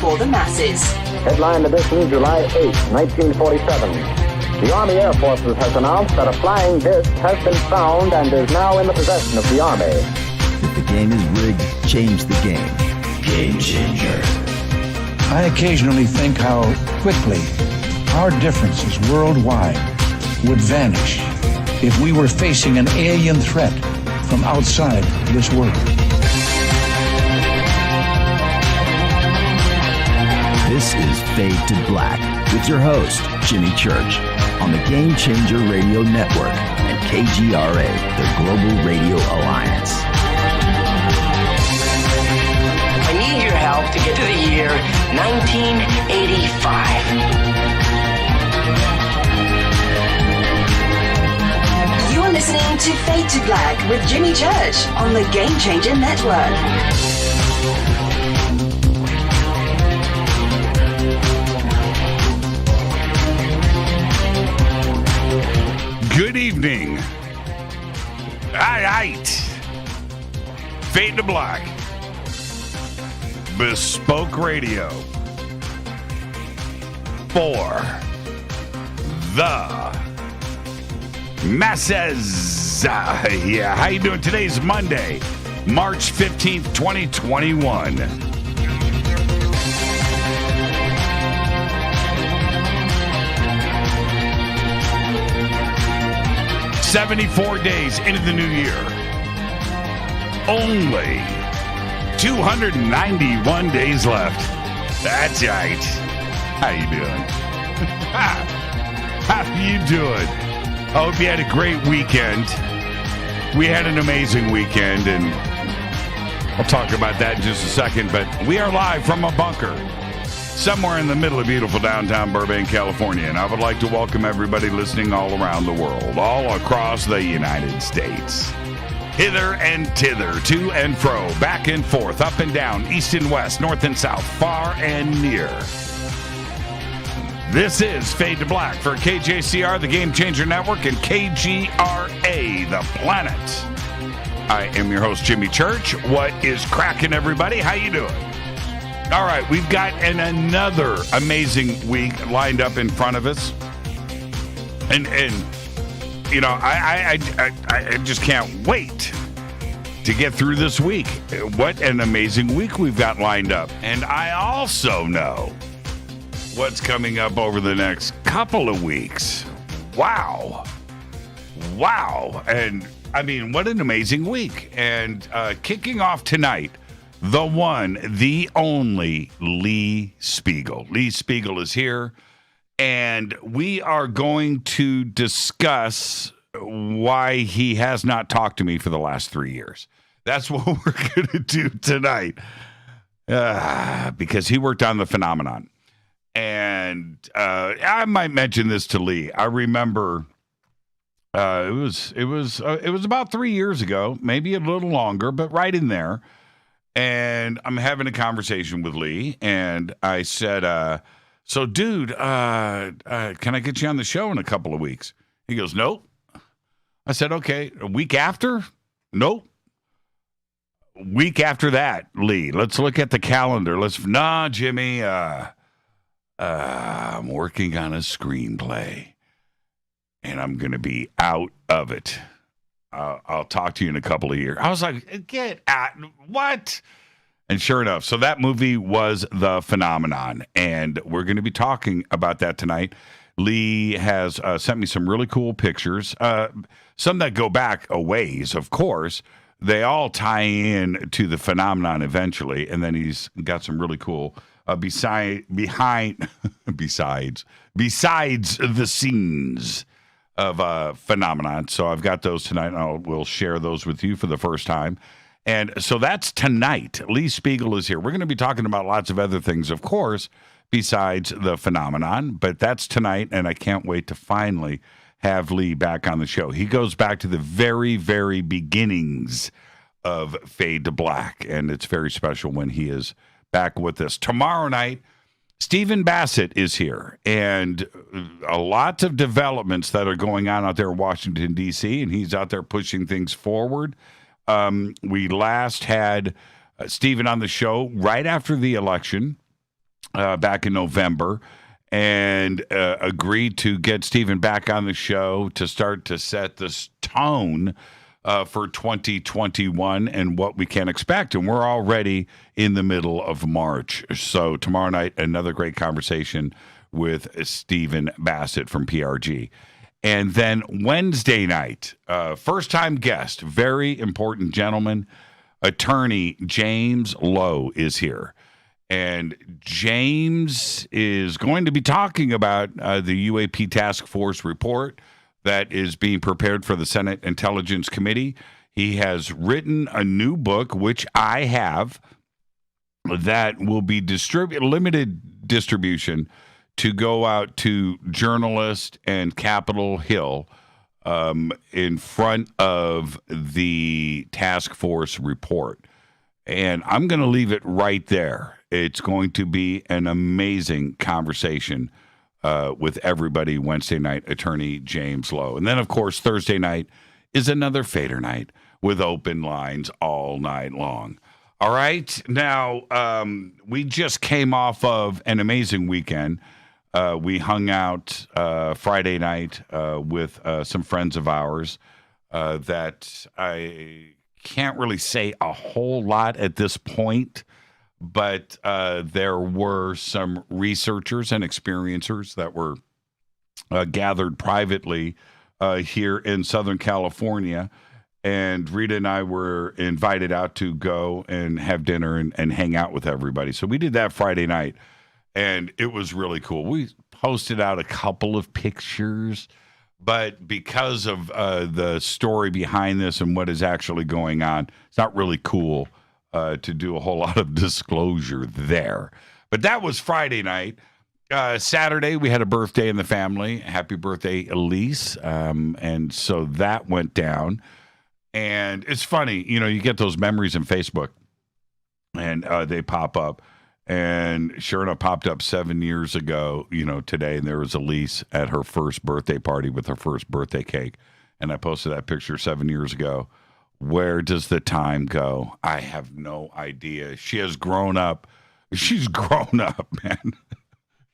for the masses. Headline edition, July 8, 1947. The Army Air Forces has announced that a flying disc has been found and is now in the possession of the Army. If the game is rigged, change the game. Game changer. I occasionally think how quickly our differences worldwide would vanish if we were facing an alien threat from outside this world. This is Fade to Black with your host, Jimmy Church, on the Game Changer Radio Network and KGRA, the Global Radio Alliance. I need your help to get to the year 1985. You're listening to Fade to Black with Jimmy Church on the Game Changer Network. Good evening. All right. Fade to Black. Bespoke Radio. For the masses. Yeah, how you doing? Today's Monday, March 15th, 2021. 74 days into the new year. Only 291 days left. That's right. How you doing? How you doing? I hope you had a great weekend. We had an amazing weekend, and I'll talk about that in just a second, but we are live from a bunker somewhere in the middle of beautiful downtown Burbank, California, and I would like to welcome everybody listening all around the world, all across the United States. Hither and thither, to and fro, back and forth, up and down, east and west, north and south, far and near. This is Fade to Black for KJCR, the Game Changer Network, and KGRA, the planet. I am your host, Jimmy Church. What is cracking, everybody? How you doing? All right, we've got another amazing week lined up in front of us. And you know, I just can't wait to get through this week. What an amazing week we've got lined up. And I also know what's coming up over the next couple of weeks. Wow. And I mean, what an amazing week. And kicking off tonight, the one, the only Lee Spiegel. Lee Spiegel is here, and we are going to discuss why he has not talked to me for the last 3 years. That's what we're going to do tonight, because he worked on the phenomenon. And I might mention this to Lee. I remember it was about 3 years ago, maybe a little longer, but right in there. And I'm having a conversation with Lee, and I said, so, dude, can I get you on the show in a couple of weeks? He goes, nope. I said, okay, a week after? Nope. Week after that, Lee, let's look at the calendar. Nah, Jimmy, I'm working on a screenplay, and I'm going to be out of it. I'll talk to you in a couple of years. I was like, get out. What? And sure enough, so that movie was The Phenomenon, and we're going to be talking about that tonight. Lee has sent me some really cool pictures, some that go back a ways, of course. They all tie in to The Phenomenon eventually, and then he's got some really cool besides the scenes of Phenomenon. So I've got those tonight, and we'll share those with you for the first time. And so that's tonight. Lee Spiegel is here. We're going to be talking about lots of other things, of course, besides The Phenomenon, but that's tonight, and I can't wait to finally have Lee back on the show. He goes back to the very, very beginnings of Fade to Black, and it's very special when he is back with us. Tomorrow night, Stephen Bassett is here, and a lot of developments that are going on out there in Washington, D.C., and he's out there pushing things forward. We last had Stephen on the show right after the election, back in November and agreed to get Stephen back on the show to start to set this tone for 2021 and what we can expect. And we're already in the middle of March. So tomorrow night, another great conversation with Stephen Bassett from PRG. And then Wednesday night, first-time guest, very important gentleman, attorney James Lowe is here. And James is going to be talking about the UAP Task Force report that is being prepared for the Senate Intelligence Committee. He has written a new book, which I have, that will be limited distribution to go out to journalists and Capitol Hill in front of the task force report. And I'm going to leave it right there. It's going to be an amazing conversation with everybody Wednesday night, attorney James Lowe. And then, of course, Thursday night is another Fader night with open lines all night long. All right. Now, we just came off of an amazing weekend. We hung out Friday night with some friends of ours that I can't really say a whole lot at this point, but there were some researchers and experiencers that were gathered privately here in Southern California. And Rita and I were invited out to go and have dinner and hang out with everybody. So we did that Friday night, and it was really cool. We posted out a couple of pictures, but because of the story behind this and what is actually going on, it's not really cool to do a whole lot of disclosure there. But that was Friday night. Saturday, we had a birthday in the family. Happy birthday, Elise. And so that went down. And it's funny, you get those memories in Facebook, and they pop up. And sure enough, popped up 7 years ago, today. And there was Elise at her first birthday party with her first birthday cake. And I posted that picture 7 years ago. Where does the time go? I have no idea. She has grown up. She's grown up, man.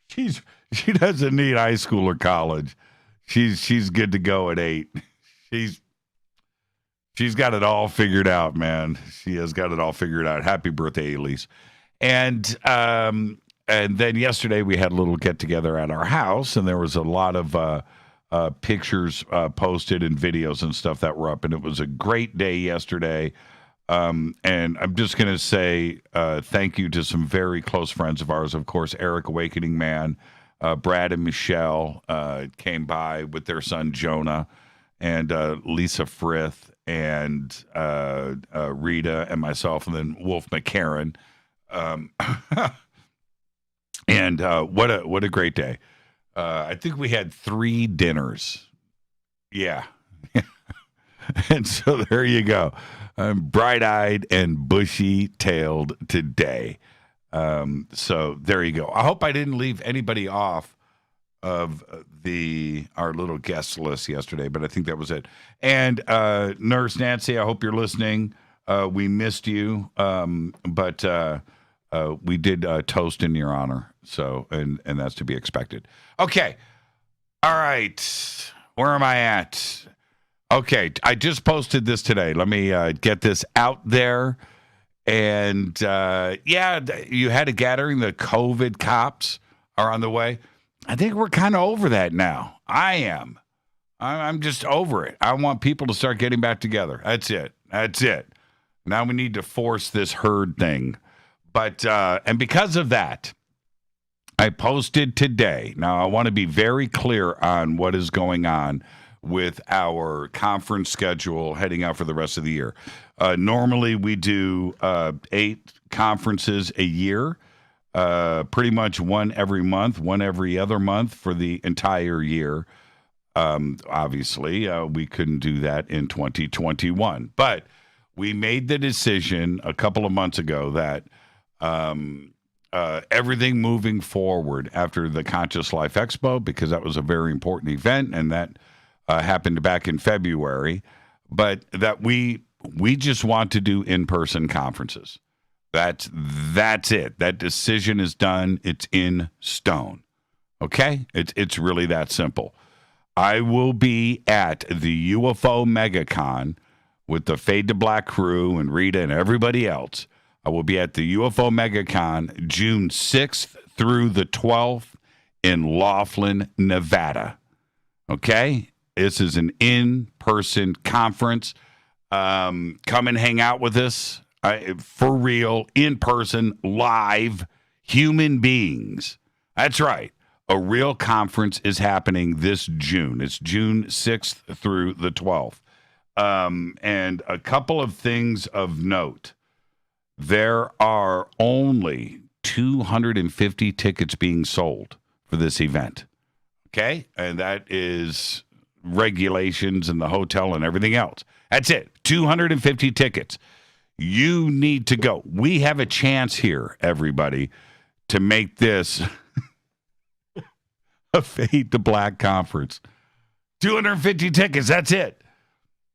She doesn't need high school or college. She's good to go at 8. She's got it all figured out, man. She has got it all figured out. Happy birthday, Elise. And then yesterday we had a little get together at our house, and there was a lot of pictures posted and videos and stuff that were up, and it was a great day yesterday. And I'm just going to say thank you to some very close friends of ours. Of course, Eric Awakening Man, Brad and Michelle came by with their son Jonah, and Lisa Frith, and Rita and myself, and then Wolf McCarran. And what a great day. I think we had 3 dinners. Yeah. And so there you go. I'm bright-eyed and bushy-tailed today. So there you go. I hope I didn't leave anybody off of our little guest list yesterday, but I think that was it. And Nurse Nancy, I hope you're listening. We missed you, but we did toast in your honor. So, and that's to be expected. Okay. All right. Where am I at? Okay. I just posted this today. Let me get this out there. And yeah, you had a gathering. The COVID cops are on the way. I think we're kind of over that now. I am. I'm just over it. I want people to start getting back together. That's it. Now we need to force this herd thing. But, and because of that, I posted today. Now, I want to be very clear on what is going on with our conference schedule heading out for the rest of the year. Normally, we do 8 conferences a year, pretty much one every month, one every other month for the entire year. Obviously, we couldn't do that in 2021. But we made the decision a couple of months ago that everything moving forward after the Conscious Life Expo, because that was a very important event, and that happened back in February, but that we just want to do in-person conferences That's it. That decision is done. It's in stone. Okay? It's really that simple. I will be at the UFO MegaCon with the Fade to Black crew and Rita and everybody else. I will be at the UFO MegaCon June 6th through the 12th in Laughlin, Nevada. Okay? This is an in-person conference. Come and hang out with us. For real, in person, live, human beings. That's right. A real conference is happening this June. It's June 6th through the 12th. And a couple of things of note. There are only 250 tickets being sold for this event. Okay? And that is regulations and the hotel and everything else. That's it. 250 tickets. You need to go. We have a chance here, everybody, to make this a Fade to Black conference. 250 tickets. That's it.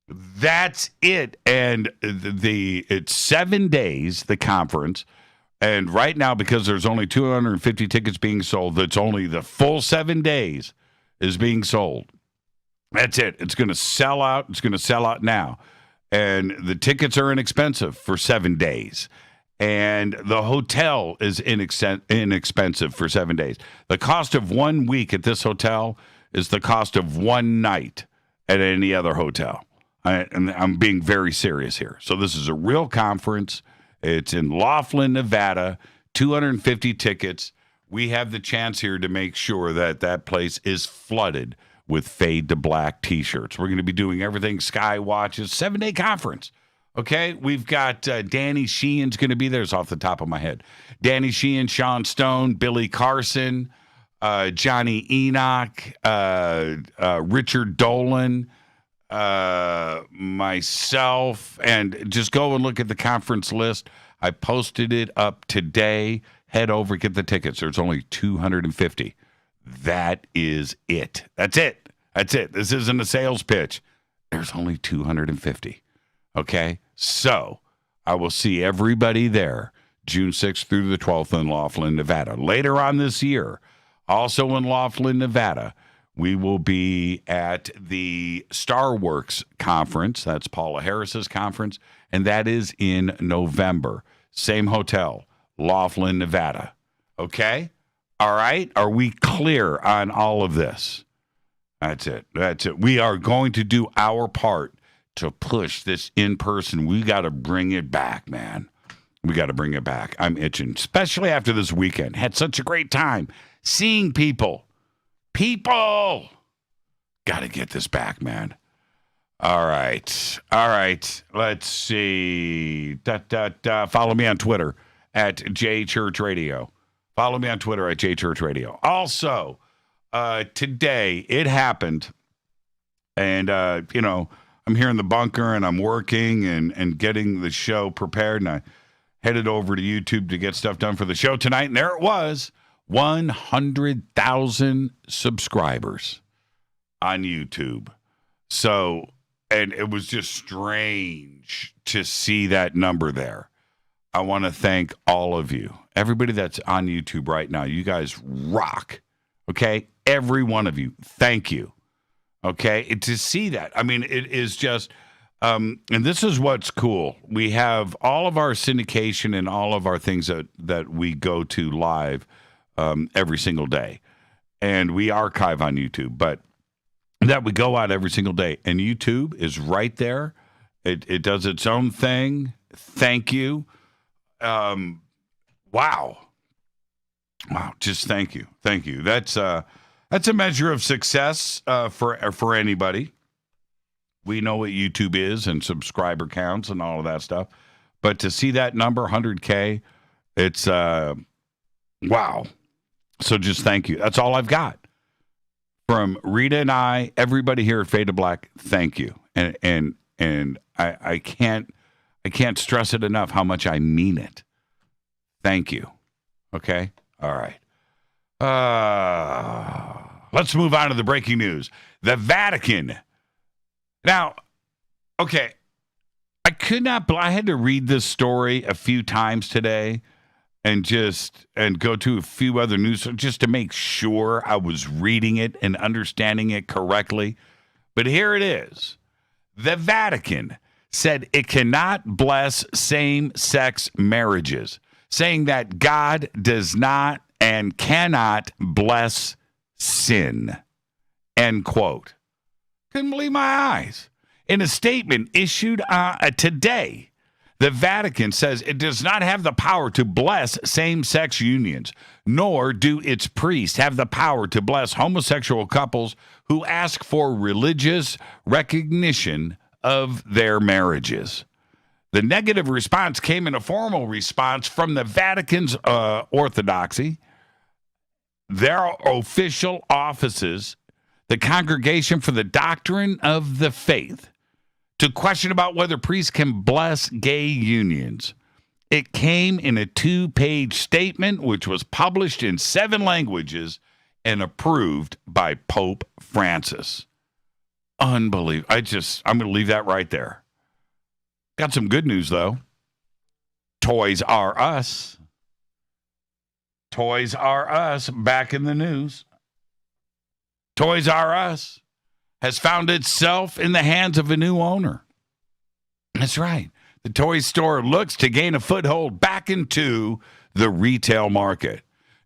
That's it. And it's 7 days, the conference. And right now, because there's only 250 tickets being sold, it's only the full 7 days is being sold. That's it. It's going to sell out. It's going to sell out now. And the tickets are inexpensive for 7 days. And the hotel is inexpensive for 7 days. The cost of 1 week at this hotel is the cost of one night at any other hotel. And I'm being very serious here. So this is a real conference. It's in Laughlin, Nevada, 250 tickets. We have the chance here to make sure that that place is flooded with Fade to Black T-shirts. We're going to be doing everything Sky watches, 7-day conference. Okay, we've got Danny Sheehan's going to be there. It's off the top of my head. Danny Sheehan, Sean Stone, Billy Carson, Johnny Enoch, Richard Dolan, myself, and just go and look at the conference list. I posted it up today. Head over, get the tickets. There's only 250. That is it. That's it. That's it. This isn't a sales pitch. There's only 250. Okay? So, I will see everybody there June 6th through the 12th in Laughlin, Nevada. Later on this year, also in Laughlin, Nevada, we will be at the Starworks conference. That's Paula Harris's conference, and that is in November. Same hotel, Laughlin, Nevada. Okay? All right? Are we clear on all of this? That's it. That's it. We are going to do our part to push this in person. We got to bring it back, man. We got to bring it back. I'm itching, especially after this weekend. Had such a great time seeing people. People! Got to get this back, man. All right. All right. Let's see. Follow me on Twitter at JChurchRadio. Follow me on Twitter at JChurchRadio. Also, today it happened, and, I'm here in the bunker, and I'm working and getting the show prepared, and I headed over to YouTube to get stuff done for the show tonight, and there it was, 100,000 subscribers on YouTube. So, and it was just strange to see that number there. I want to thank all of you. Everybody that's on YouTube right now, you guys rock. Okay? Every one of you. Thank you. Okay? To see that, I mean, it is just, and this is what's cool. We have all of our syndication and all of our things that we go to live every single day. And we archive on YouTube, but that we go out every single day. And YouTube is right there. It does its own thing. Thank you. Wow. Just thank you. Thank you. That's a measure of success for anybody. We know what YouTube is and subscriber counts and all of that stuff. But to see that number, 100K, it's wow. So just thank you. That's all I've got. From Rita and I, everybody here at Fade to Black, thank you. And I can't stress it enough how much I mean it. Thank you. Okay? All right. Let's move on to the breaking news. The Vatican. Now, okay, I could not. I had to read this story a few times today, and go to a few other news just to make sure I was reading it and understanding it correctly. But here it is. The Vatican said it cannot bless same-sex marriages, saying that God does not and cannot bless sin. End quote. Couldn't believe my eyes. In a statement issued today, the Vatican says it does not have the power to bless same-sex unions, nor do its priests have the power to bless homosexual couples who ask for religious recognition of their marriages. The negative response came in a formal response from the Vatican's orthodoxy, their official offices, the Congregation for the Doctrine of the Faith, to question about whether priests can bless gay unions. It came in a 2-page statement, which was published in 7 languages and approved by Pope Francis. Unbelievable. I'm going to leave that right there. Got some good news, though. Toys R Us. Toys R Us back in the news. Toys R Us has found itself in the hands of a new owner. That's right. The toy store looks to gain a foothold back into the retail market.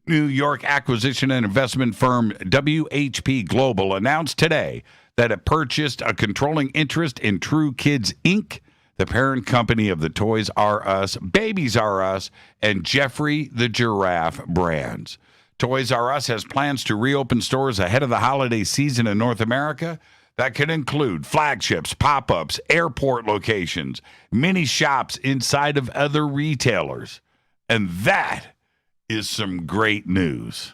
New York acquisition and investment firm WHP Global announced today that it purchased a controlling interest in True Kids, Inc., the parent company of the Toys R Us, Babies R Us, and Jeffrey the Giraffe brands. Toys R Us has plans to reopen stores ahead of the holiday season in North America. That could include flagships, pop-ups, airport locations, mini shops inside of other retailers. And that is some great news.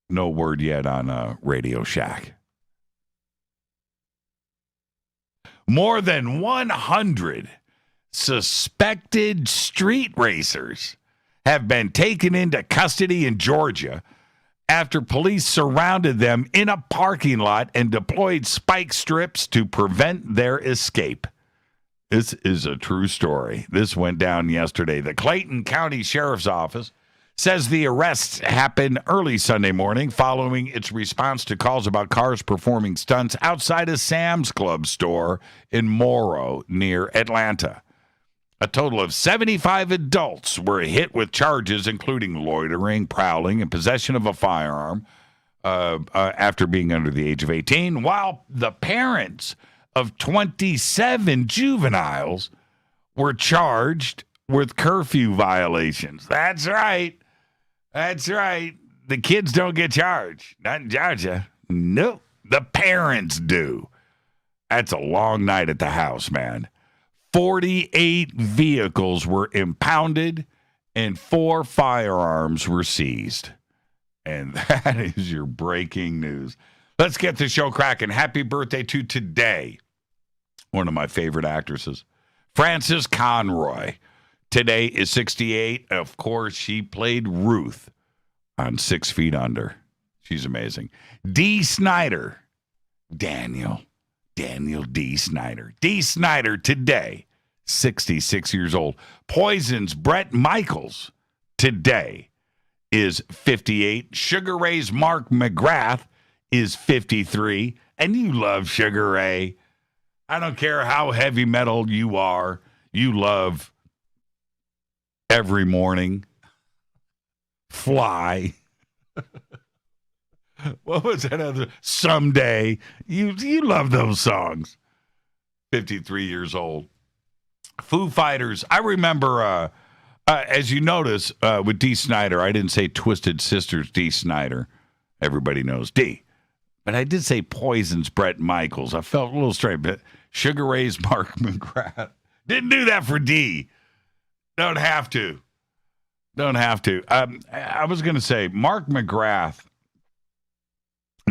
No word yet on Radio Shack. More than 100 suspected street racers have been taken into custody in Georgia after police surrounded them in a parking lot and deployed spike strips to prevent their escape. This is a true story. This went down yesterday. The Clayton County Sheriff's Office says the arrests happened early Sunday morning following its response to calls about cars performing stunts outside a Sam's Club store in Morrow near Atlanta. A total of 75 adults were hit with charges, including loitering, prowling, and possession of a firearm after being under the age of 18, while the parents of 27 juveniles were charged with curfew violations. That's right. That's right. The kids don't get charged. Not in Georgia. Nope. The parents do. That's a long night at the house, man. 48 vehicles were impounded and 4 firearms were seized. And that is your breaking news. Let's get the show cracking. Happy birthday to today, one of my favorite actresses, Frances Conroy. Today is 68. Of course, she played Ruth on 6 Feet Under. She's amazing. Dee Snider. Daniel D. Snyder. Dee Snider today, 66 years old. Poison's Bret Michaels today is 58. Sugar Ray's Mark McGrath is 53. And you love Sugar Ray. I don't care how heavy metal you are. You love Every Morning. Fly. What was that other? Someday. You love those songs. 53 years old. Foo Fighters. I remember, as you notice, with Dee Snider, I didn't say Twisted Sisters Dee Snider. Everybody knows Dee. But I did say Poison's Bret Michaels. I felt a little strange, but Sugar Ray's Mark McGrath. Didn't do that for Dee. Don't have to. I was going to say, Mark McGrath,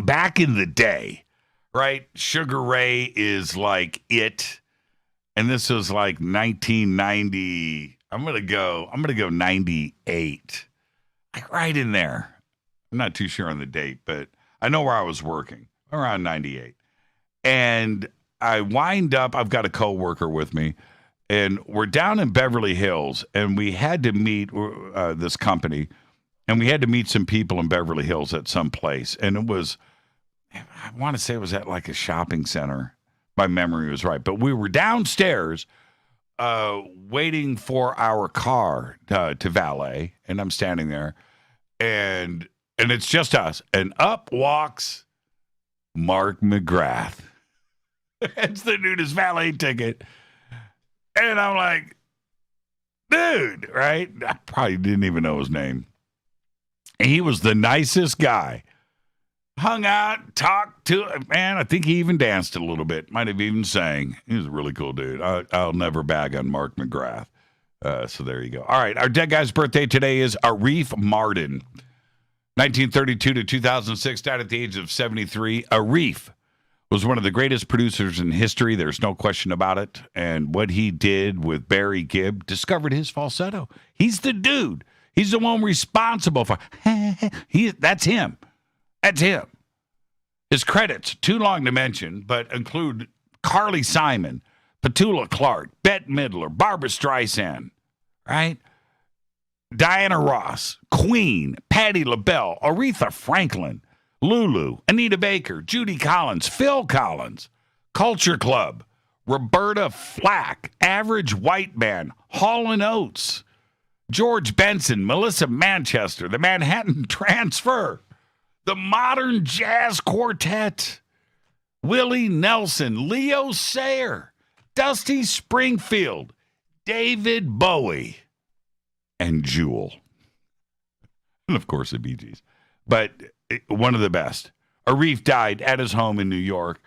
back in the day, right? Sugar Ray is like it. And this was like 1990. I'm going to go 98. Like right in there. I'm not too sure on the date, but I know where I was working, around 98. And I wind up, I've got a coworker with me, and we're down in Beverly Hills, and we had to meet this company, and we had to meet some people in Beverly Hills at some place. And it was, I want to say it was at like a shopping center. My memory was right. But we were downstairs waiting for our car to valet, and I'm standing there, and it's just us. And up walks Mark McGrath. It's the nudist valet ticket. And I'm like, dude, right? I probably didn't even know his name. And he was the nicest guy. Hung out, talked to, man, I think he even danced a little bit. Might have even sang. He was a really cool dude. I'll never bag on Mark McGrath. So there you go. All right, our dead guy's birthday today is Arif Mardin. 1932 to 2006, died at the age of 73. Arif was one of the greatest producers in history. There's no question about it. And what he did with Barry Gibb, discovered his falsetto. He's the dude. He's the one responsible for, that's him. That's him. His credits, too long to mention, but include Carly Simon, Petula Clark, Bette Midler, Barbra Streisand, right? Diana Ross, Queen, Patti LaBelle, Aretha Franklin, Lulu, Anita Baker, Judy Collins, Phil Collins, Culture Club, Roberta Flack, Average White Man, Hall & Oates, George Benson, Melissa Manchester, the Manhattan Transfer, the Modern Jazz Quartet, Willie Nelson, Leo Sayer, Dusty Springfield, David Bowie, and Jewel. And, of course, the Bee Gees. But one of the best. Arif died at his home in New York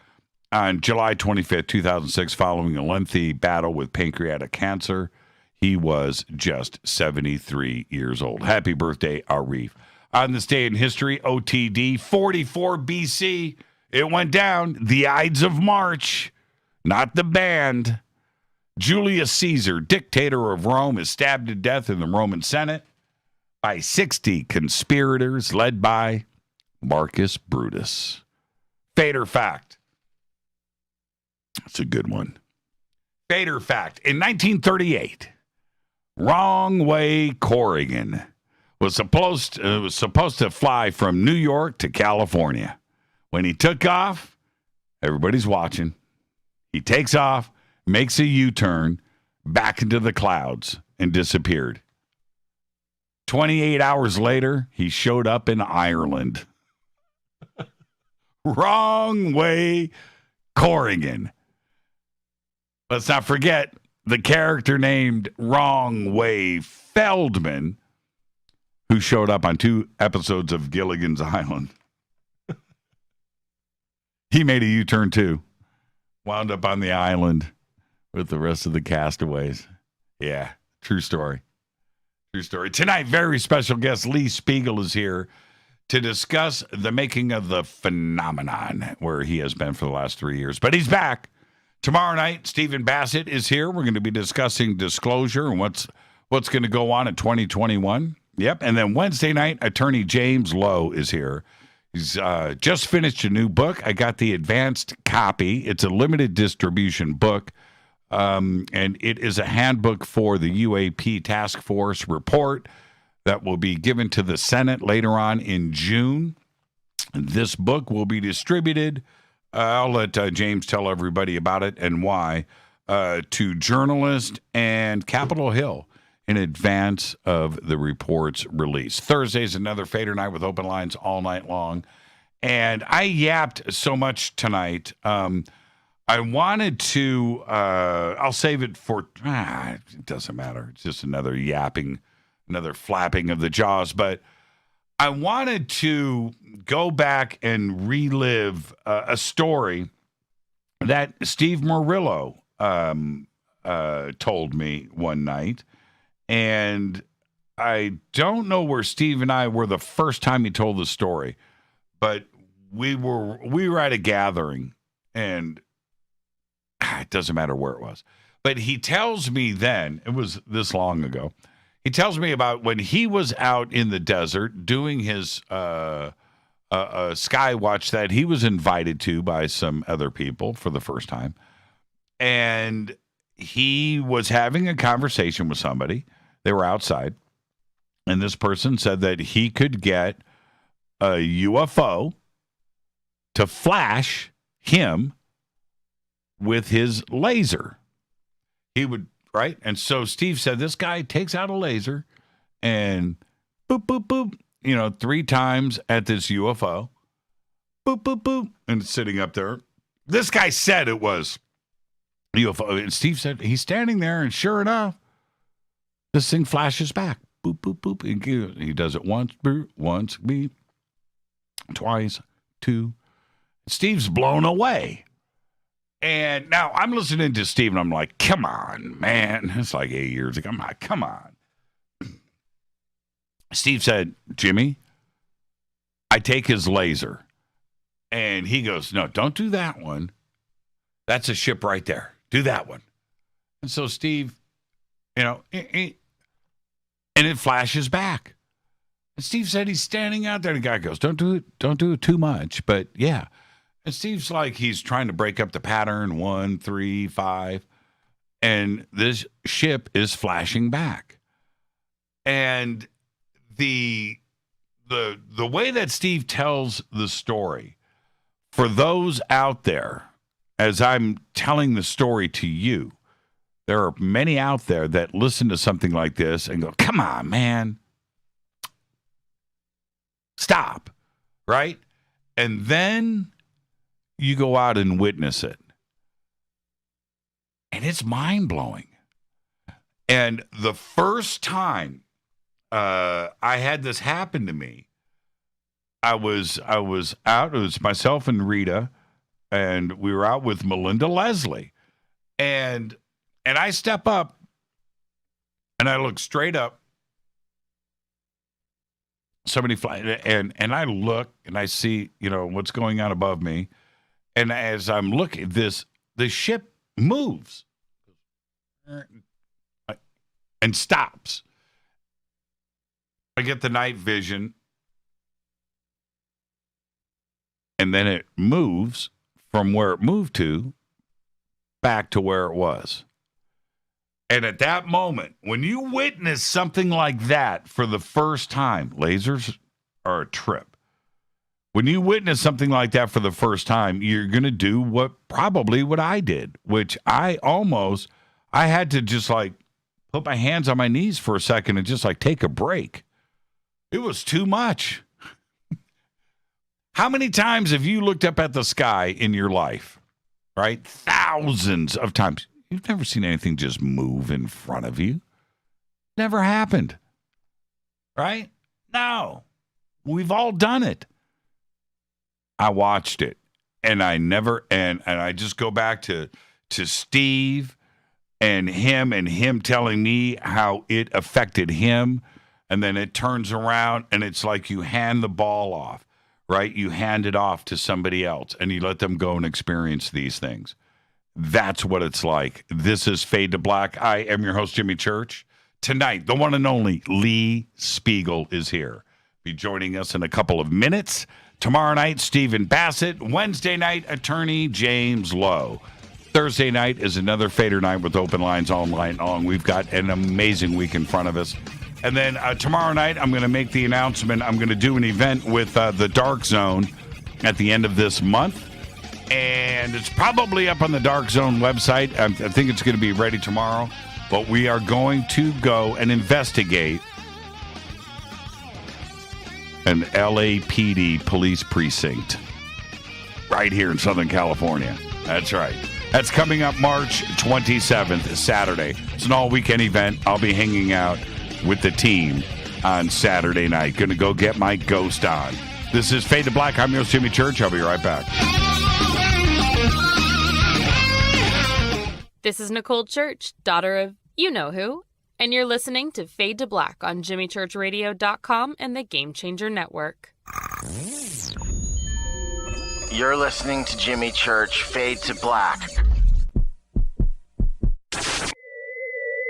on July 25th, 2006, following a lengthy battle with pancreatic cancer. He was just 73 years old. Happy birthday, Arif. On this day in history, OTD, 44 BC, it went down. The Ides of March, not the band. Julius Caesar, dictator of Rome, is stabbed to death in the Roman Senate by 60 conspirators led by Marcus Brutus. Fader fact. That's a good one. Fader fact. In 1938, Wrong Way Corrigan was supposed to fly from New York to California. When he took off, everybody's watching. He takes off, makes a U-turn back into the clouds, and disappeared. 28 hours later, he showed up in Ireland. Wrong Way Corrigan. Let's not forget the character named Wrong Way Feldman, who showed up on 2 episodes of Gilligan's Island. He made a U-turn too. Wound up on the island with the rest of the castaways. Yeah, true story. True story. Tonight, very special guest Lee Spiegel is here to discuss the making of the phenomenon, where he has been for the last 3 years. But he's back. Tomorrow night, Stephen Bassett is here. We're going to be discussing disclosure and what's going to go on in 2021. Yep. And then Wednesday night, attorney James Lowe is here. He's just finished a new book. I got the advanced copy. It's a limited distribution book, and it is a handbook for the UAP Task Force report that will be given to the Senate later on in June. This book will be distributed. I'll let James tell everybody about it and why, to journalists and Capitol Hill in advance of the report's release. Thursday's another Fader night with open lines all night long. And I yapped so much tonight. I wanted to, I'll save it for, it doesn't matter. It's just another yapping, another flapping of the jaws. But I wanted to go back and relive a story that Steve Murillo told me one night. And I don't know where Steve and I were the first time he told the story, but we were at a gathering, and it doesn't matter where it was. But he tells me then, it was this long ago, he tells me about when he was out in the desert doing his sky watch that he was invited to by some other people for the first time. and he was having a conversation with somebody. They were outside, and this person said that he could get a UFO to flash him with his laser. He would, right? And so Steve said this guy takes out a laser and boop, boop, boop, 3 times at this UFO. Boop, boop, boop. And it's sitting up there. This guy said it was UFO. And Steve said he's standing there, and sure enough, this thing flashes back. Boop, boop, boop. And he does it once, beep, twice, 2. Steve's blown away. And now I'm listening to Steve, and I'm like, come on, man. It's like 8 years ago. I'm like, come on. Steve said, Jimmy, I take his laser. And he goes, no, don't do that one. That's a ship right there. Do that one. And so Steve, and it flashes back. And Steve said he's standing out there. And the guy goes, don't do it too much. But yeah. And Steve's like, he's trying to break up the pattern, 1, 3, 5. And this ship is flashing back. And the way that Steve tells the story, for those out there, as I'm telling the story to you, there are many out there that listen to something like this and go, come on, man. Stop. Right? And then you go out and witness it. And it's mind-blowing. And the first time I had this happen to me, I was out. It was myself and Rita, and we were out with Melinda Leslie. And I step up, and I look straight up. Somebody fly, and I look, and I see, what's going on above me. And as I'm looking, the ship moves and stops. I get the night vision, and then it moves from where it moved to back to where it was. And at that moment, when you witness something like that for the first time, lasers are a trip. When you witness something like that for the first time, you're going to do what I did, which I had to just like put my hands on my knees for a second and just like take a break. It was too much. How many times have you looked up at the sky in your life, right? Thousands of times. You've never seen anything just move in front of you. Never happened, right? No. We've all done it. I watched it, and I just go back to Steve and him telling me how it affected him, and then it turns around, and it's like you hand the ball off, right? You hand it off to somebody else, and you let them go and experience these things. That's what it's like. This is Fade to Black. I am your host, Jimmy Church. Tonight, the one and only Lee Spiegel is here. Be joining us in a couple of minutes. Tomorrow night, Stephen Bassett. Wednesday night, attorney James Lowe. Thursday night is another Fader night with open lines all night long. We've got an amazing week in front of us. And then tomorrow night, I'm going to make the announcement. I'm going to do an event with the Dark Zone at the end of this month. And it's probably up on the Dark Zone website. I think it's going to be ready tomorrow. But we are going to go and investigate an LAPD police precinct right here in Southern California. That's right. That's coming up March 27th, Saturday. It's an all-weekend event. I'll be hanging out with the team on Saturday night. Going to go get my ghost on. This is Fade to Black. I'm your host, Jimmy Church. I'll be right back. This is Nicole Church, daughter of you-know-who, and you're listening to Fade to Black on JimmyChurchRadio.com and the Game Changer Network. You're listening to Jimmy Church, Fade to Black.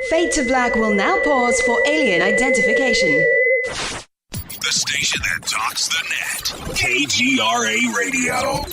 Fade to Black will now pause for alien identification. The station that talks the net. KGRA Radio.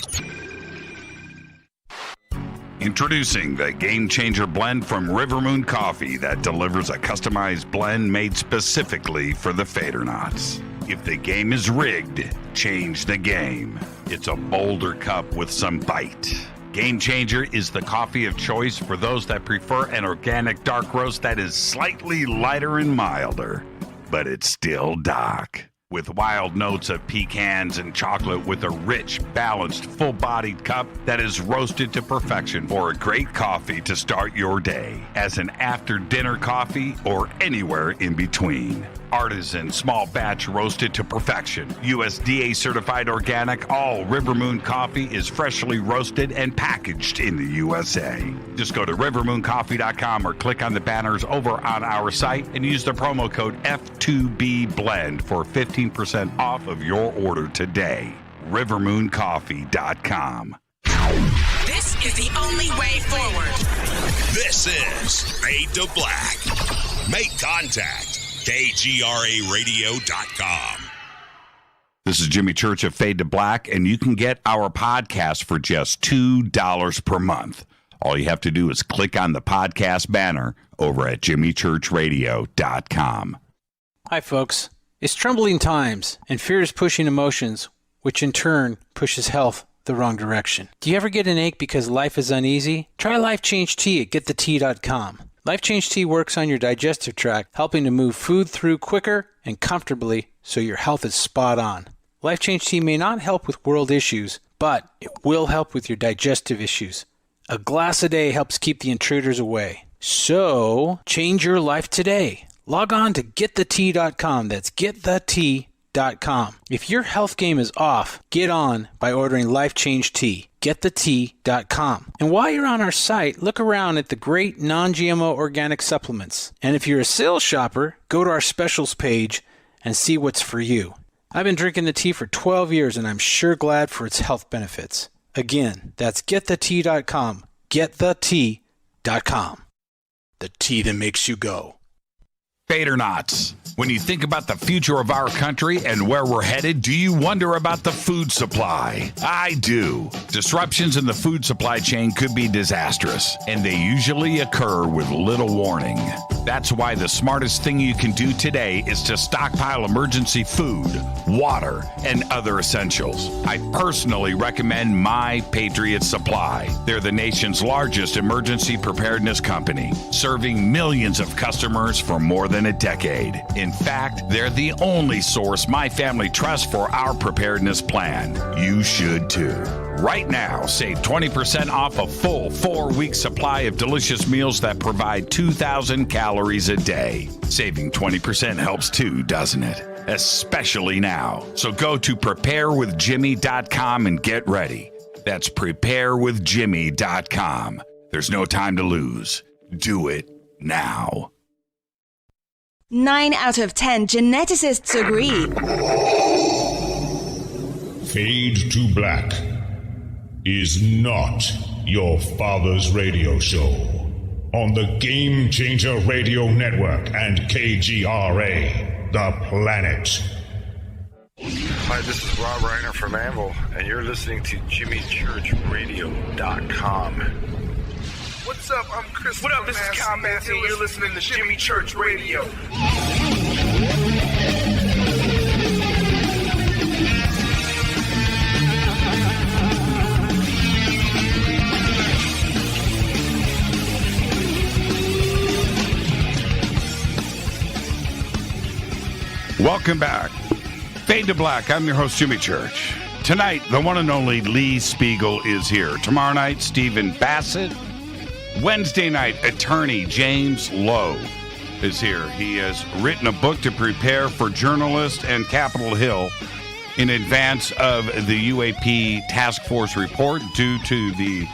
Introducing the Game Changer blend from River Moon Coffee that delivers a customized blend made specifically for the Fadernauts. If the game is rigged, change the game. It's a bolder cup with some bite. Game Changer is the coffee of choice for those that prefer an organic dark roast that is slightly lighter and milder, but it's still dark. With wild notes of pecans and chocolate with a rich, balanced, full-bodied cup that is roasted to perfection for a great coffee to start your day, as an after-dinner coffee or anywhere in between. Artisan, small batch roasted to perfection. USDA certified organic, all River Moon coffee is freshly roasted and packaged in the USA. Just go to rivermooncoffee.com or click on the banners over on our site and use the promo code F2BBLEND for 15% off of your order today. rivermooncoffee.com. This is the only way forward. This is Fade to Black. Make contact. KGRAradio.com. This is Jimmy Church of Fade to Black, and you can get our podcast for just $2 per month. All you have to do is click on the podcast banner over at jimmychurchradio.com. Hi, folks. It's troubling times, and fear is pushing emotions, which in turn pushes health the wrong direction. Do you ever get an ache because life is uneasy? Try Life Change Tea at getthetea.com. Life Change Tea works on your digestive tract, helping to move food through quicker and comfortably so your health is spot on. Life Change Tea may not help with world issues, but it will help with your digestive issues. A glass a day helps keep the intruders away. So, change your life today. Log on to getthetea.com. That's getthetea.com. If your health game is off, get on by ordering Life Change Tea. Getthetea.com. And while you're on our site, look around at the great non-GMO organic supplements. And if you're a sales shopper, go to our specials page and see what's for you. I've been drinking the tea for 12 years, and I'm sure glad for its health benefits. Again, that's getthetea.com. Getthetea.com. The tea that makes you go. Fadernauts. When you think about the future of our country and where we're headed, do you wonder about the food supply? I do. Disruptions in the food supply chain could be disastrous, and they usually occur with little warning. That's why the smartest thing you can do today is to stockpile emergency food, water, and other essentials. I personally recommend My Patriot Supply. They're the nation's largest emergency preparedness company, serving millions of customers for more than a decade. In fact, they're the only source my family trusts for our preparedness plan. You should too. Right now, save 20% off a full 4-week supply of delicious meals that provide 2,000 calories a day. Saving 20% helps too, doesn't it? Especially now. So go to preparewithjimmy.com and get ready. That's preparewithjimmy.com. There's no time to lose. Do it now. 9 out of 10 geneticists agree. Fade to Black is not your father's radio show on the Game Changer Radio Network and KGRA, the planet. Hi, this is Rob Reiner from Anvil, and you're listening to JimmyChurchRadio.com. What's up? I'm Chris. What up? This is Kyle Matthew. You're listening to Jimmy Church Radio. Welcome back. Fade to Black. I'm your host, Jimmy Church. Tonight, the one and only Lee Spiegel is here. Tomorrow night, Stephen Bassett. Wednesday night, attorney James Lowe is here. He has written a book to prepare for journalists and Capitol Hill in advance of the UAP task force report due to the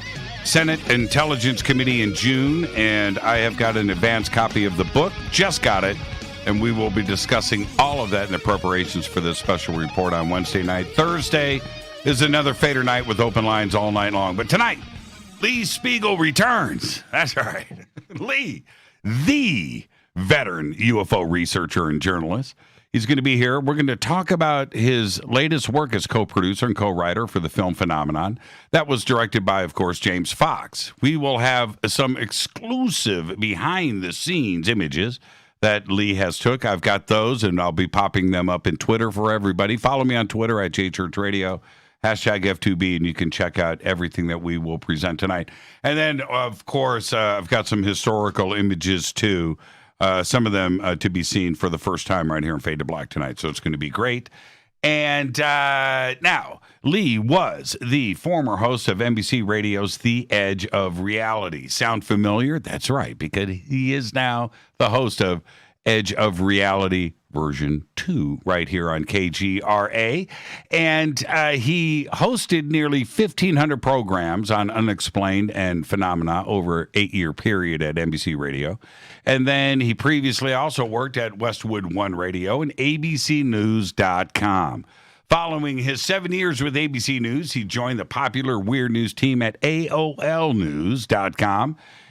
Senate Intelligence Committee in June, and I have got an advance copy of the book, just got it, and we will be discussing all of that in the preparations for this special report on Wednesday night. Thursday is another Fader night with open lines all night long, but tonight, Lee Spiegel returns. That's right. Lee, the veteran UFO researcher and journalist. He's going to be here. We're going to talk about his latest work as co-producer and co-writer for the film Phenomenon. That was directed by, of course, James Fox. We will have some exclusive behind-the-scenes images that Lee has took. I've got those, and I'll be popping them up in Twitter for everybody. Follow me on Twitter at JChurchRadio, #F2B, and you can check out everything that we will present tonight. And then, of course, I've got some historical images, too. Some of them to be seen for the first time right here in Fade to Black tonight. So it's going to be great. And now, Lee was the former host of NBC Radio's The Edge of Reality. Sound familiar? That's right, because he is now the host of Edge of Reality version 2 right here on KGRA. And he hosted nearly 1,500 programs on Unexplained and Phenomena over an 8-year period at NBC Radio. And then he previously also worked at Westwood One Radio and ABCnews.com. Following his 7 years with ABC News, he joined the popular Weird News team at AOLnews.com.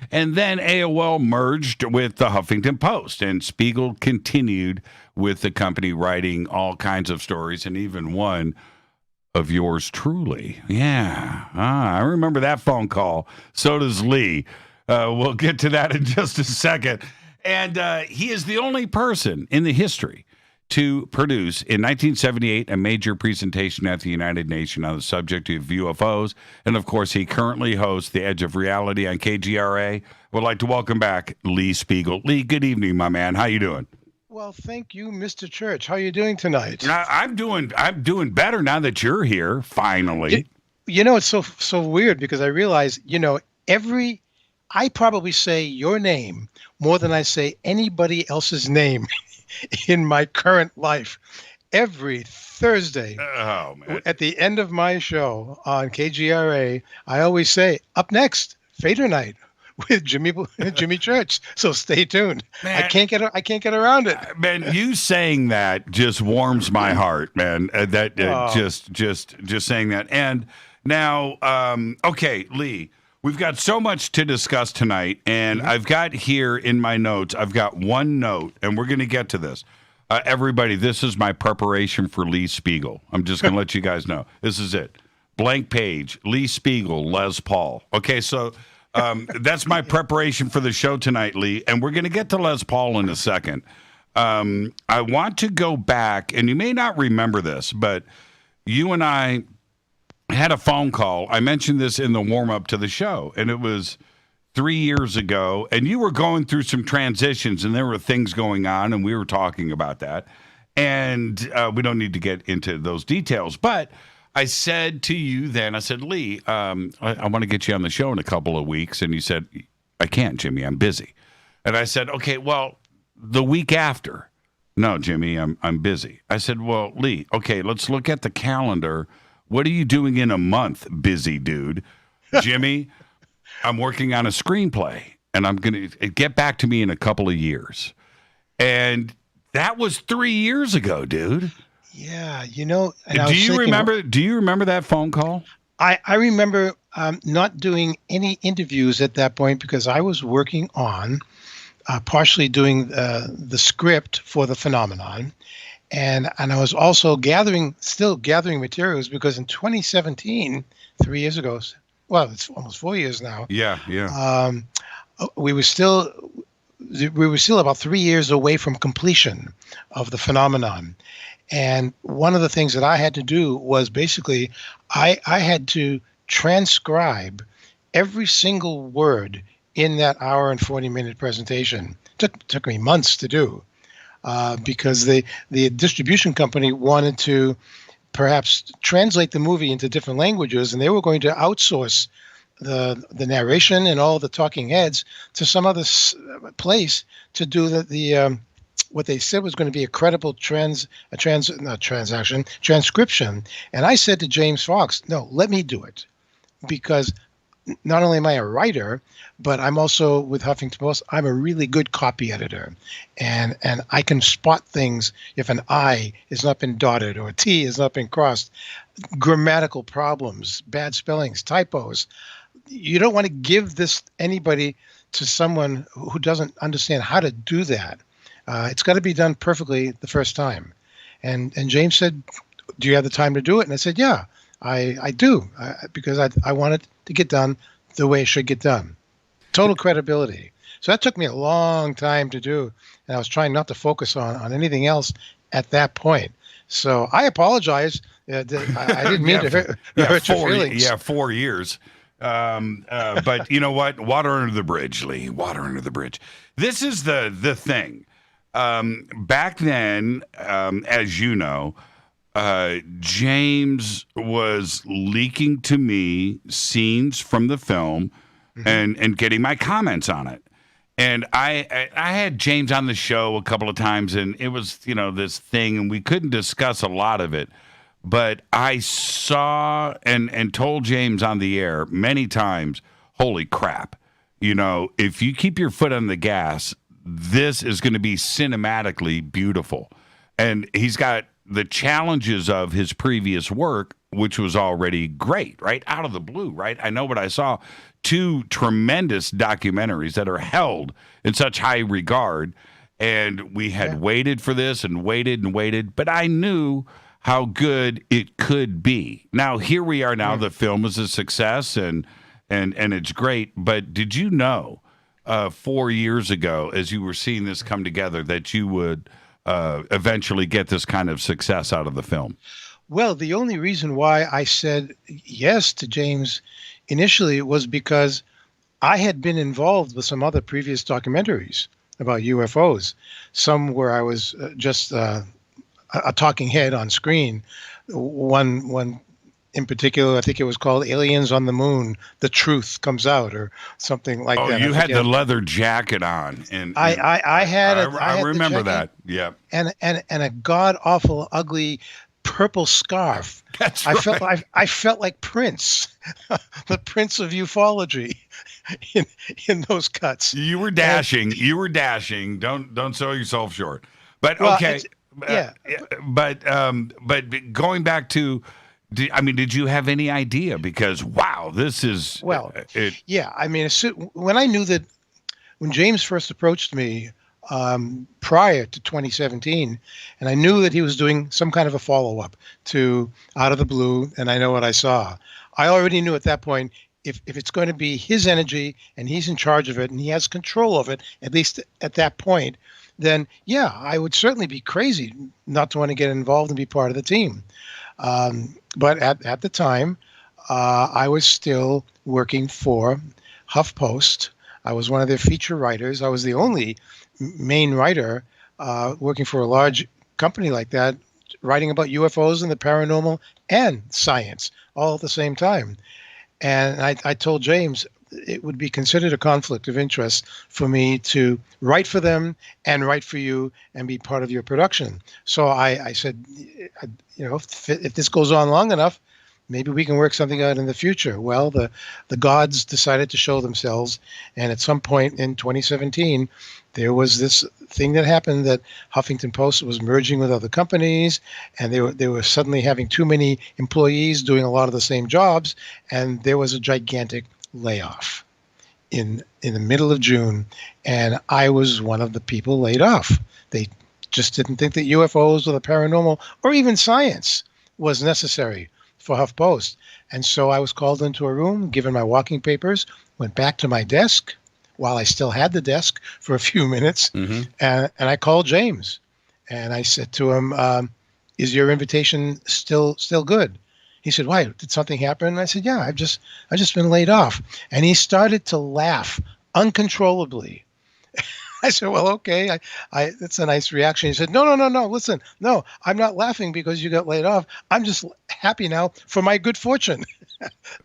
And then AOL merged with the Huffington Post, and Spiegel continued with the company writing all kinds of stories, and even one of yours truly. Yeah, I remember that phone call. So does Lee. We'll get to that in just a second. And he is the only person in the history to produce, in 1978, a major presentation at the United Nations on the subject of UFOs. And, of course, he currently hosts The Edge of Reality on KGRA. I would like to welcome back Lee Spiegel. Lee, good evening, my man. How you doing? Well, thank you, Mr. Church. How are you doing tonight? I'm doing better now that you're here, finally. You know, it's so weird because I realize, I probably say your name more than I say anybody else's name in my current life. Every Thursday, at the end of my show on KGRA, I always say, up next, Fader Night with Jimmy Church. So stay tuned. Man, I can't get around it. Man, you saying that just warms my heart, man. Just saying that. And now, okay, Lee, we've got so much to discuss tonight, and I've got here in my notes, I've got one note, and we're going to get to this. Everybody, this is my preparation for Lee Spiegel. I'm just going to let you guys know. This is it. Blank page, Lee Spiegel, Les Paul. Okay, so that's my preparation for the show tonight, Lee, and we're going to get to Les Paul in a second. I want to go back, and you may not remember this, but you and I had a phone call. I mentioned this in the warm-up to the show, and it was 3 years ago, and you were going through some transitions, and there were things going on, and we were talking about that. And we don't need to get into those details, but I said to you then, I said, Lee, I want to get you on the show in a couple of weeks. And you said, I can't, Jimmy, I'm busy. And I said, okay, well, the week after. No, Jimmy, I'm busy. I said, well, Lee, okay, let's look at the calendar. What are you doing in a month, busy dude? Jimmy, I'm working on a screenplay, and I'm going to get back to me in a couple of years. And that was 3 years ago, dude. Yeah, Do you remember that phone call? I remember not doing any interviews at that point because I was working on partially doing the script for the Phenomenon. And I was also still gathering materials because in 2017, 3 years ago, well, it's almost 4 years now. Yeah. We were still about 3 years away from completion of the Phenomenon. And one of the things that I had to do was basically I had to transcribe every single word in that hour and 40-minute presentation. Took me months to do. Because the distribution company wanted to perhaps translate the movie into different languages, and they were going to outsource the narration and all the talking heads to some other place to do the what they said was going to be a credible transcription. And I said to James Fox, no, let me do it, because not only am I a writer, but I'm also with Huffington Post. I'm a really good copy editor, and I can spot things if an I has not been dotted or a T has not been crossed, grammatical problems, bad spellings, typos. You don't want to give this to someone who doesn't understand how to do that. It's got to be done perfectly the first time. And James said, do you have the time to do it? And I said, yeah, I do, because I want it to get done the way it should get done. Total credibility. So that took me a long time to do, and I was trying not to focus on anything else at that point. So I apologize. I didn't mean to hurt your feelings. 4 years. But you know what? Water under the bridge, Lee. Water under the bridge. This is the thing. Back then, as you know, James was leaking to me scenes from the film and getting my comments on it. And I had James on the show a couple of times, and it was, this thing, and we couldn't discuss a lot of it. But I saw and told James on the air many times, holy crap, if you keep your foot on the gas, this is going to be cinematically beautiful. And he's got the challenges of his previous work, which was already great, right? Out of the blue, right? I know what I saw. 2 tremendous documentaries that are held in such high regard. And we had waited for this and waited, but I knew how good it could be. Now, here we are now. The film is a success and it's great. But did you know 4 years ago, as you were seeing this come together, that you would eventually get this kind of success out of the film? Well, the only reason why I said yes to James initially was because I had been involved with some other previous documentaries about UFOs. Some where I was just a talking head on screen. One in particular, I think it was called Aliens on the Moon, The Truth Comes Out, or something like that. Oh, you had the leather jacket on. And I had I remember that. Yeah. And a god-awful, ugly purple scarf. That's right. I felt like Prince, the Prince of ufology, in those cuts. You were dashing. Don't sell yourself short. But okay. But going back to, did you have any idea? Because wow, this is yeah. I mean, when I knew that, when James first approached me prior to 2017, and I knew that he was doing some kind of a follow-up to Out of the Blue, and I Know What I Saw. I already knew at that point, if it's going to be his energy and he's in charge of it and he has control of it, at least at that point, then yeah, I would certainly be crazy not to want to get involved and be part of the team. But at the time, I was still working for HuffPost. I was one of their feature writers. I was the only main writer working for a large company like that, writing about UFOs and the paranormal and science all at the same time. And I told James it would be considered a conflict of interest for me to write for them and write for you and be part of your production. So I said, if this goes on long enough, maybe we can work something out in the future. Well, the gods decided to show themselves, and at some point in 2017, there was this thing that happened that Huffington Post was merging with other companies, and they were suddenly having too many employees doing a lot of the same jobs, and there was a gigantic layoff in the middle of June, and I was one of the people laid off. They just didn't think that UFOs or the paranormal or even science was necessary for HuffPost. And so I was called into a room, given my walking papers, went back to my desk while I still had the desk for a few minutes, and I called James, and I said to him, "Is your invitation still good?" He said, "Why? Did something happen?" And I said, "Yeah, I've just been laid off." And he started to laugh uncontrollably. I said, "Well, okay, that's a nice reaction." He said, No, listen, no, I'm not laughing because you got laid off. I'm just happy now for my good fortune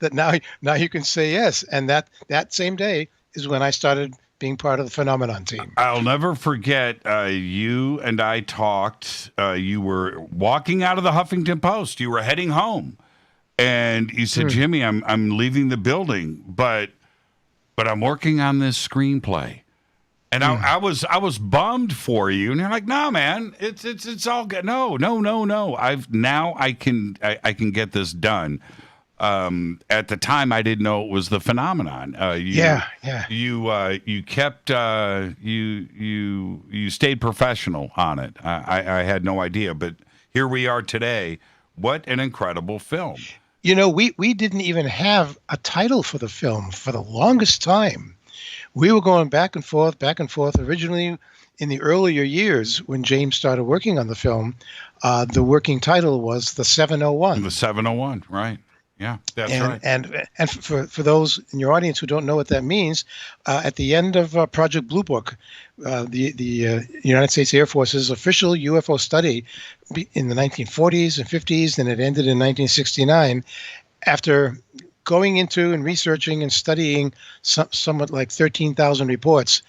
that now you can say yes. And that same day is when I started being part of the Phenomenon team. I'll never forget, you and I talked. You were walking out of the Huffington Post. You were heading home. And you said, "Jimmy, I'm leaving the building, but I'm working on this screenplay." And I was bummed for you, and you're like, "No, man, it's all good. No. I can get this done." At the time, I didn't know it was the phenomenon. You kept you stayed professional on it. I had no idea, but here we are today. What an incredible film! You know, we didn't even have a title for the film for the longest time. We were going back and forth. Originally, in the earlier years, when James started working on the film, the working title was The 701. The 701, right. Yeah, that's right. And for those in your audience who don't know what that means, at the end of Project Blue Book, the United States Air Force's official UFO study in the 1940s and 50s, and it ended in 1969, after going into and researching and studying somewhat like 13,000 reports,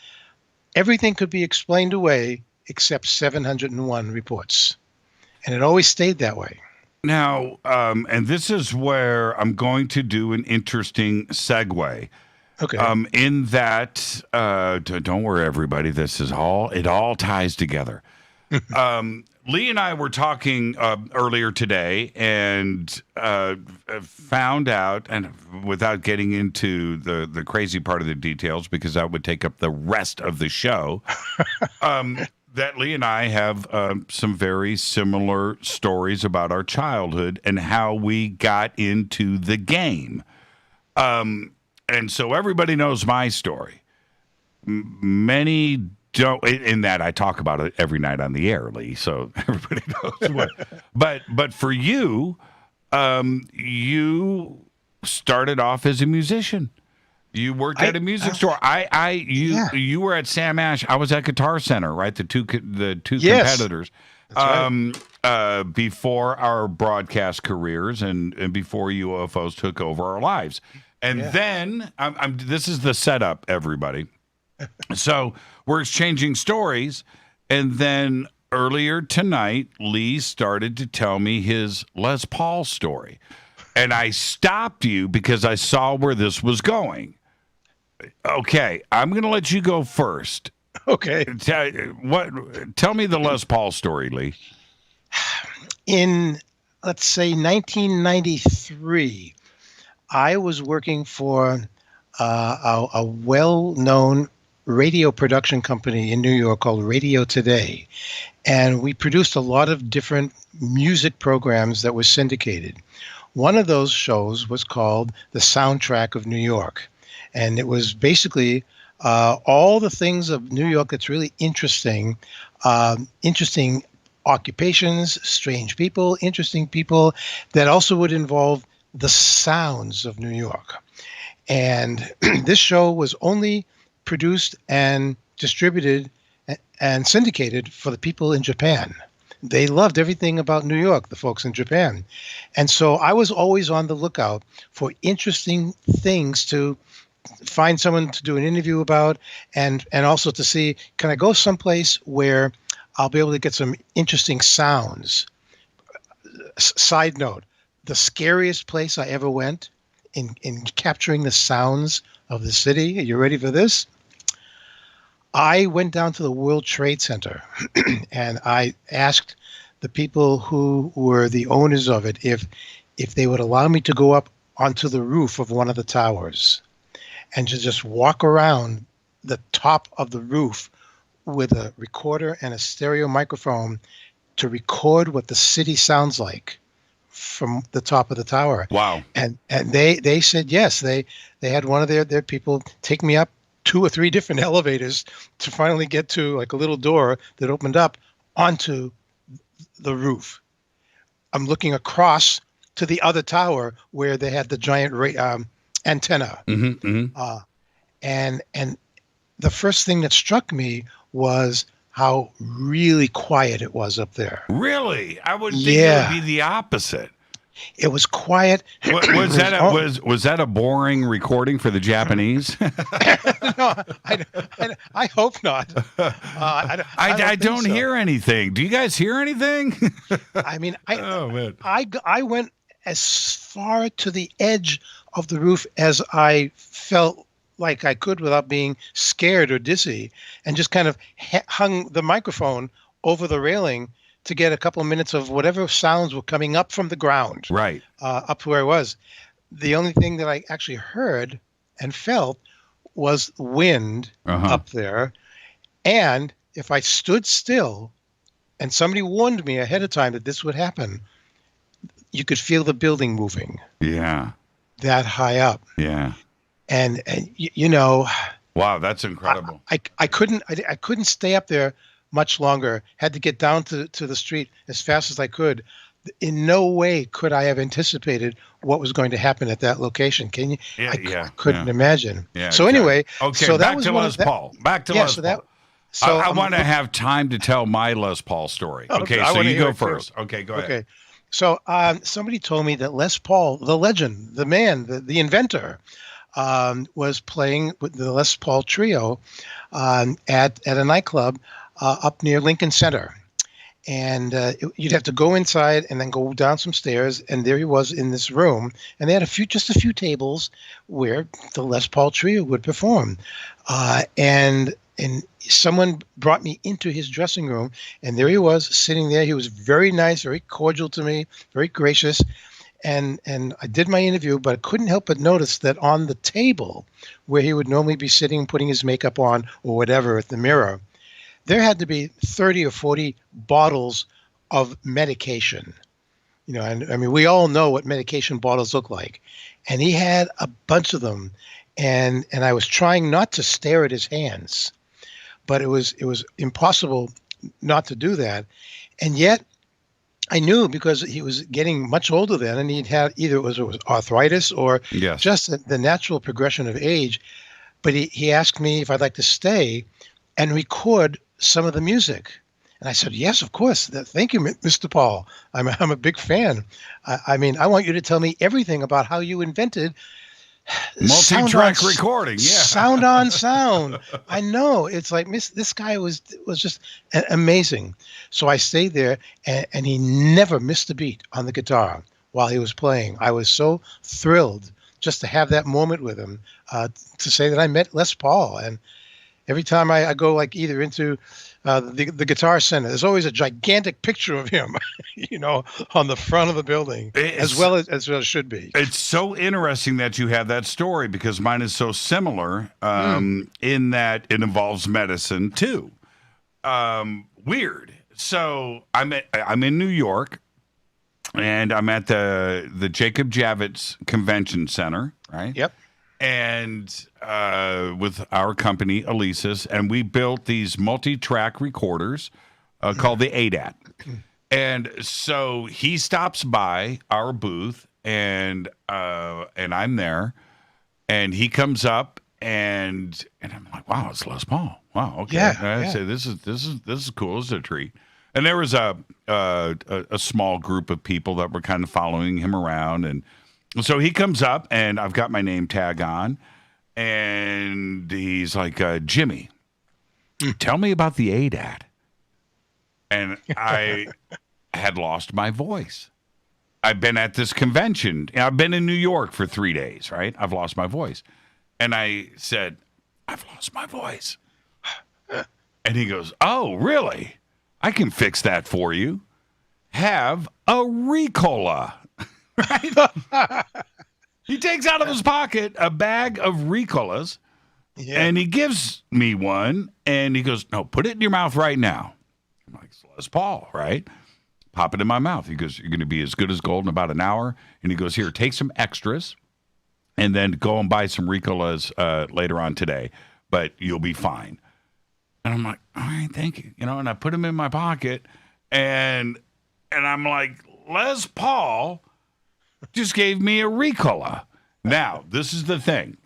everything could be explained away except 701 reports. And it always stayed that way. Now, and this is where I'm going to do an interesting segue. Okay. In that, don't worry, everybody. It all ties together. Lee and I were talking earlier today and found out, and without getting into the crazy part of the details, because that would take up the rest of the show, that Lee and I have some very similar stories about our childhood and how we got into the game. And so everybody knows my story. Many don't, in that I talk about it every night on the air, Lee, so everybody knows what. But for you, you started off as a musician. You worked at a music store. You were at Sam Ash. I was at Guitar Center, right? The two competitors. Right. Before our broadcast careers and before UFOs took over our lives. And then this is the setup, everybody. So we're exchanging stories, and then earlier tonight, Lee started to tell me his Les Paul story. And I stopped you because I saw where this was going. Okay, I'm going to let you go first. Okay. Tell me the Les Paul story, Lee. In, let's say, 1993, I was working for a well-known radio production company in New York called Radio Today. And we produced a lot of different music programs that were syndicated. One of those shows was called The Soundtrack of New York. And it was basically all the things of New York that's really interesting, interesting occupations, strange people, interesting people that also would involve the sounds of New York. And this show was only produced and distributed and syndicated for the people in Japan. They loved everything about New York, the folks in Japan. And so I was always on the lookout for interesting things to find someone to do an interview about, and also to see, can I go someplace where I'll be able to get some interesting sounds. Side note, the scariest place I ever went in capturing the sounds of the city, are you ready for this? I went down to the World Trade Center and I asked the people who were the owners of it if they would allow me to go up onto the roof of one of the towers and to just walk around the top of the roof with a recorder and a stereo microphone to record what the city sounds like from the top of the tower. Wow. And they said yes. They had one of their people take me up 2 or 3 different elevators to finally get to like a little door that opened up onto the roof. I'm looking across to the other tower where they had the giant antenna. Mm-hmm, mm-hmm. And the first thing that struck me was how really quiet it was up there. Really? I would think it would be the opposite. It was quiet. Was that a boring recording for the Japanese? No, I hope not. I don't hear anything. Do you guys hear anything? I mean, I went as far to the edge of the roof as I felt like I could without being scared or dizzy, and just kind of hung the microphone over the railing to get a couple of minutes of whatever sounds were coming up from the ground, right, up to where I was. the only thing that I actually heard and felt was wind up there. And if I stood still and somebody warned me ahead of time that this would happen, you could feel the building moving. Yeah. That high up. Yeah. And you know, wow, that's incredible. I couldn't stay up there much longer. Had to get down to the street as fast as I could. In no way could I have anticipated what was going to happen at that location. Can you? I couldn't imagine. Yeah, so anyway, okay, so back to Les Paul. Back to Les Paul. So I want to have time to tell my Les Paul story. Okay, so you go first. Okay, go ahead. Okay. So somebody told me that Les Paul, the legend, the man, the inventor, was playing with the Les Paul trio at a nightclub up near Lincoln Center. And you'd have to go inside and then go down some stairs, and there he was in this room. And they had just a few tables where the Les Paul trio would perform. And someone brought me into his dressing room, and there he was sitting there. He was very nice, very cordial to me, very gracious. And I did my interview, but I couldn't help but notice that on the table where he would normally be sitting, putting his makeup on or whatever at the mirror, there had to be 30 or 40 bottles of medication. You know, and I mean, we all know what medication bottles look like. And he had a bunch of them. And I was trying not to stare at his hands, but it was impossible not to do that. And yet I knew, because he was getting much older then, and he'd had either it was arthritis or just the natural progression of age. But he asked me if I'd like to stay and record some of the music. And I said, yes, of course. Thank you, Mr. Paul. I'm a big fan. I mean, I want you to tell me everything about how you invented multi-track recording. Yeah. Sound on sound. I know. It's like this guy was just amazing. So I stayed there, and he never missed a beat on the guitar while he was playing. I was so thrilled just to have that moment with him, to say that I met Les Paul. And every time I go like either into the Guitar Center, there's always a gigantic picture of him, you know, on the front of the building, as well as it should be. It's so interesting that you have that story, because mine is so similar in that it involves medicine too. Weird. So I'm in New York, and I'm at the Jacob Javits Convention Center, right? Yep. And with our company, Elisa's, and we built these multi-track recorders called the ADAT. And so he stops by our booth, and I'm there, and he comes up, and I'm like, wow, it's Les Paul. Wow, okay. Yeah, I say this is cool. This is a treat. And there was a small group of people that were kind of following him around, and so he comes up, and I've got my name tag on, and he's like, Jimmy, tell me about the ADAT. And I had lost my voice. I've been at this convention. I've been in New York for 3 days, right? I've lost my voice. And I said, I've lost my voice. And he goes, oh, really? I can fix that for you. Have a Ricola. Right? He takes out of his pocket a bag of Ricolas, and he gives me one, and he goes, no, put it in your mouth right now. I'm like, Les Paul, right? Pop it in my mouth. He goes, you're going to be as good as gold in about an hour. And he goes, here, take some extras, and then go and buy some Ricolas later on today, but you'll be fine. And I'm like, all right, thank you. You know, and I put them in my pocket, and I'm like, Les Paul just gave me a Ricola. Now, this is the thing.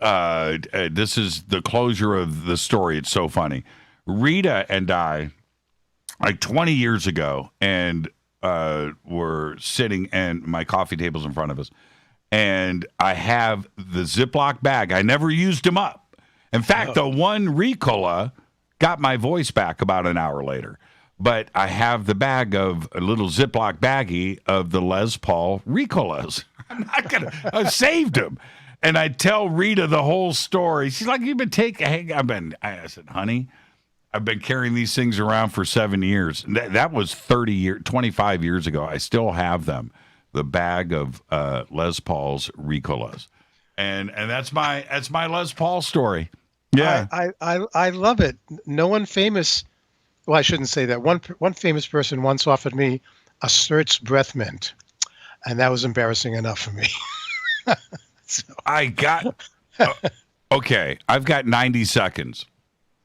This is the closure of the story. It's so funny. Rita and I, like 20 years ago, and were sitting, and my coffee table's in front of us, and I have the Ziploc bag. I never used them up. In fact, the one Ricola got my voice back about an hour later. But I have the bag of a little Ziploc baggie of the Les Paul Ricolas. I'm not going to, I saved them. And I tell Rita the whole story. She's like, you've been taking, I said, honey, I've been carrying these things around for 7 years. That was 25 years ago. I still have them. the bag of Les Paul's Ricolas. And that's my Les Paul story. Yeah. I love it. No one famous, well, I shouldn't say that. One famous person once offered me a Sturt's breath mint, and that was embarrassing enough for me. So. Okay, I've got 90 seconds.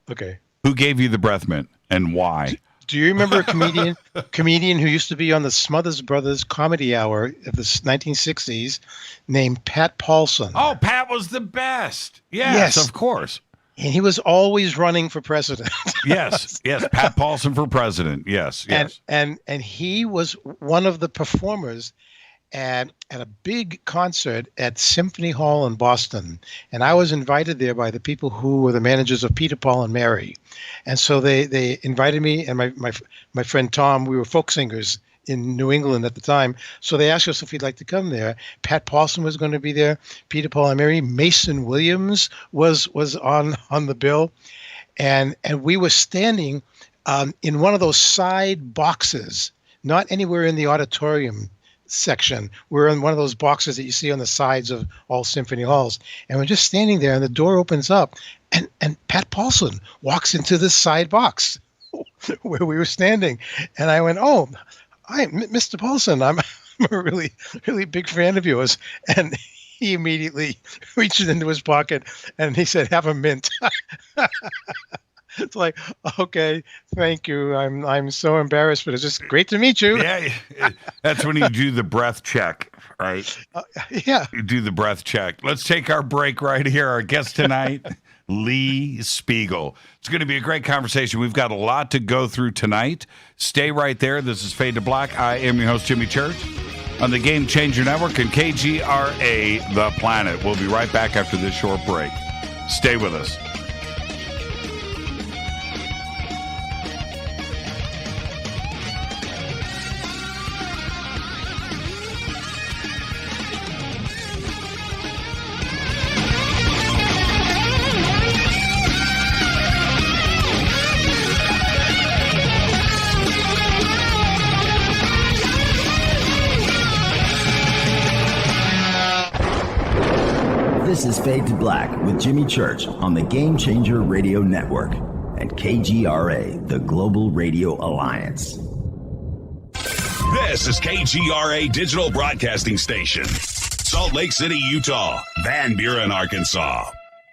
Okay. Who gave you the breath mint and why? Do you remember a comedian who used to be on the Smothers Brothers Comedy Hour of the 1960s named Pat Paulson? Oh, Pat was the best. Yes, of course. And he was always running for president. Yes, Pat Paulson for president. Yes. And he was one of the performers at a big concert at Symphony Hall in Boston. And I was invited there by the people who were the managers of Peter, Paul, and Mary. And so they invited me and my friend Tom. We were folk singers in New England at the time. So they asked us if we'd like to come there. Pat Paulson was going to be there. Peter, Paul, and Mary. Mason Williams was on the bill. And we were standing in one of those side boxes, not anywhere in the auditorium section. We're in one of those boxes that you see on the sides of all symphony halls. And we're just standing there, and the door opens up, and Pat Paulson walks into this side box where we were standing. And I went, "Oh, hi, Mr. Paulson. I'm a really, really big fan of yours." And he immediately reached into his pocket and he said, "Have a mint." It's like, okay, thank you. I'm so embarrassed, but it's just great to meet you. Yeah, that's when you do the breath check, right? Yeah. You do the breath check. Let's take our break right here. Our guest tonight, Lee Spiegel. It's going to be a great conversation. We've got a lot to go through tonight. Stay right there. This is Fade to Black. I am your host, Jimmy Church, on the Game Changer Network and KGRA, The Planet. We'll be right back after this short break. Stay with us. This is Fade to Black with Jimmy Church on the Game Changer Radio Network and KGRA, the Global Radio Alliance. This is KGRA Digital Broadcasting Station, Salt Lake City, Utah, Van Buren, Arkansas.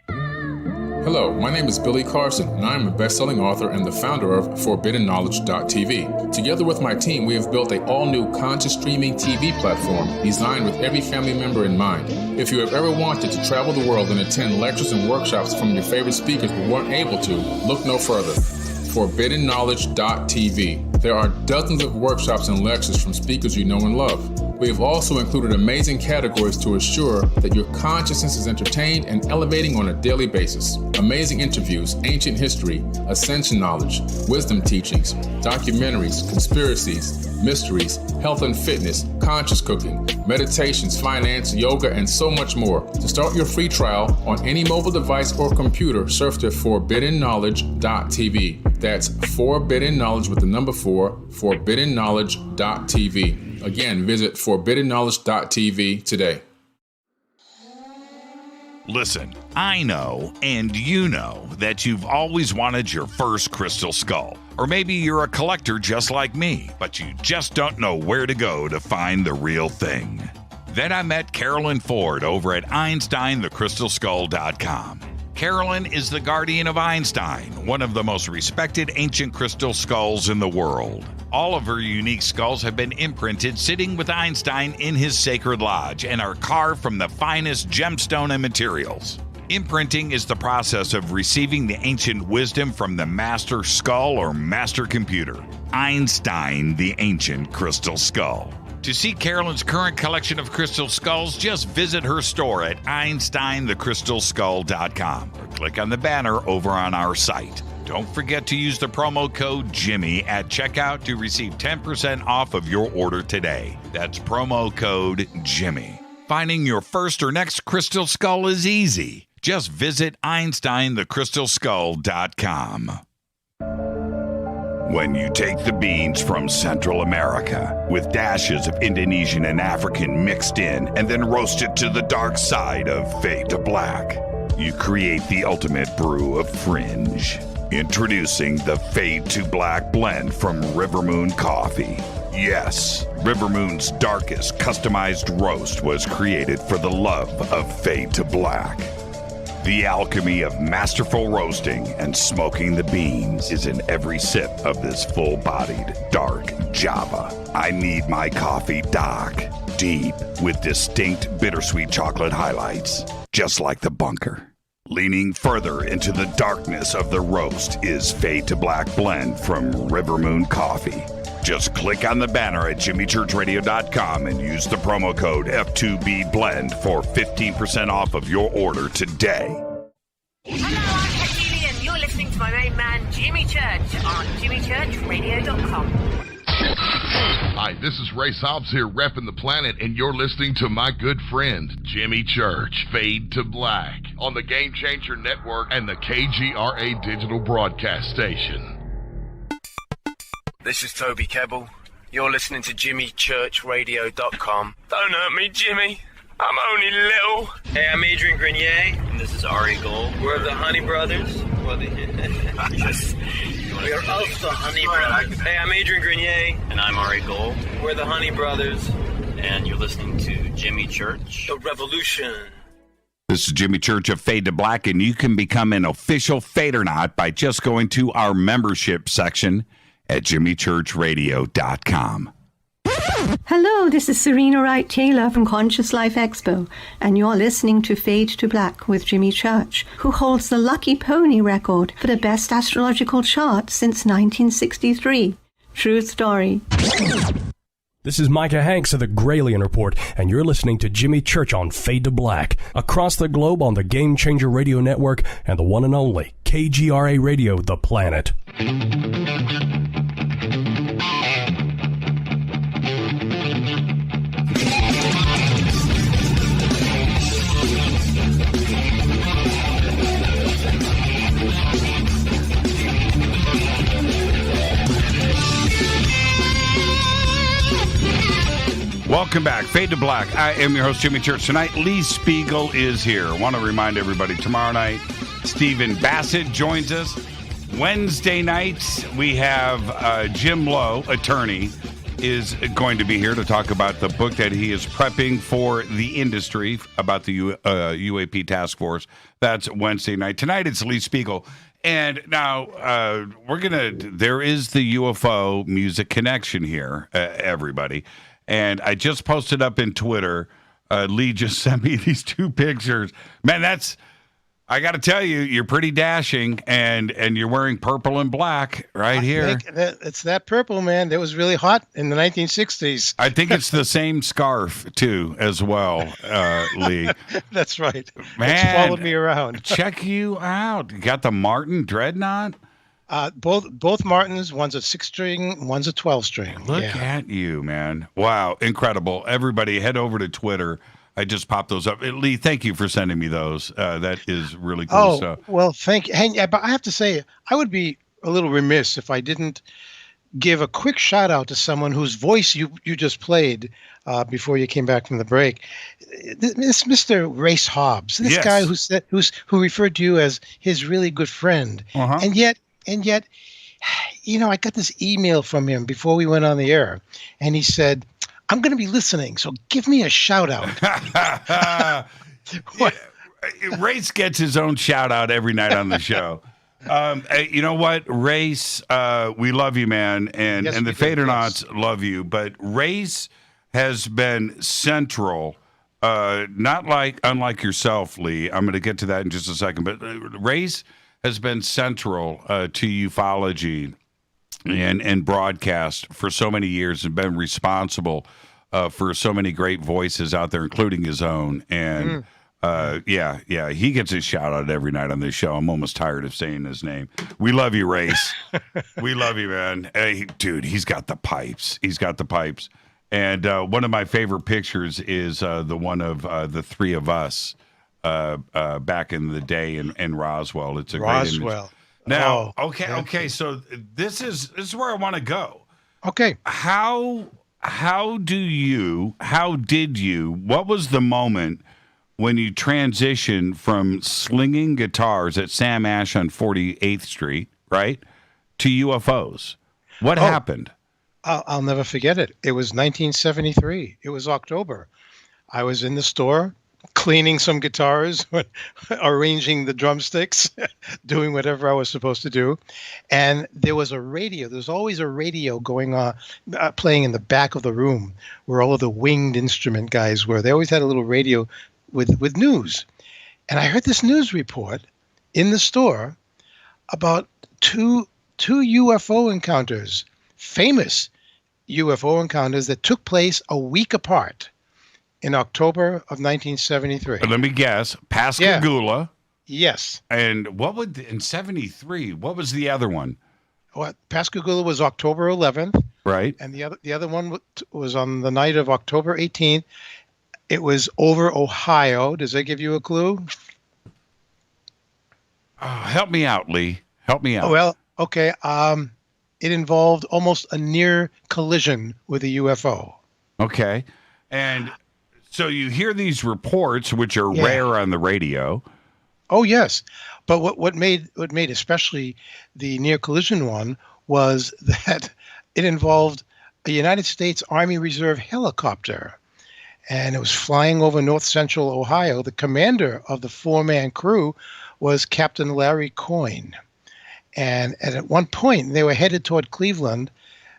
Hello, my name is Billy Carson, and I'm a best-selling author and the founder of ForbiddenKnowledge.tv. Together with my team, we have built an all-new conscious streaming TV platform designed with every family member in mind. If you have ever wanted to travel the world and attend lectures and workshops from your favorite speakers but weren't able to, look no further. ForbiddenKnowledge.tv. There are dozens of workshops and lectures from speakers you know and love. We have also included amazing categories to assure that your consciousness is entertained and elevating on a daily basis. Amazing interviews, ancient history, ascension knowledge, wisdom teachings, documentaries, conspiracies, mysteries, health and fitness, conscious cooking, meditations, finance, yoga, and so much more. To start your free trial on any mobile device or computer, surf to ForbiddenKnowledge.tv. That's Forbidden Knowledge with the number 4, ForbiddenKnowledge.tv. Again, visit ForbiddenKnowledge.tv today. Listen, I know, and you know, that you've always wanted your first crystal skull. Or maybe you're a collector just like me, but you just don't know where to go to find the real thing. Then I met Carolyn Ford over at EinsteinTheCrystalSkull.com. Carolyn is the guardian of Einstein, one of the most respected ancient crystal skulls in the world. All of her unique skulls have been imprinted sitting with Einstein in his sacred lodge and are carved from the finest gemstone and materials. Imprinting is the process of receiving the ancient wisdom from the master skull or master computer. Einstein, the ancient crystal skull. To see Carolyn's current collection of crystal skulls, just visit her store at EinsteinTheCrystalSkull.com or click on the banner over on our site. Don't forget to use the promo code Jimmy at checkout to receive 10% off of your order today. That's promo code Jimmy. Finding your first or next crystal skull is easy. Just visit EinsteinTheCrystalSkull.com. When you take the beans from Central America with dashes of Indonesian and African mixed in and then roast it to the dark side of Fade to Black, you create the ultimate brew of fringe. Introducing the Fade to Black blend from Rivermoon Coffee. Yes, Rivermoon's darkest customized roast was created for the love of Fade to Black. The alchemy of masterful roasting and smoking the beans is in every sip of this full-bodied, dark Java. I need my coffee dark, deep, with distinct bittersweet chocolate highlights, just like the bunker. Leaning further into the darkness of the roast is Fade to Black blend from Rivermoon Coffee. Just click on the banner at jimmychurchradio.com and use the promo code F2BBLEND for 15% off of your order today. Hello, I'm Katie and you're listening to my main man, Jimmy Church, on jimmychurchradio.com. Hi, this is Ray Hobbs here, repping the planet, and you're listening to my good friend, Jimmy Church, Fade to Black, on the Game Changer Network and the KGRA Digital Broadcast Station. This is Toby Kebbell. You're listening to JimmyChurchRadio.com. Don't hurt me, Jimmy. I'm only little. Hey, I'm Adrian Grenier. And this is Ari Gold. We're the Honey Brothers. We are of the Honey Brothers. Hey, I'm Adrian Grenier. And I'm Ari Gold. We're the Honey Brothers. And you're listening to Jimmy Church. The Revolution. This is Jimmy Church of Fade to Black, and you can become an official Fadernaut by just going to our membership section at jimmychurchradio.com. Hello, this is Serena Wright Taylor from Conscious Life Expo, and you're listening to Fade to Black with Jimmy Church, who holds the Lucky Pony record for the best astrological chart since 1963. True story. This is Micah Hanks of the Gralien Report, and you're listening to Jimmy Church on Fade to Black, across the globe on the Game Changer Radio Network and the one and only KGRA Radio, The Planet. Welcome back. Fade to Black. I am your host, Jimmy Church. Tonight, Lee Spiegel is here. I want to remind everybody, tomorrow night, Stephen Bassett joins us. Wednesday nights, we have Jim Lowe, attorney, is going to be here to talk about the book that he is prepping for the industry about the UAP task force. That's Wednesday night. Tonight, it's Lee Spiegel. And now there is the UFO music connection here, everybody. And I just posted up in Twitter. Lee just sent me these two pictures. Man, I got to tell you, you're pretty dashing, and you're wearing purple and black right here. It's that purple, man. That was really hot in the 1960s. I think it's the same scarf, too, as well, Lee. That's right. Man, it's followed me around. Check you out. You got the Martin Dreadnought? Both Martins, one's a 6-string, one's a 12-string. Look at you, man. Wow, incredible. Everybody head over to Twitter. I just popped those up. Lee, thank you for sending me those. That is really cool stuff. Well, thank you. Hey, but I have to say, I would be a little remiss if I didn't give a quick shout out to someone whose voice you just played before you came back from the break. This Mr. Race Hobbs, this guy who referred to you as his really good friend. Uh-huh. And yet, you know, I got this email from him before we went on the air, and he said, I'm going to be listening, so give me a shout out. Race gets his own shout out every night on the show. You know what, Race, we love you, man, and the Fadernauts love you, but Race has been central, unlike yourself, Lee. I'm going to get to that in just a second, but Race has been central to ufology and broadcast for so many years and been responsible for so many great voices out there, including his own. And he gets his shout out every night on this show. I'm almost tired of saying his name. We love you, Race. We love you, man. Hey, dude, he's got the pipes. And one of my favorite pictures is the one of the three of us back in the day in Roswell. It's a great image. Now, okay. So this is where I want to go. Okay. How did you? What was the moment when you transitioned from slinging guitars at Sam Ash on 48th Street, right, to UFOs? What happened? I'll never forget it. It was 1973. It was October. I was in the store cleaning some guitars, arranging the drumsticks, doing whatever I was supposed to do. And there was a radio. There's always a radio going on, playing in the back of the room where all of the winged instrument guys were. They always had a little radio with news. And I heard this news report in the store about two UFO encounters, famous UFO encounters that took place a week apart. In October of 1973. Let me guess. Pascagoula. Yeah. Yes. And in 73, what was the other one? Well, Pascagoula was October 11th. Right. And the other one was on the night of October 18th. It was over Ohio. Does that give you a clue? Help me out, Lee. Help me out. Well, okay. It involved almost a near collision with a UFO. Okay. And so you hear these reports, which are rare on the radio. Oh yes, but what made especially the near collision one was that it involved a United States Army Reserve helicopter, and it was flying over north central Ohio. The commander of the 4-man crew was Captain Larry Coyne, and at one point they were headed toward Cleveland.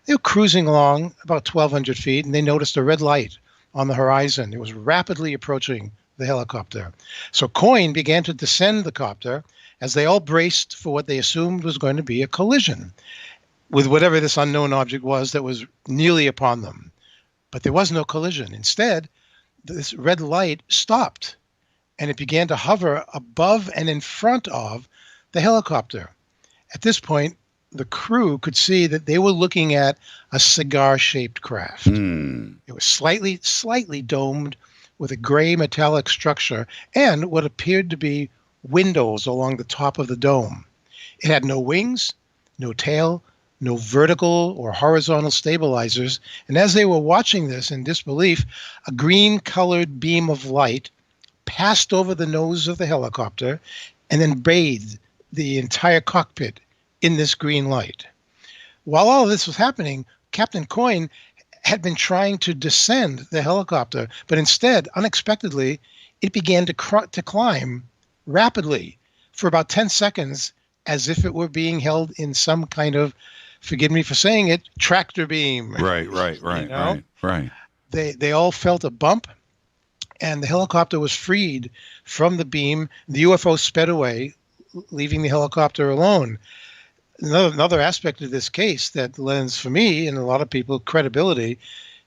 They were cruising along about 1,200 feet, and they noticed a red light on the horizon. It was rapidly approaching the helicopter. So Coyne began to descend the copter as they all braced for what they assumed was going to be a collision with whatever this unknown object was that was nearly upon them. But there was no collision. Instead, this red light stopped, and it began to hover above and in front of the helicopter. At this point, the crew could see that they were looking at a cigar-shaped craft. It was slightly domed with a gray metallic structure and what appeared to be windows along the top of the dome. It had no wings, no tail, no vertical or horizontal stabilizers. And as they were watching this in disbelief, a green-colored beam of light passed over the nose of the helicopter and then bathed the entire cockpit in this green light. While all of this was happening, Captain Coyne had been trying to descend the helicopter, but instead, unexpectedly, it began to climb rapidly for about 10 seconds as if it were being held in some kind of, forgive me for saying it, tractor beam. Right. You know? Right. They all felt a bump, and the helicopter was freed from the beam. The UFO sped away, leaving the helicopter alone. Another aspect of this case that lends, for me and a lot of people, credibility,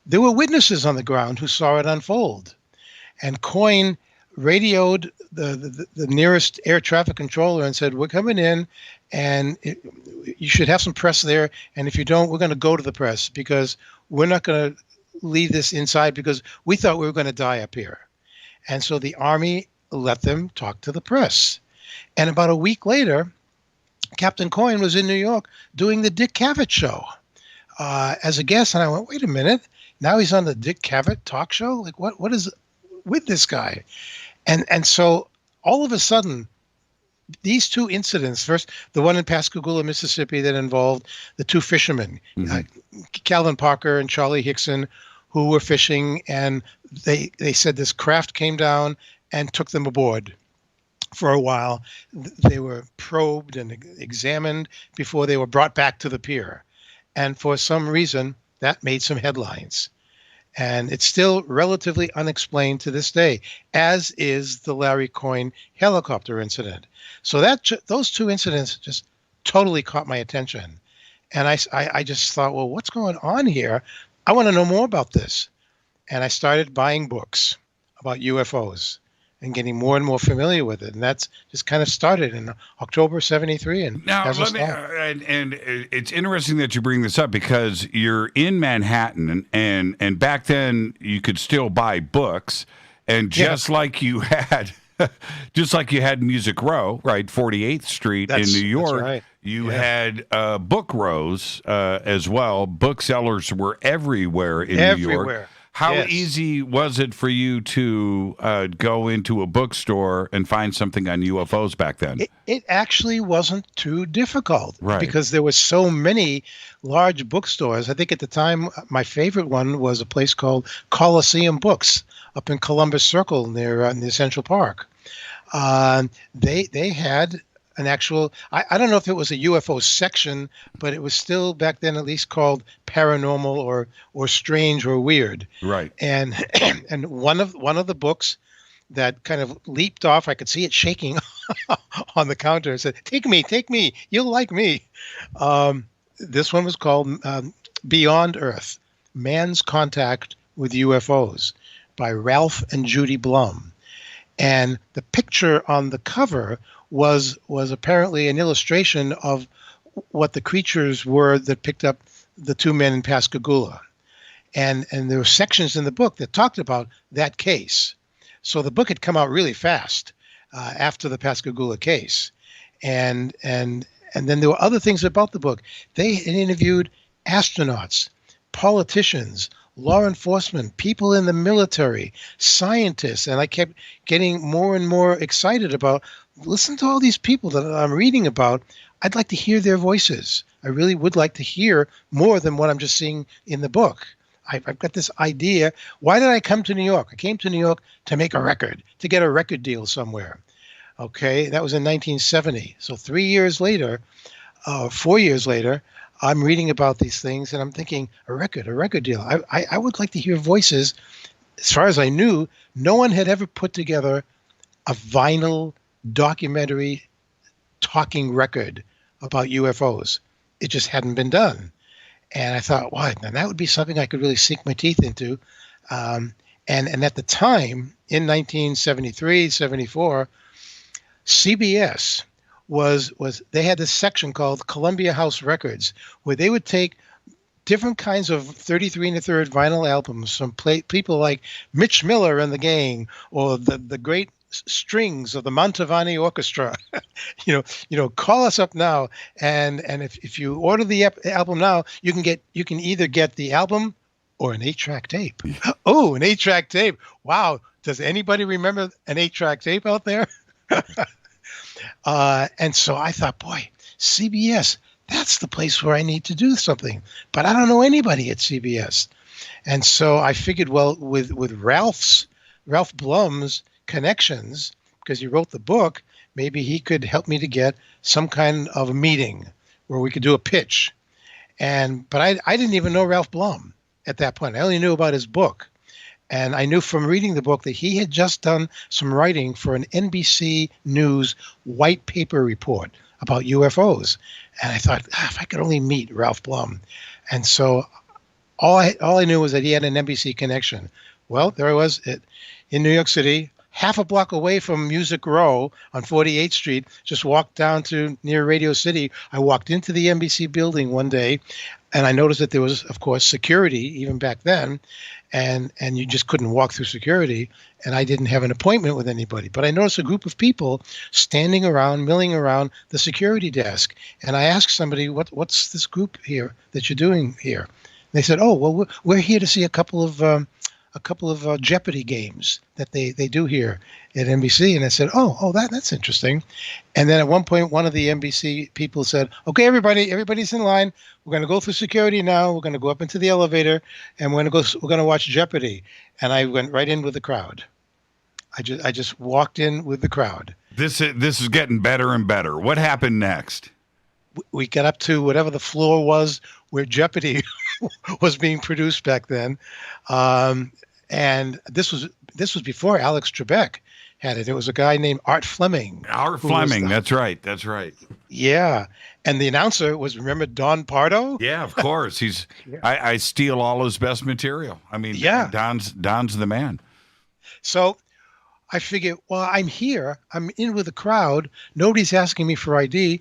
there were witnesses on the ground who saw it unfold. And Coyne radioed the nearest air traffic controller and said, "We're coming in, and you should have some press there. And if you don't, we're going to go to the press because we're not going to leave this inside because we thought we were going to die up here." And so the Army let them talk to the press. And about a week later, Captain Coyne was in New York doing the Dick Cavett show as a guest. And I went, wait a minute, now he's on the Dick Cavett talk show? Like, what is with this guy? And so all of a sudden, these two incidents, first, the one in Pascagoula, Mississippi, that involved the two fishermen, Calvin Parker and Charlie Hickson, who were fishing, and they said this craft came down and took them aboard. For a while, they were probed and examined before they were brought back to the pier. And for some reason, that made some headlines. And it's still relatively unexplained to this day, as is the Larry Coyne helicopter incident. So those two incidents just totally caught my attention. And I just thought, well, what's going on here? I want to know more about this. And I started buying books about UFOs and getting more and more familiar with it. And that's just kind of started in October 73. And now, and it's interesting that you bring this up because you're in Manhattan, and back then you could still buy books. And just like you had Music Row, right, 48th Street in New York, You had book rows as well. Booksellers were everywhere in New York. How easy was it for you to go into a bookstore and find something on UFOs back then? It actually wasn't too difficult, right? Because there were so many large bookstores. I think at the time, my favorite one was a place called Coliseum Books up in Columbus Circle near Central Park. They had an actual, I don't know if it was a UFO section, but it was still back then at least called paranormal or strange or weird. Right. And and one of the books that kind of leaped off, I could see it shaking on the counter. It said, take me, you'll like me. This one was called Beyond Earth, Man's Contact with UFOs by Ralph and Judy Blum. And the picture on the cover was apparently an illustration of what the creatures were that picked up the two men in Pascagoula. And there were sections in the book that talked about that case. So the book had come out really fast after the Pascagoula case. And then there were other things about the book. They had interviewed astronauts, politicians, law enforcement, people in the military, scientists. And I kept getting more and more excited about, listen to all these people that I'm reading about. I'd like to hear their voices. I really would like to hear more than what I'm just seeing in the book. I've got this idea. Why did I come to New York? I came to New York to make a record, to get a record deal somewhere. Okay, that was in 1970. So 3 years later, 4 years later, I'm reading about these things and I'm thinking, a record deal. I would like to hear voices. As far as I knew, no one had ever put together a vinyl documentary talking record about UFOs. It just hadn't been done. And I thought, wow, now that would be something I could really sink my teeth into. And at the time, in 1973, 74, CBS they had this section called Columbia House Records, where they would take different kinds of 33 1/3 vinyl albums from people like Mitch Miller and the Gang, or the great strings of the Mantovani Orchestra. Call us up now, and if you order the album now, you can either get the album or an 8-track tape. Oh, an 8-track tape! Wow, does anybody remember an 8-track tape out there? And so I thought, boy, CBS, that's the place where I need to do something. But I don't know anybody at CBS, and so I figured, well, with Ralph Blum's connections, because he wrote the book, maybe he could help me to get some kind of a meeting where we could do a pitch. But I didn't even know Ralph Blum at that point. I only knew about his book. And I knew from reading the book that he had just done some writing for an NBC News white paper report about UFOs. And I thought, if I could only meet Ralph Blum. And so all I knew was that he had an NBC connection. Well, there I was in New York City, half a block away from Music Row on 48th Street, just walked down to near Radio City. I walked into the NBC building one day, and I noticed that there was, of course, security even back then, and you just couldn't walk through security, and I didn't have an appointment with anybody. But I noticed a group of people standing around, milling around the security desk, and I asked somebody, what's this group here that you're doing here? And they said, oh, well, we're here to see a couple of Jeopardy games that they do here at NBC. And I said, oh, that's interesting. And then at one point, one of the NBC people said, okay, everybody's in line. We're going to go through security now. We're going to go up into the elevator, and we're going to watch Jeopardy. And I went right in with the crowd. I just walked in with the crowd. This is getting better and better. What happened next? We got up to whatever the floor was where Jeopardy was being produced back then. And this was before Alex Trebek had it. It was a guy named Art Fleming. Art Fleming, that's right. Yeah. And the announcer was, remember Don Pardo? Yeah, of course. He's I steal all his best material. I mean, yeah. Don's the man. So I figured, well, I'm here. I'm in with the crowd. Nobody's asking me for ID.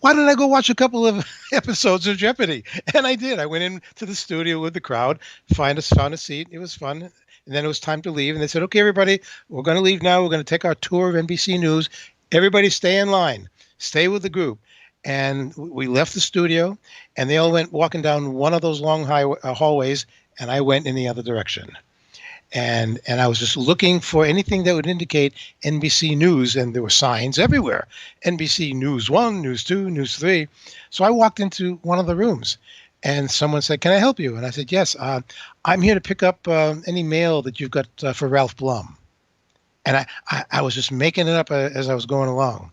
Why don't I go watch a couple of episodes of Jeopardy? And I did. I went into the studio with the crowd, found a seat. It was fun. And then it was time to leave. And they said, okay, everybody, we're going to leave now. We're going to take our tour of NBC News. Everybody stay in line. Stay with the group. and we left the studio, and they all went walking down one of those long hallways, and I went in the other direction. And I was just looking for anything that would indicate NBC News, and there were signs everywhere. NBC News 1, News 2, News 3. So I walked into one of the rooms, and someone said, "Can I help you?" And I said, "Yes, I'm here to pick up any mail that you've got for Ralph Blum." And I was just making it up as I was going along.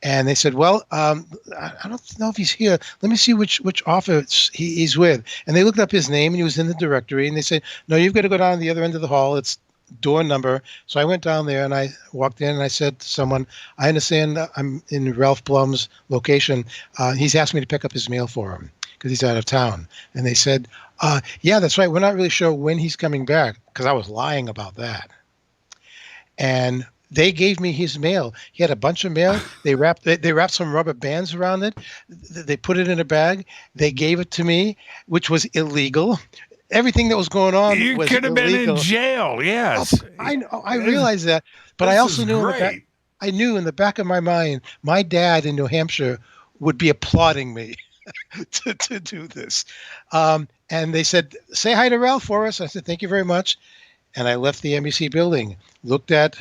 And they said, "Well, I don't know if he's here. Let me see which office he's with." And they looked up his name, and he was in the directory. And they said, "No, you've got to go down to the other end of the hall. It's door number." So I went down there, and I walked in, and I said to someone, "I understand I'm in Ralph Blum's location. He's asked me to pick up his mail for him because he's out of town." And they said, "Yeah, that's right. We're not really sure when he's coming back," because I was lying about that. And they gave me his mail. He had a bunch of mail. They wrapped some rubber bands around it. They put it in a bag. They gave it to me, which was illegal. Everything that was going on was illegal. You could have been in jail. Yes, I realized that, but I also knew in the back of my mind, my dad in New Hampshire would be applauding me to do this. And they said, "Say hi to Ralph for us." I said, "Thank you very much." And I left the NBC building, looked at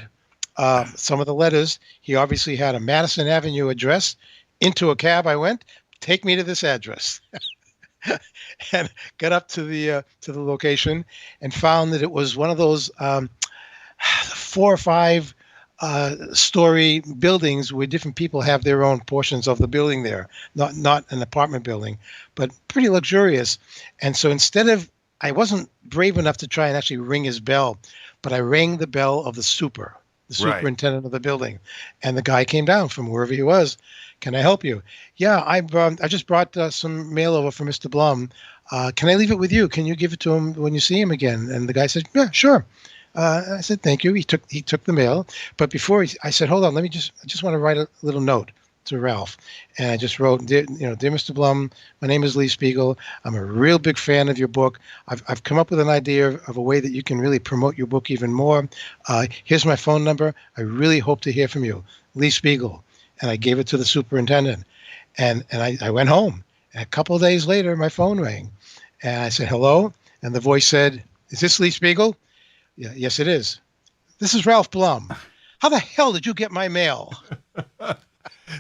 some of the letters. He obviously had a Madison Avenue address. Into a cab I went, "Take me to this address." And got up to the location and found that it was one of those 4 or 5 story buildings where different people have their own portions of the building there. Not an apartment building, but pretty luxurious. And so I wasn't brave enough to try and actually ring his bell, but I rang the bell of the superintendent of the building, and the guy came down from wherever he was. "Can I help you?" "Yeah, I just brought some mail over for Mr. Blum. Can I leave it with you? Can you give it to him when you see him again?" And the guy said, "Yeah, sure." I said, "Thank you." He took the mail, but before I said, "Hold on, I just want to write a little note to Ralph." And I just wrote, "Dear Mr. Blum, my name is Lee Spiegel. I'm a real big fan of your book. I've come up with an idea of a way that you can really promote your book even more. Here's my phone number. I really hope to hear from you. Lee Spiegel." And I gave it to the superintendent. And I went home. And a couple of days later, my phone rang. And I said, "Hello?" And the voice said, "Is this Lee Spiegel?" "Yeah, yes, it is." "This is Ralph Blum. How the hell did you get my mail?"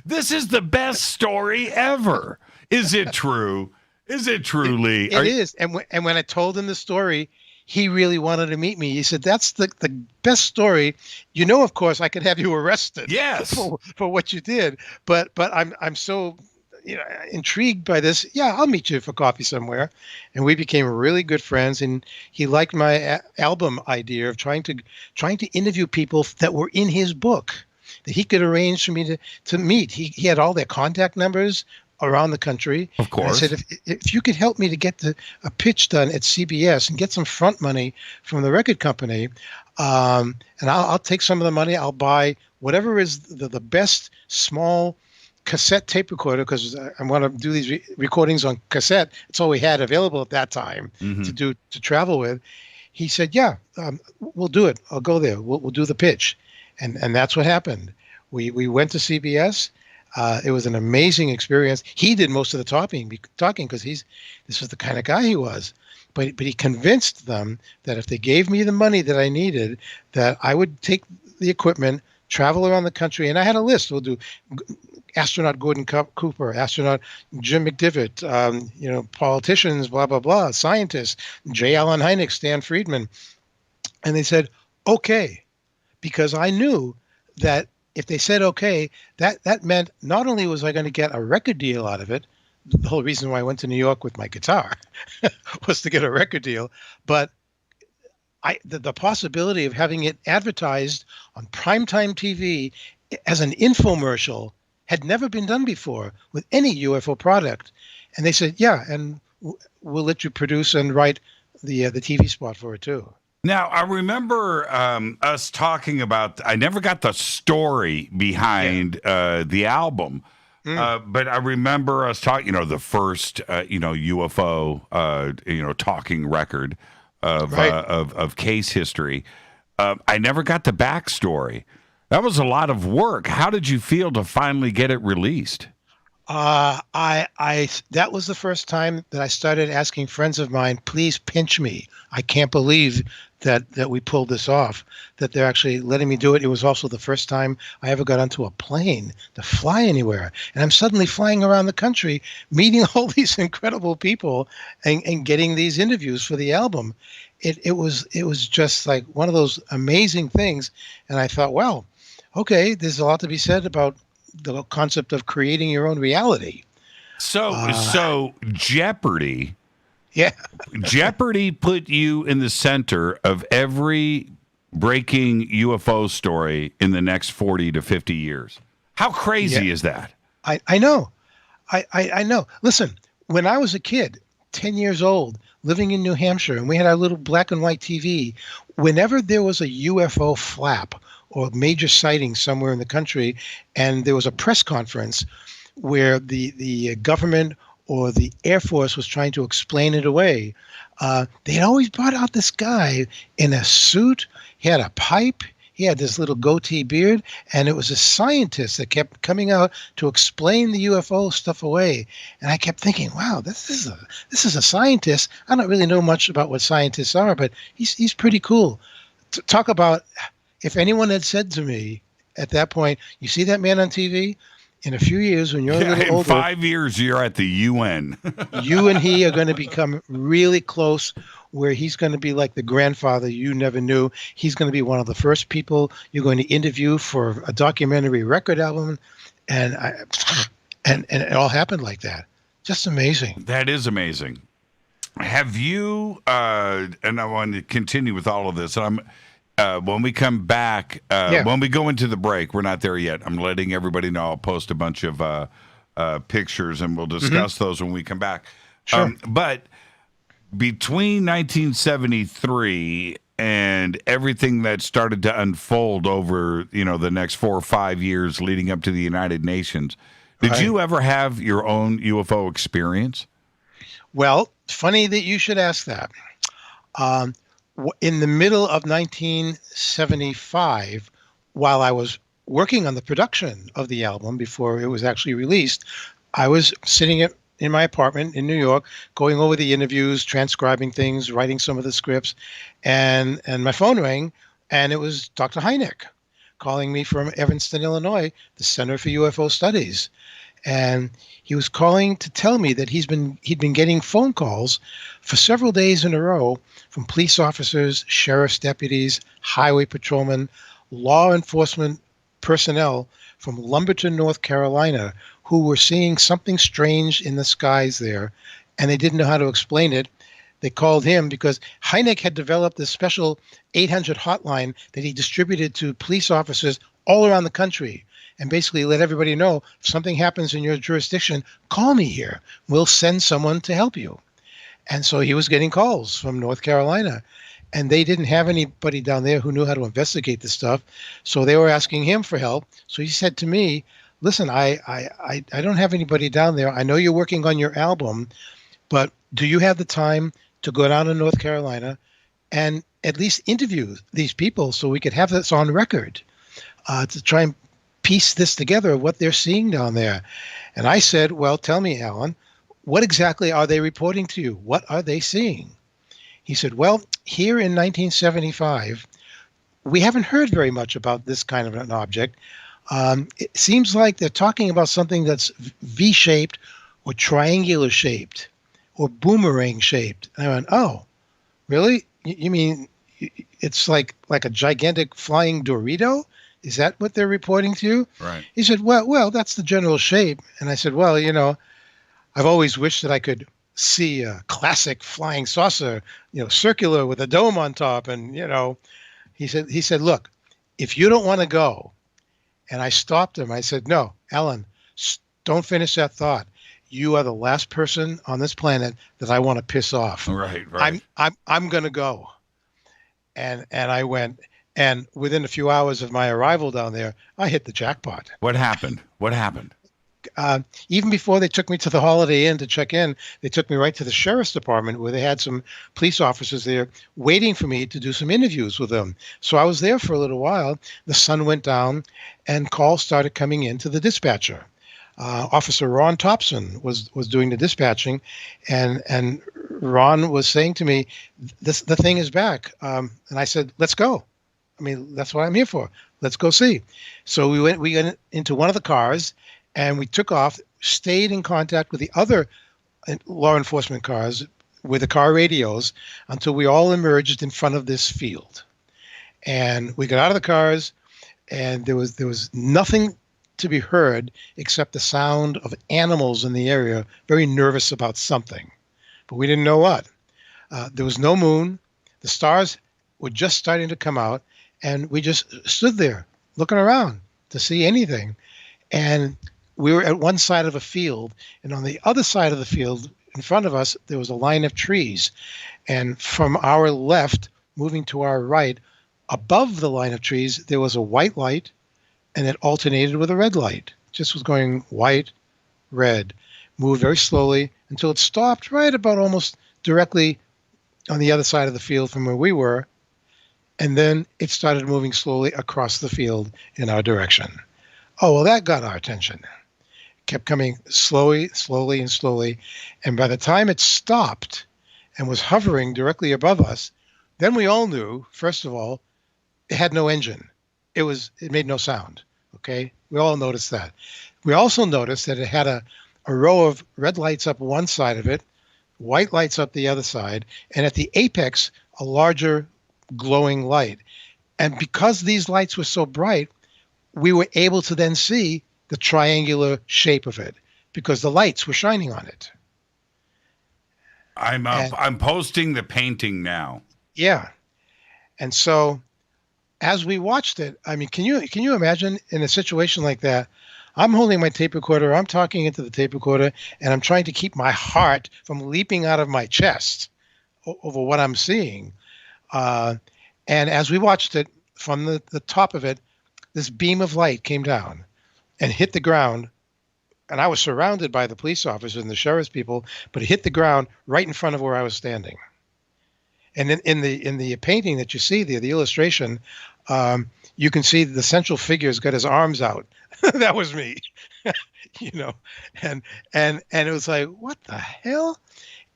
This is the best story ever. Is it true? Is it true, Lee? It is. And when I told him the story, he really wanted to meet me. He said, "That's the best story. Of course, I could have you arrested." Yes. For what you did. But I'm so intrigued by this. "Yeah, I'll meet you for coffee somewhere." And we became really good friends. And he liked my album idea of trying to interview people that were in his book, that he could arrange for me to meet. He had all their contact numbers around the country. Of course. And I said, if you could help me to get a pitch done at CBS and get some front money from the record company, and I'll take some of the money. I'll buy whatever is the best small cassette tape recorder, because I want to do these recordings on cassette. It's all we had available at that time to travel with. He said, "Yeah, we'll do it. I'll go there. We'll do the pitch." And that's what happened. We went to CBS. It was an amazing experience. He did most of the talking because this was the kind of guy he was. But he convinced them that if they gave me the money that I needed, that I would take the equipment, travel around the country, and I had a list. We'll do astronaut Gordon Cooper, astronaut Jim McDivitt, politicians, blah blah blah, scientists, J. Allen Hynek, Stan Friedman, and they said okay, because I knew that if they said okay, that meant not only was I going to get a record deal out of it. The whole reason why I went to New York with my guitar was to get a record deal, but the possibility of having it advertised on primetime TV as an infomercial had never been done before with any UFO product. And they said, yeah, and we'll let you produce and write the TV spot for it too. Now, I remember us talking about, I never got the story behind the album. But I remember us talking, the first, UFO, talking record of case history. I never got the backstory. That was a lot of work. How did you feel to finally get it released? That was the first time that I started asking friends of mine, please pinch me. I can't believe that we pulled this off, that they're actually letting me do it. It was also the first time I ever got onto a plane to fly anywhere. And I'm suddenly flying around the country, meeting all these incredible people and getting these interviews for the album. It was just like one of those amazing things. And I thought, well, okay, there's a lot to be said about the concept of creating your own reality. So Jeopardy. Yeah. Jeopardy put you in the center of every breaking UFO story in the next 40 to 50 years. How crazy is that? I know. I know. Listen, when I was a kid, 10 years old, living in New Hampshire, and we had our little black and white TV, whenever there was a UFO flap or major sighting somewhere in the country, and there was a press conference where the government or the Air Force was trying to explain it away, they always brought out this guy in a suit. He had a pipe. He had this little goatee beard, and it was a scientist that kept coming out to explain the UFO stuff away. And I kept thinking, wow, this is a scientist. I don't really know much about what scientists are, but he's pretty cool. Talk about, if anyone had said to me at that point, you see that man on TV? In a few years, when you're a little older, 5 years, you're at the UN. You and he are going to become really close, where he's going to be like the grandfather you never knew. He's going to be one of the first people you're going to interview for a documentary record album. And it all happened like that. Just amazing. That is amazing. Have you, and I want to continue with all of this, and when we come back, when we go into the break, we're not there yet. I'm letting everybody know. I'll post a bunch of pictures, and we'll discuss those when we come back. Sure. But between 1973 and everything that started to unfold over, the next 4 or 5 years leading up to the United Nations, did you ever have your own UFO experience? Well, funny that you should ask that. In the middle of 1975, while I was working on the production of the album before it was actually released, I was sitting in my apartment in New York, going over the interviews, transcribing things, writing some of the scripts, and my phone rang, and it was Dr. Hynek calling me from Evanston, Illinois, the Center for UFO Studies. And he was calling to tell me that he'd been getting phone calls for several days in a row from police officers, sheriff's deputies, highway patrolmen, law enforcement personnel from Lumberton, North Carolina, who were seeing something strange in the skies there, and they didn't know how to explain it. They called him because Hynek had developed this special 800 hotline that he distributed to police officers all around the country, and basically let everybody know, if something happens in your jurisdiction, call me here. We'll send someone to help you. And so he was getting calls from North Carolina, and they didn't have anybody down there who knew how to investigate this stuff. So they were asking him for help. So he said to me, listen, I don't have anybody down there. I know you're working on your album, but do you have the time to go down to North Carolina and at least interview these people so we could have this on record to try and piece this together, what they're seeing down there? And I said, well, tell me, Alan, what exactly are they reporting to you? What are they seeing? He said, well, here in 1975, we haven't heard very much about this kind of an object. It seems like they're talking about something that's V-shaped or triangular shaped or boomerang shaped. And I went, oh, really? You mean it's like a gigantic flying Dorito? Is that what they're reporting to you? Right. He said, well, that's the general shape. And I said, well, I've always wished that I could see a classic flying saucer, circular with a dome on top. And, he said, look, if you don't want to go. And I stopped him. I said, no, Alan, don't finish that thought. You are the last person on this planet that I want to piss off. Right. I'm going to go. And I went. And within a few hours of my arrival down there, I hit the jackpot. What happened? Even before they took me to the Holiday Inn to check in, they took me right to the sheriff's department where they had some police officers there waiting for me to do some interviews with them. So I was there for a little while. The sun went down and calls started coming in to the dispatcher. Officer Ron Thompson was doing the dispatching, and Ron was saying to me, the thing is back. And I said, let's go. I mean, that's what I'm here for. Let's go see. So we went into one of the cars, and we took off, stayed in contact with the other law enforcement cars with the car radios until we all emerged in front of this field. And we got out of the cars, and there was nothing to be heard except the sound of animals in the area, very nervous about something, but we didn't know what. There was no moon. The stars were just starting to come out, and we just stood there looking around to see anything. And we were at one side of a field, and on the other side of the field in front of us, there was a line of trees. And from our left, moving to our right, above the line of trees, there was a white light, and it alternated with a red light. Just was going white, red, moved very slowly until it stopped right about almost directly on the other side of the field from where we were. And then it started moving slowly across the field in our direction. Oh, well, that got our attention. It kept coming slowly. And by the time it stopped and was hovering directly above us, then we all knew, first of all, it had no engine. It made no sound. Okay. We all noticed that. We also noticed that it had a row of red lights up one side of it, white lights up the other side, and at the apex, a larger glowing light. And because these lights were so bright, we were able to then see the triangular shape of it because the lights were shining on it. I'm posting the painting now. Yeah. And so as we watched it, I mean, can you imagine in a situation like that? I'm holding my tape recorder, I'm talking into the tape recorder, and I'm trying to keep my heart from leaping out of my chest over what I'm seeing. And as we watched it, from the top of it, this beam of light came down and hit the ground. And I was surrounded by the police officers and the sheriff's people, but it hit the ground right in front of where I was standing. And then in the painting that you see there, the illustration, you can see the central figure's got his arms out. That was me, and it was like, what the hell?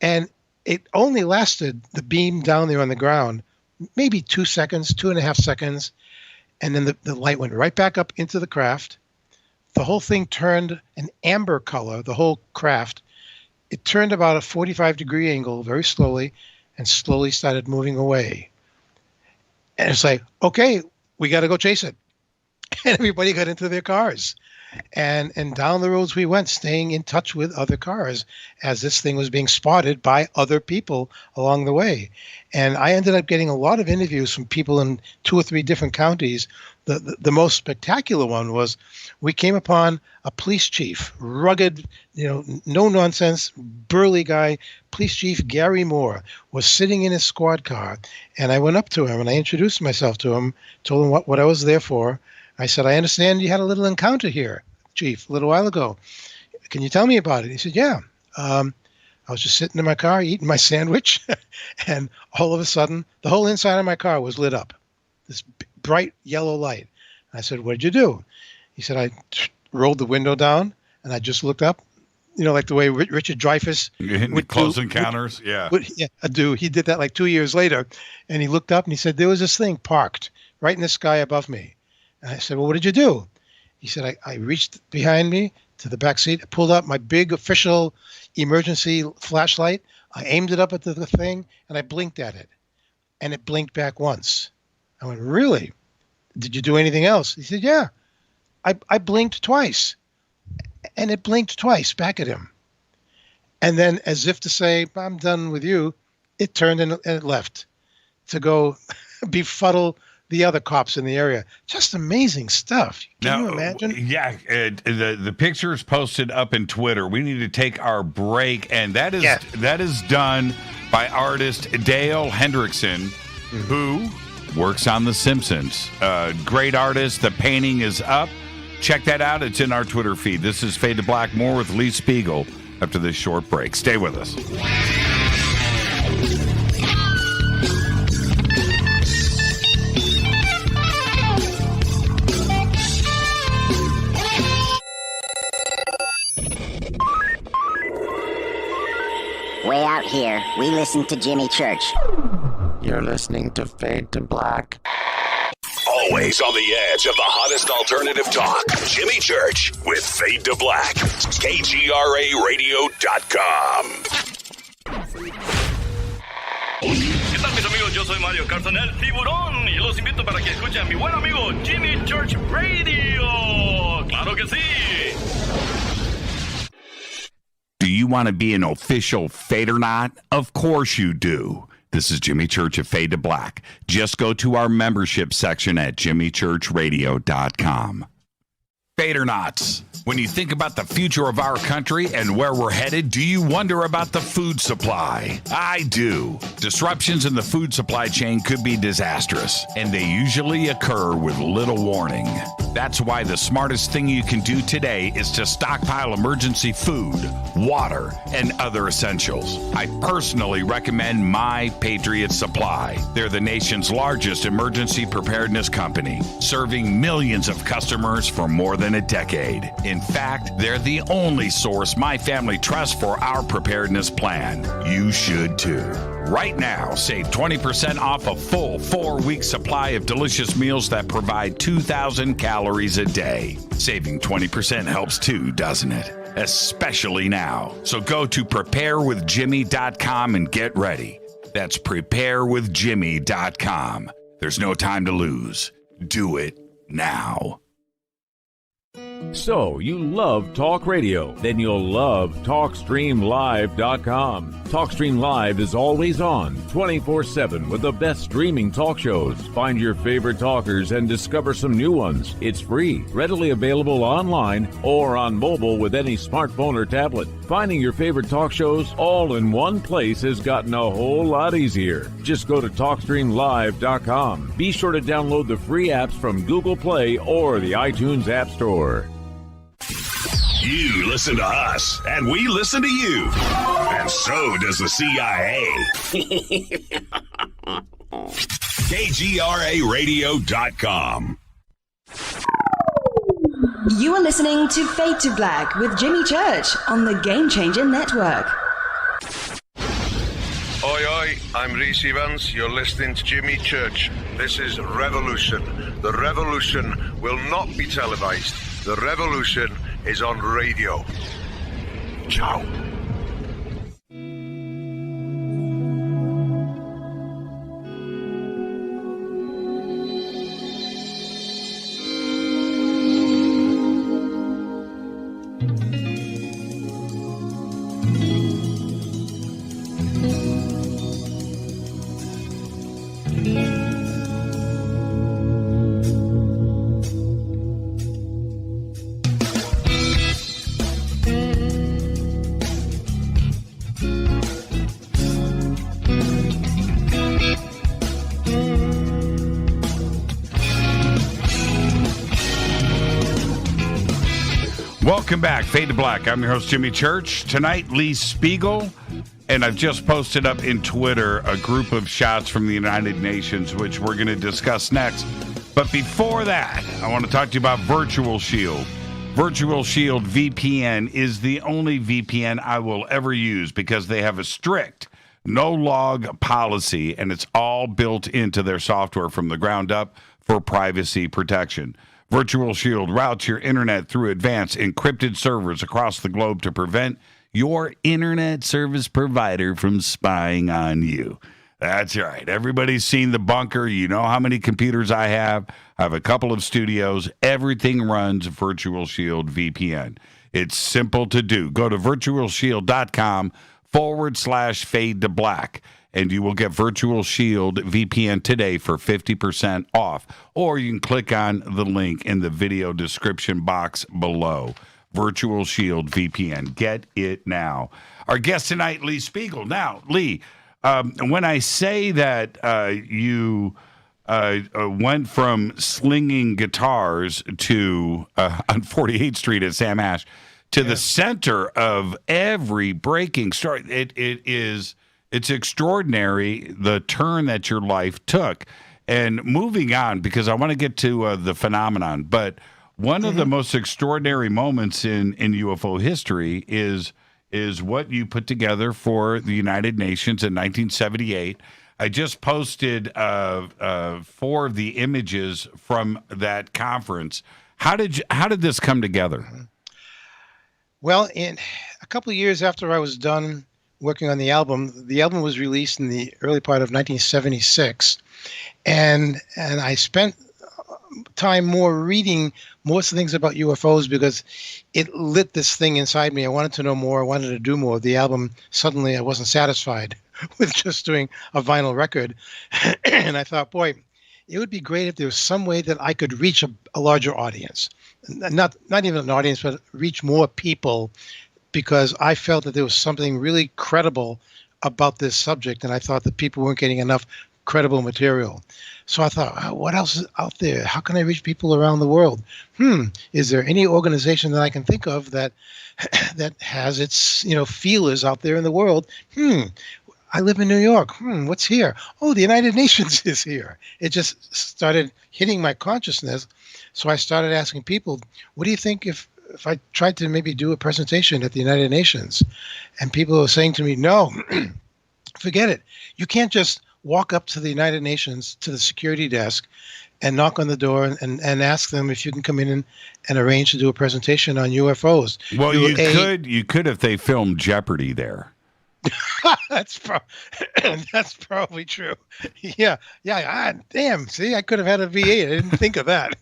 And it only lasted, the beam down there on the ground, maybe 2 seconds, 2.5 seconds. And then the light went right back up into the craft. The whole thing turned an amber color, the whole craft. It turned about a 45-degree angle very slowly and slowly started moving away. And it's like, okay, we got to go chase it. And everybody got into their cars. And down the roads we went, staying in touch with other cars as this thing was being spotted by other people along the way. And I ended up getting a lot of interviews from people in 2 or 3 different counties. The most spectacular one was we came upon a police chief, rugged, no nonsense, burly guy. Police Chief Gary Moore was sitting in his squad car. And I went up to him and I introduced myself to him, told him what I was there for. I said, I understand you had a little encounter here, Chief, a little while ago. Can you tell me about it? He said, yeah. I was just sitting in my car eating my sandwich, and all of a sudden, the whole inside of my car was lit up, this bright yellow light. I said, what did you do? He said, I rolled the window down, and I just looked up, like the way Richard Dreyfuss would Close Encounters, yeah. He did that like 2 years later, and he looked up, and he said, there was this thing parked right in the sky above me. And I said, well, what did you do? He said, I reached behind me to the back seat, pulled out my big official emergency flashlight. I aimed it up at the thing, and I blinked at it. And it blinked back once. I went, really? Did you do anything else? He said, yeah. I blinked twice. And it blinked twice back at him. And then, as if to say, I'm done with you, it turned and it left to go befuddle the other cops in the area. Just amazing stuff. Can you imagine? Yeah, the picture is posted up in Twitter. We need to take our break, and that is done by artist Dale Hendrickson, who works on The Simpsons. Great artist. The painting is up. Check that out. It's in our Twitter feed. This is Fade to Black, more with Lee Spiegel after this short break. Stay with us. here. We listen to Jimmy Church. You're listening to Fade to Black. Always on the edge of the hottest alternative talk. Jimmy Church with Fade to Black. KGRARadio.com. ¿Qué tal, mis amigos? Yo soy Mario Carson, el tiburón, y los invito para que escuchen a mi buen amigo Jimmy Church Radio. ¡Claro que sí! Do you want to be an official Fadernaut? Of course you do. This is Jimmy Church of Fade to Black. Just go to our membership section at jimmychurchradio.com. Fadernauts. When you think about the future of our country and where we're headed, do you wonder about the food supply? I do. Disruptions in the food supply chain could be disastrous, and they usually occur with little warning. That's why the smartest thing you can do today is to stockpile emergency food, water, and other essentials. I personally recommend My Patriot Supply. They're the nation's largest emergency preparedness company, serving millions of customers for more than a decade. In fact, they're the only source my family trusts for our preparedness plan. You should too. Right now, save 20% off a full 4-week supply of delicious meals that provide 2,000 calories a day. Saving 20% helps too, doesn't it? Especially now. So go to preparewithjimmy.com and get ready. That's preparewithjimmy.com. There's no time to lose. Do it now. So, you love talk radio? Then you'll love TalkStreamLive.com. TalkStream Live is always on, 24/7 with the best streaming talk shows. Find your favorite talkers and discover some new ones. It's free, readily available online or on mobile with any smartphone or tablet. Finding your favorite talk shows all in one place has gotten a whole lot easier. Just go to TalkStreamLive.com. Be sure to download the free apps from Google Play or the iTunes App Store. You listen to us, and we listen to you. And so does the CIA. KGRARadio.com. You are listening to Fade to Black with Jimmy Church on the Game Changer Network. Oi, oi, I'm Reese Evans. You're listening to Jimmy Church. This is Revolution. The revolution will not be televised. The revolution is on radio. Ciao. Welcome back, Fade to Black. I'm your host, Jimmy Church. Tonight, Lee Spiegel, and I've just posted up in Twitter a group of shots from the United Nations, which we're going to discuss next. But before that, I want to talk to you about Virtual Shield. Virtual Shield VPN is the only VPN I will ever use because they have a strict no-log policy, and it's all built into their software from the ground up for privacy protection. Virtual Shield routes your internet through advanced encrypted servers across the globe to prevent your internet service provider from spying on you. That's right. Everybody's seen the bunker. You know how many computers I have. I have a couple of studios. Everything runs Virtual Shield VPN. It's simple to do. Go to virtualshield.com/fade to black. And you will get Virtual Shield VPN today for 50% off. Or you can click on the link in the video description box below. Virtual Shield VPN. Get it now. Our guest tonight, Lee Spiegel. Now, Lee, when I say that you went from slinging guitars to on 48th Street at Sam Ash to the center of every breaking story, it's extraordinary the turn that your life took. And moving on, because I want to get to the phenomenon, but one of the most extraordinary moments in UFO history is is what you put together for the United Nations in 1978. I just posted 4 of the images from that conference. How did this come together? Well, in a couple of years after I was done working on the album was released in the early part of 1976, and I spent time more reading most of the things about UFOs because it lit this thing inside me. I wanted to know more. I wanted to do more. The album, suddenly I wasn't satisfied with just doing a vinyl record. And I thought, boy, it would be great if there was some way that I could reach a larger audience. Not even an audience, but reach more people, because I felt that there was something really credible about this subject, and I thought that people weren't getting enough credible material. So I thought, what else is out there? How can I reach people around the world? Is there any organization that I can think of that has its feelers out there in the world? I live in New York. What's here? Oh, the United Nations is here. It just started hitting my consciousness. So I started asking people, what do you think if I tried to maybe do a presentation at the United Nations? And people were saying to me, no, forget it. You can't just walk up to the United Nations, to the security desk, and knock on the door and ask them if you can come in and arrange to do a presentation on UFOs. Well, you could if they filmed Jeopardy there. That's probably true. Yeah. Damn. See, I could have had a V8. I didn't think of that.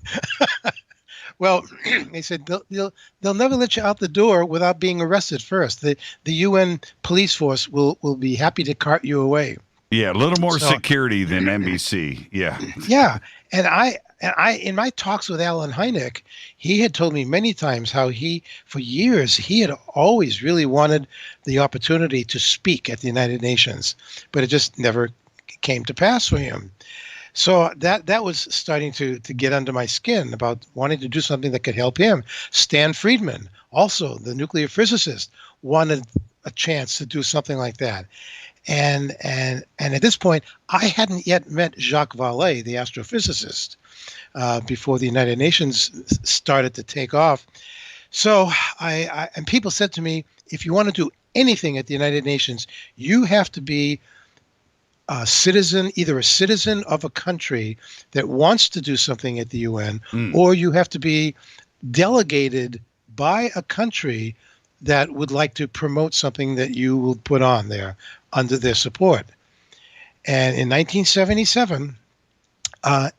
Well, they said they'll never let you out the door without being arrested first. The UN police force will be happy to cart you away. Yeah, a little more security than NBC. Yeah. Yeah, and I in my talks with Alan Hynek, he had told me many times how for years he had always really wanted the opportunity to speak at the United Nations, but it just never came to pass for him. So that was starting to get under my skin about wanting to do something that could help him. Stan Friedman, also the nuclear physicist, wanted a chance to do something like that. And at this point, I hadn't yet met Jacques Vallée, the astrophysicist, before the United Nations started to take off. So and people said to me, if you want to do anything at the United Nations, you have to be a citizen, either a citizen of a country that wants to do something at the UN, or you have to be delegated by a country that would like to promote something that you will put on there under their support. And in 1977,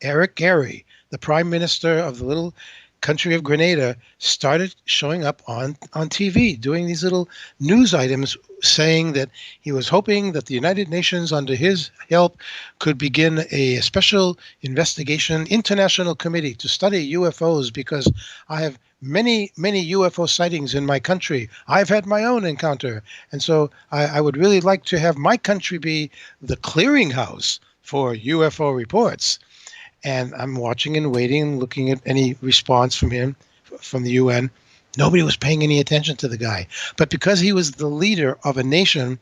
Eric Gary, the prime minister of the little country of Grenada, started showing up on TV, doing these little news items saying that he was hoping that the United Nations, under his help, could begin a special investigation international committee to study UFOs, because I have many UFO sightings in my country. I've had my own encounter. And so I would really like to have my country be the clearinghouse for UFO reports. And I'm watching and waiting, looking at any response from him, from the UN. Nobody was paying any attention to the guy. But because he was the leader of a nation,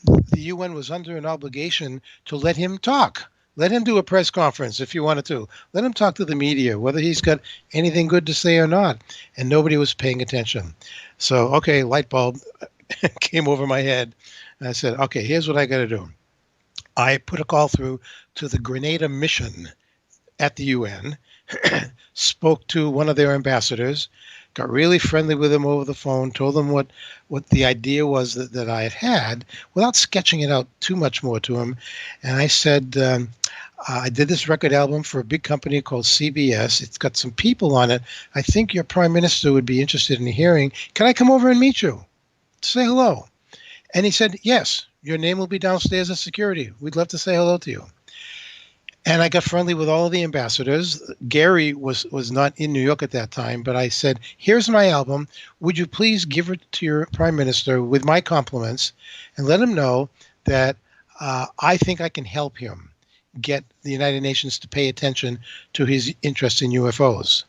the UN was under an obligation to let him talk. Let him do a press conference if you wanted to. Let him talk to the media, whether he's got anything good to say or not. And nobody was paying attention. So, okay, light bulb came over my head. And I said, okay, here's what I got to do. I put a call through to the Grenada mission at the UN, spoke to one of their ambassadors, got really friendly with him over the phone, told them what the idea was that I had without sketching it out too much more to him. And I said, I did this record album for a big company called CBS. It's got some people on it. I think your prime minister would be interested in hearing. Can I come over and meet you? Say hello. And he said, yes, your name will be downstairs at security. We'd love to say hello to you. And I got friendly with all of the ambassadors. Gary was not in New York at that time, but I said, here's my album. Would you please give it to your prime minister with my compliments and let him know that I think I can help him get the United Nations to pay attention to his interest in UFOs.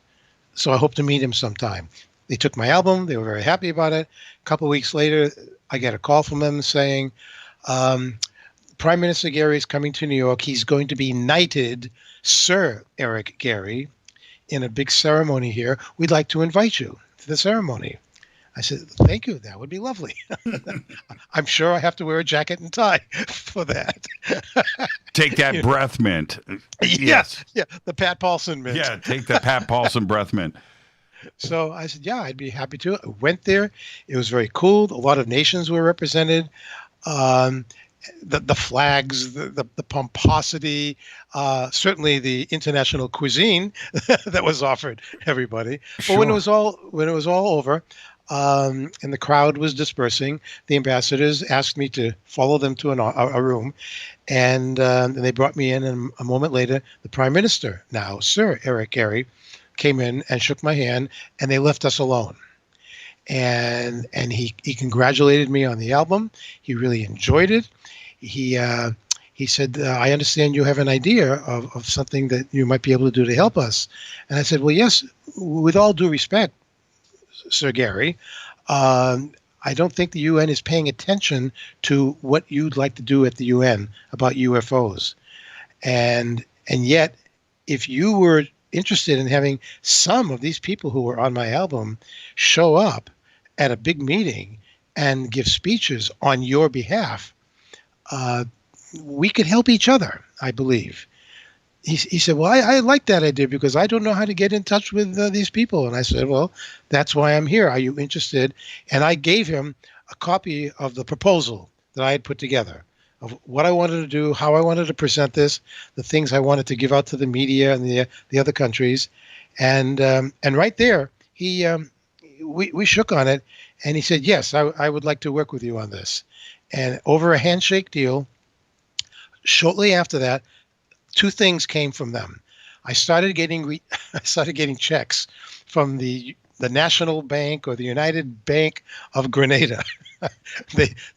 So I hope to meet him sometime. They took my album. They were very happy about it. A couple of weeks later, I get a call from them saying, Prime Minister Gary is coming to New York. He's going to be knighted Sir Eric Gary in a big ceremony here. We'd like to invite you to the ceremony. I said, thank you. That would be lovely. I'm sure I have to wear a jacket and tie for that. Take that breath mint. Yes. Yeah, the Pat Paulson mint. Yeah, take the Pat Paulson breath mint. So I said, yeah, I'd be happy to. I went there. It was very cool. A lot of nations were represented. The flags, the pomposity, certainly the international cuisine that was offered everybody. Sure. But when it was all over, and the crowd was dispersing, the ambassadors asked me to follow them to a room, and they brought me in. And a moment later, the Prime Minister, now Sir Eric Gary, came in and shook my hand, and they left us alone. And he congratulated me on the album. He really enjoyed it. He said, I understand you have an idea of something that you might be able to do to help us. And I said, well, yes, with all due respect, Sir Gary, I don't think the UN is paying attention to what you'd like to do at the UN about UFOs. And yet, if you were interested in having some of these people who were on my album show up at a big meeting and give speeches on your behalf, we could help each other, I believe. He said, well, I like that idea because I don't know how to get in touch with these people. And I said, well, that's why I'm here. Are you interested? And I gave him a copy of the proposal that I had put together of what I wanted to do, how I wanted to present this, the things I wanted to give out to the media and the other countries. And right there, we shook on it. And he said, yes, I would like to work with you on this. And over a handshake deal, shortly after that, two things came from them. I started getting checks from the National Bank or the United Bank of Grenada.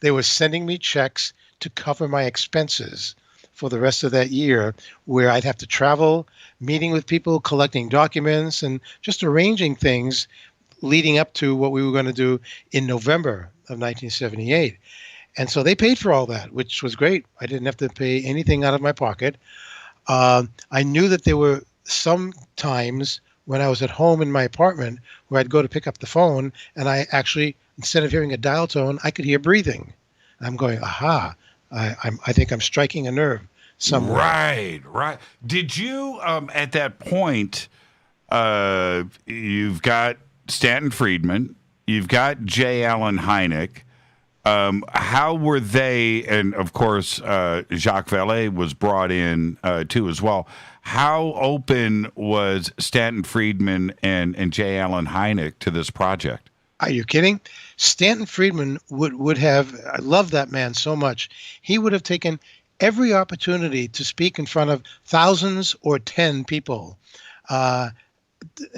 They were sending me checks to cover my expenses for the rest of that year, where I'd have to travel, meeting with people, collecting documents, and just arranging things leading up to what we were going to do in November of 1978. And so they paid for all that, which was great. I didn't have to pay anything out of my pocket. I knew that there were some times when I was at home in my apartment where I'd go to pick up the phone, and I actually, instead of hearing a dial tone, I could hear breathing. I'm going, aha, I think I'm striking a nerve somewhere. Right. Did you, at that point, you've got Stanton Friedman, you've got J. Allen Hynek. How were they, and of course, Jacques Vallée was brought in too as well. How open was Stanton Friedman and J. Allen Hynek to this project? Are you kidding? Stanton Friedman would have, I love that man so much. He would have taken every opportunity to speak in front of thousands or 10 people.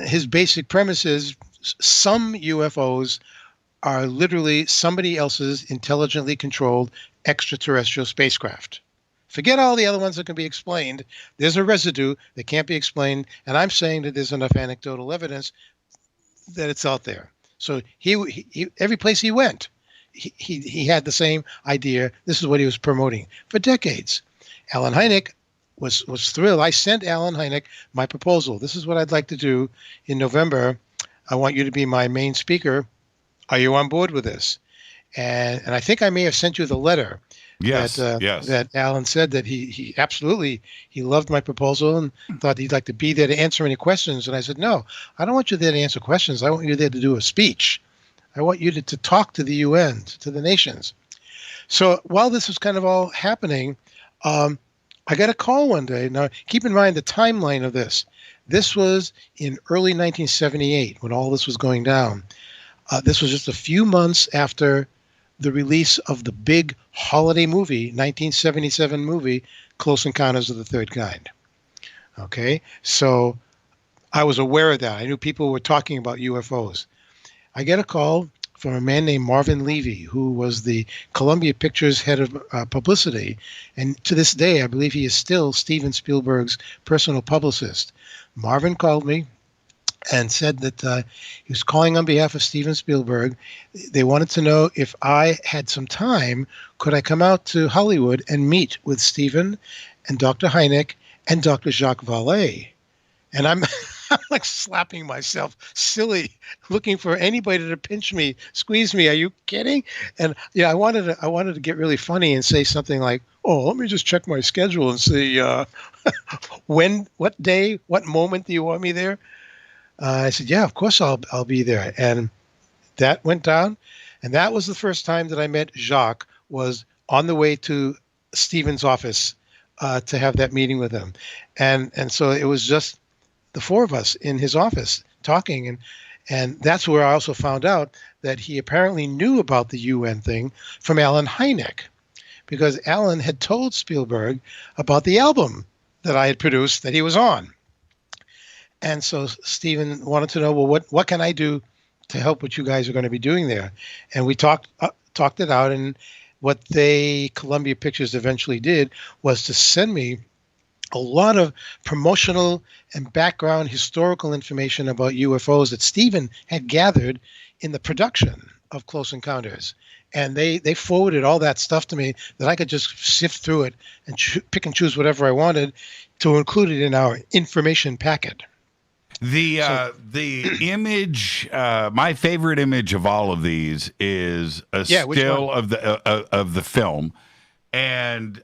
His basic premise is some UFOs are literally somebody else's intelligently controlled extraterrestrial spacecraft. Forget all the other ones that can be explained. There's a residue that can't be explained, and I'm saying that there's enough anecdotal evidence that it's out there. So he every place he went, he had the same idea. This is what he was promoting for decades. Allen Hynek was thrilled. I sent Allen Hynek my proposal. This is what I'd like to do in November. I want you to be my main speaker. Are you on board with this? And I think I may have sent you the letter. Yes. That Alan said that he absolutely loved my proposal and thought he'd like to be there to answer any questions. And I said, no, I don't want you there to answer questions. I want you there to do a speech. I want you to talk to the UN, to the nations. So while this was kind of all happening, I got a call one day. Now, keep in mind the timeline of this. This was in early 1978 when all this was going down. This was just a few months after the release of the big holiday movie, 1977 movie, Close Encounters of the Third Kind. Okay, so I was aware of that. I knew people were talking about UFOs. I get a call from a man named Marvin Levy, who was the Columbia Pictures head of publicity. And to this day, I believe he is still Steven Spielberg's personal publicist. Marvin called me and said that he was calling on behalf of Steven Spielberg. They wanted to know if I had some time, could I come out to Hollywood and meet with Steven and Dr. Hynek and Dr. Jacques Vallée? And I'm like slapping myself, silly, looking for anybody to pinch me, squeeze me. Are you kidding? And I wanted to get really funny and say something like, "Oh, let me just check my schedule and see what day, what moment do you want me there?" I said, "Yeah, of course I'll be there." And that went down, and that was the first time that I met Jacques. Was on the way to Stephen's office to have that meeting with him, and so it was just the four of us in his office talking, and that's where I also found out that he apparently knew about the UN thing from Alan Hynek, because Alan had told Spielberg about the album that I had produced that he was on, and so Stephen wanted to know, well, what can I do to help what you guys are going to be doing there? And we talked it out, and what Columbia Pictures eventually did was to send me a lot of promotional and background historical information about UFOs that Stephen had gathered in the production of Close Encounters. And they forwarded all that stuff to me that I could just sift through it and pick and choose whatever I wanted to include it in our information packet. The image, my favorite image of all of these is a still of the film, and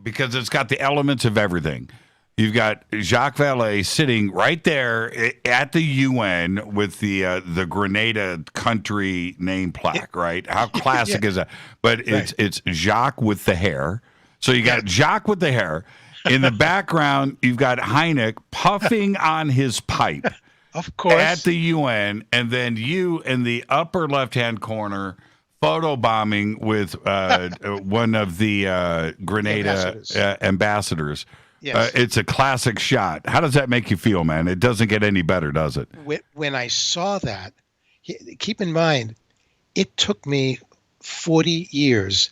because it's got the elements of everything. You've got Jacques Vallée sitting right there at the UN with the Grenada country name plaque, right? How classic is that? But it's Jacques with the hair. So you got Jacques with the hair. In the background, you've got Hynek puffing on his pipe. Of course. At the UN, and then you in the upper left-hand corner photobombing with one of the Grenada ambassadors. Yes. It's a classic shot. How does that make you feel, man? It doesn't get any better, does it? When I saw that, keep in mind, it took me 40 years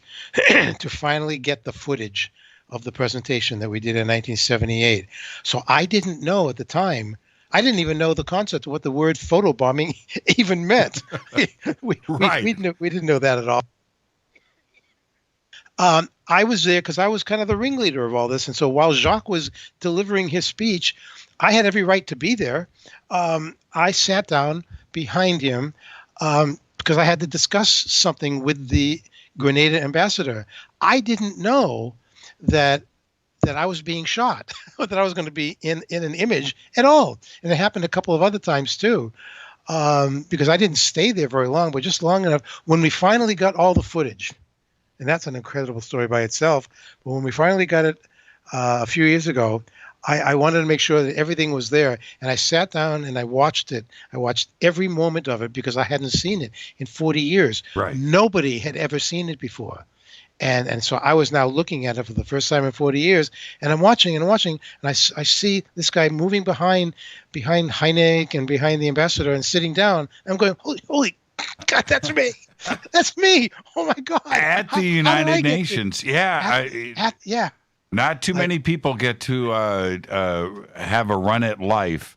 to finally get the footage of the presentation that we did in 1978. So I didn't know at the time. I didn't even know the concept of what the word photobombing even meant. we didn't know that at all. I was there because I was kind of the ringleader of all this. And so while Jacques was delivering his speech, I had every right to be there. I sat down behind him because I had to discuss something with the Grenada ambassador. I didn't know that I was being shot, that I was going to be in an image at all. And it happened a couple of other times too, because I didn't stay there very long, but just long enough. When we finally got all the footage, and that's an incredible story by itself, but when we finally got it a few years ago, I wanted to make sure that everything was there. And I sat down and I watched it. I watched every moment of it because I hadn't seen it in 40 years. Right. Nobody had ever seen it before. And so I was now looking at it for the first time in 40 years, and I'm watching, and I see this guy moving behind Hynek and behind the ambassador and sitting down. And I'm going, holy God, that's me. That's me. Oh, my God. At the United Nations. Yeah. Not too many people get to have a run at life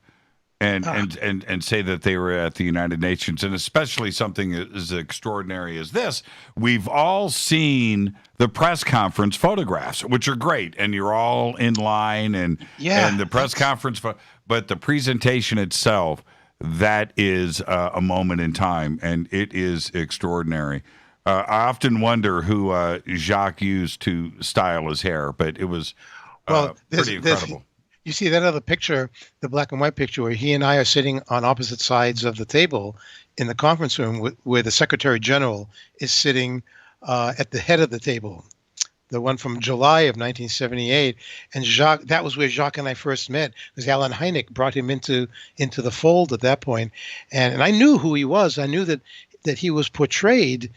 and say that they were at the United Nations, and especially something as extraordinary as this. We've all seen the press conference photographs, which are great, and you're all in line, and the press conference, but the presentation itself, that is a moment in time, and it is extraordinary. I often wonder who Jacques used to style his hair, but it was pretty incredible. You see that other picture, the black and white picture, where he and I are sitting on opposite sides of the table in the conference room where the Secretary General is sitting at the head of the table, the one from July of 1978. And Jacques, that was where Jacques and I first met, because Alan Hynek brought him into the fold at that point. And I knew who he was. I knew that he was portrayed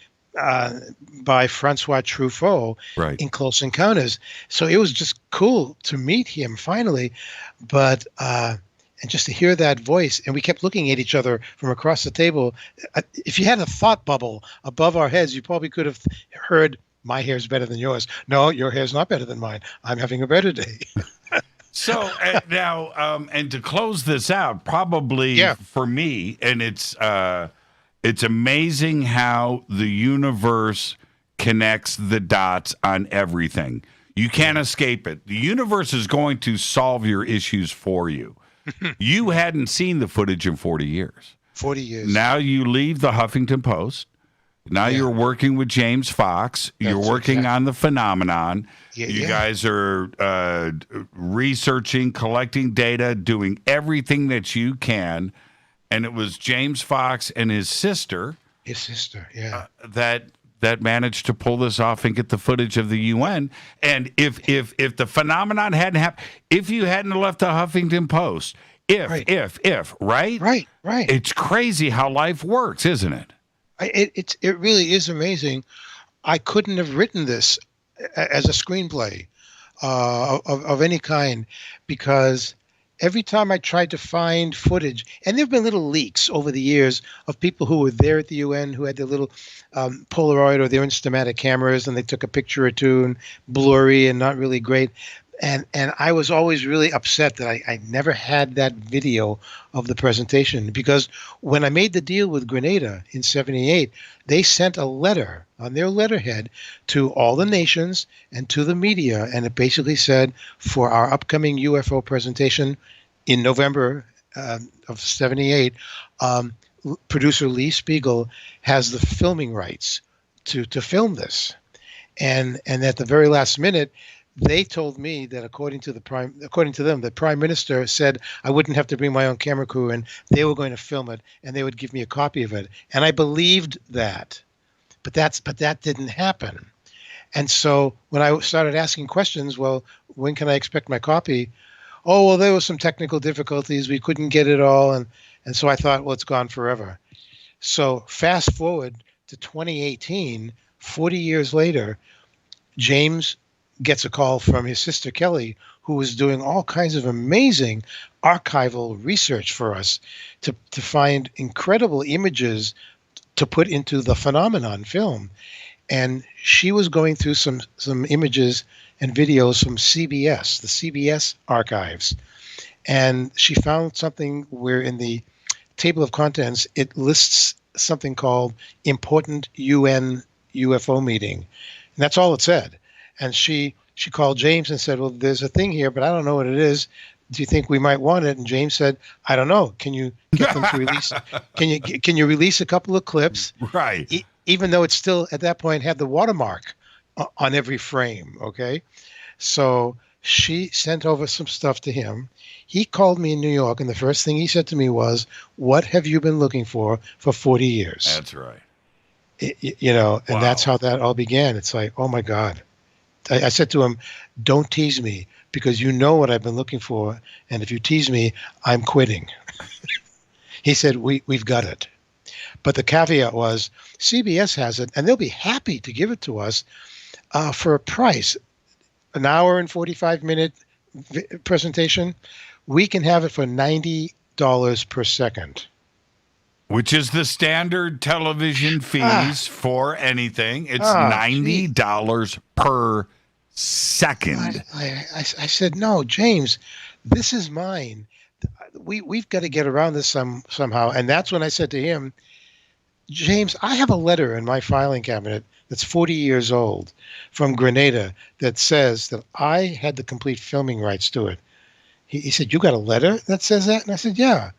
by Francois Truffaut in Close Encounters. So it was just cool to meet him finally. But and just to hear that voice, and we kept looking at each other from across the table. If you had a thought bubble above our heads, you probably could have heard, "My hair's better than yours." "No, your hair's not better than mine. I'm having a better day." So now, and to close this out, probably for me, and it's amazing how the universe connects the dots on everything. You can't escape it. The universe is going to solve your issues for you. You hadn't seen the footage in 40 years. 40 years. Now you leave the Huffington Post. Now you're working with James Fox. You're working on the phenomenon. You guys are researching, collecting data, doing everything that you can. And it was James Fox and his sister. That managed to pull this off and get the footage of the UN. And if the phenomenon hadn't happened, if you hadn't left the Huffington Post, right? It's crazy how life works, isn't it? It really is amazing. I couldn't have written this as a screenplay of any kind, because every time I tried to find footage, and there have been little leaks over the years of people who were there at the UN who had their little Polaroid or their Instamatic cameras, and they took a picture or two, and blurry and not really great. And I was always really upset that I never had that video of the presentation, because when I made the deal with Grenada in 78, they sent a letter on their letterhead to all the nations and to the media, and it basically said, for our upcoming UFO presentation in November of 78, producer Lee Spiegel has the filming rights to film this. And at the very last minute, they told me that according to them, the Prime Minister said I wouldn't have to bring my own camera crew, and they were going to film it, and they would give me a copy of it. And I believed that, but that didn't happen. And so when I started asking questions, well, when can I expect my copy? Oh, well, there were some technical difficulties. We couldn't get it all, and so I thought, well, it's gone forever. So fast forward to 2018, 40 years later, James gets a call from his sister Kelly, who was doing all kinds of amazing archival research for us to find incredible images to put into the phenomenon film. And she was going through some images and videos from CBS, the CBS archives. And she found something where in the table of contents, it lists something called Important UN UFO Meeting. And that's all it said. And she called James and said, well, there's a thing here, but I don't know what it is. Do you think we might want it? And James said, I don't know. Can you get them to release? Can you release a couple of clips? Right. Even though it still at that point had the watermark on every frame. Okay. So she sent over some stuff to him. He called me in New York, and the first thing he said to me was, what have you been looking for 40 years? That's right. And that's how that all began. It's like, oh my God. I said to him, don't tease me, because you know what I've been looking for, and if you tease me, I'm quitting. He said, we've got it. But the caveat was, CBS has it, and they'll be happy to give it to us for a price. An hour and 45-minute presentation, we can have it for $90 per second. Which is the standard television fees for anything. It's $90 per second. I said, no, James, this is mine. We've got to get around this somehow. And that's when I said to him, James, I have a letter in my filing cabinet that's 40 years old from Grenada that says that I had the complete filming rights to it. He said, you got a letter that says that? And I said, yeah.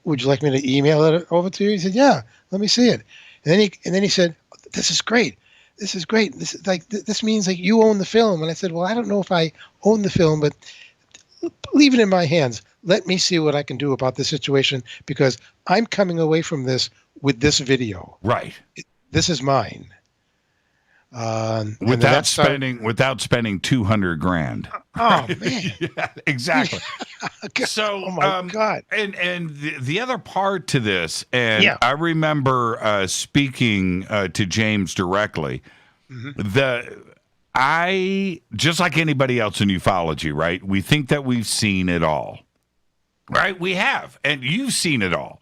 Would you like me to email it over to you? He said, yeah, let me see it. And then he said, this is great. This is great. This means like you own the film. And I said, well, I don't know if I own the film, but leave it in my hands. Let me see what I can do about this situation, because I'm coming away from this with this video. Right. This is mine. Without spending $200,000. Oh man! Yeah, exactly. So, oh my God! And the other part to this, and I remember speaking to James directly. Mm-hmm. I just like anybody else in ufology, right? We think that we've seen it all, right? We have, and you've seen it all.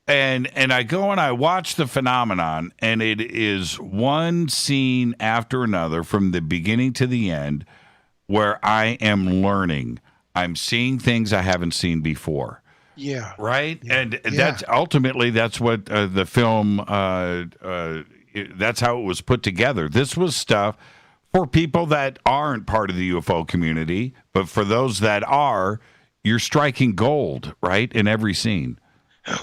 And I go and I watch the phenomenon, and it is one scene after another from the beginning to the end where I am learning. I'm seeing things I haven't seen before. Yeah. Right? Yeah. And that's ultimately that's what the film, that's how it was put together. This was stuff for people that aren't part of the UFO community, but for those that are, you're striking gold, right, in every scene.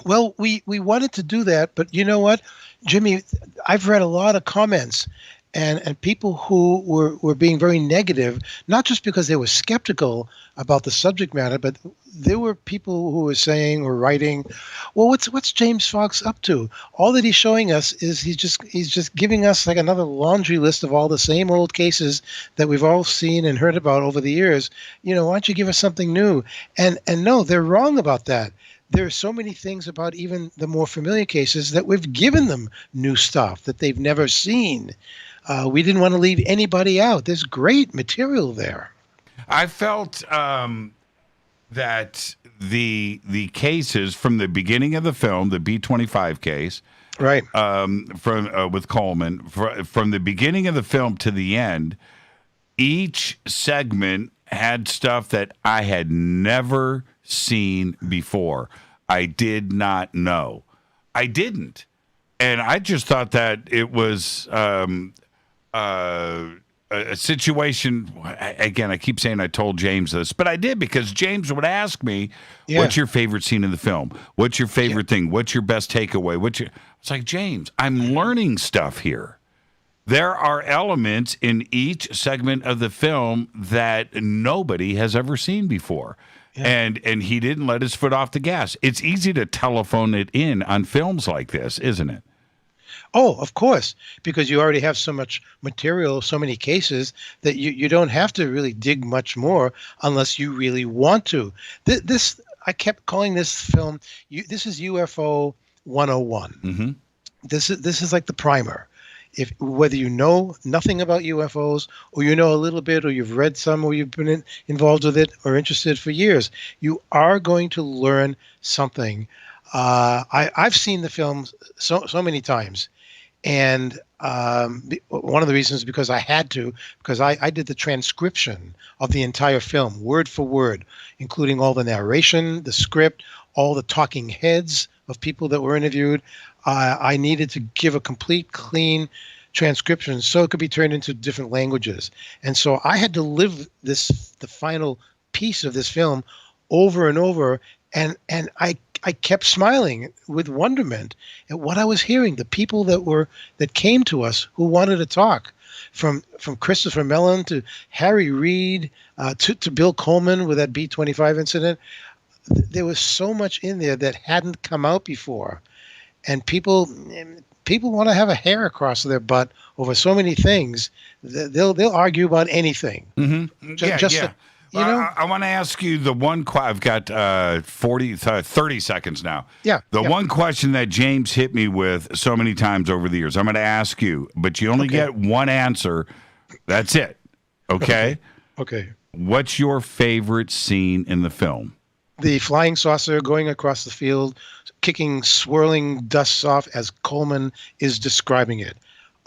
Well, we wanted to do that, but you know what, Jimmy, I've read a lot of comments and people who were being very negative, not just because they were skeptical about the subject matter, but there were people who were saying or writing, well, what's James Fox up to? All that he's showing us is he's just giving us like another laundry list of all the same old cases that we've all seen and heard about over the years. Why don't you give us something new? And no, they're wrong about that. There are so many things about even the more familiar cases that we've given them new stuff that they've never seen. We didn't want to leave anybody out. There's great material there. I felt that the cases from the beginning of the film, the B-25 case, right, from with Coleman, from the beginning of the film to the end, each segment had stuff that I had never seen before. I did not know. I didn't. And I just thought that it was a situation. Again, I keep saying I told James this, but I did, because James would ask me, what's your favorite scene in the film? What's your favorite thing? What's your best takeaway? It's like, James, I'm learning stuff here. There are elements in each segment of the film that nobody has ever seen before. Yeah. And he didn't let his foot off the gas. It's easy to telephone it in on films like this, isn't it? Oh, of course, because you already have so much material, so many cases that you don't have to really dig much more unless you really want to. This I kept calling this film. This is UFO 101. Mm-hmm. This is like the primer. Whether you know nothing about UFOs, or you know a little bit, or you've read some, or you've been involved with it or interested for years, you are going to learn something. I've seen the film so many times, and one of the reasons is because I had to, because I did the transcription of the entire film, word for word, including all the narration, the script, all the talking heads of people that were interviewed. I needed to give a complete, clean transcription so it could be turned into different languages. And so I had to live the final piece of this film over and over. And I kept smiling with wonderment at what I was hearing. The people that came to us who wanted to talk, from Christopher Mellon to Harry Reid to Bill Coleman with that B-25 incident. There was so much in there that hadn't come out before. And people want to have a hair across their butt over so many things. They'll argue about anything. Mm-hmm. I want to ask you the one. I've got 30 seconds now. Yeah. One question that James hit me with so many times over the years. I'm going to ask you, but you only get one answer. That's it. Okay. Okay. What's your favorite scene in the film? The flying saucer going across the field, kicking swirling dust off as Coleman is describing it.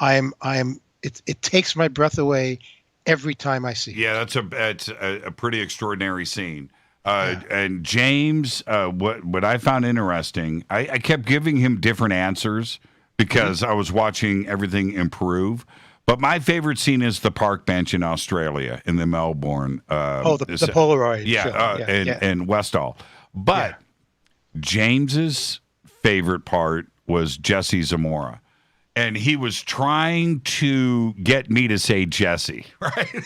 It takes my breath away every time I see it. Yeah, that's a pretty extraordinary scene. And James, what I found interesting, I kept giving him different answers because I was watching everything improve. But my favorite scene is the park bench in Australia, in the Melbourne. The Polaroid. Yeah, and Westall. But James's favorite part was Jesse Zamora. And he was trying to get me to say Jesse, right?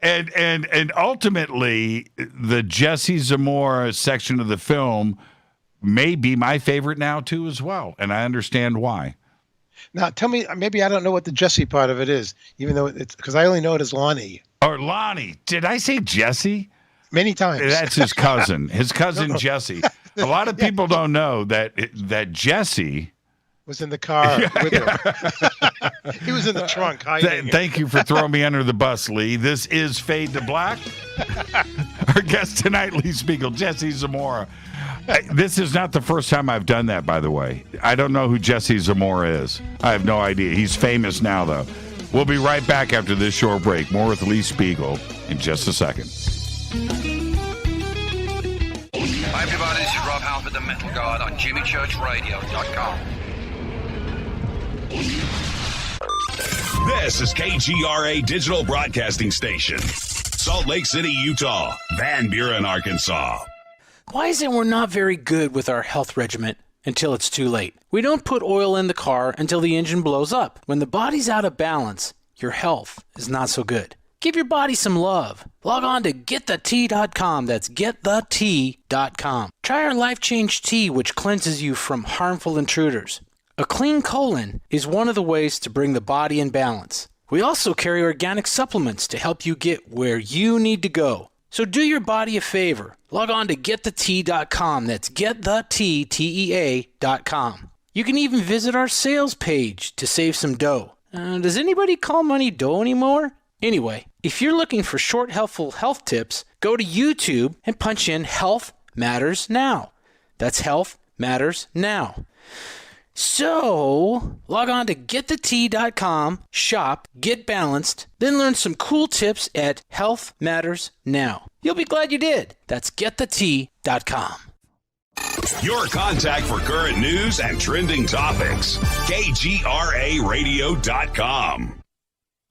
And ultimately, the Jesse Zamora section of the film may be my favorite now, too, as well. And I understand why. Now, tell me, maybe I don't know what the Jesse part of it is, even though it's because I only know it as Lonnie. Or Lonnie. Did I say Jesse? Many times. That's his cousin. His cousin Jesse. A lot of people don't know that Jesse was in the car with him. He was in the trunk hiding. Thank you for throwing me under the bus, Lee. This is Fade to Black. Our guest tonight, Lee Spiegel, Jesse Zamora. This is not the first time I've done that, by the way. I don't know who Jesse Zamora is. I have no idea. He's famous now, though. We'll be right back after this short break. More with Lee Spiegel in just a second. Hi, everybody. This is Rob Halford, the Metal Guard on JimmyChurchRadio.com. This is KGRA Digital Broadcasting Station. Salt Lake City, Utah. Van Buren, Arkansas. Why is it we're not very good with our health regimen until it's too late? We don't put oil in the car until the engine blows up. When the body's out of balance, your health is not so good. Give your body some love. Log on to GetTheT.com. That's GetTheT.com. Try our Life Change Tea, which cleanses you from harmful intruders. A clean colon is one of the ways to bring the body in balance. We also carry organic supplements to help you get where you need to go. So do your body a favor. Log on to GetTheT.com. That's GetTheT.com. You can even visit our sales page to save some dough. Does anybody call money dough anymore? Anyway, if you're looking for short, helpful health tips, go to YouTube and punch in Health Matters Now. That's Health Matters Now. So, log on to GetTheT.com, shop, get balanced, then learn some cool tips at Health Matters Now. You'll be glad you did. That's GetTheT.com. Your contact for current news and trending topics. KGRARadio.com.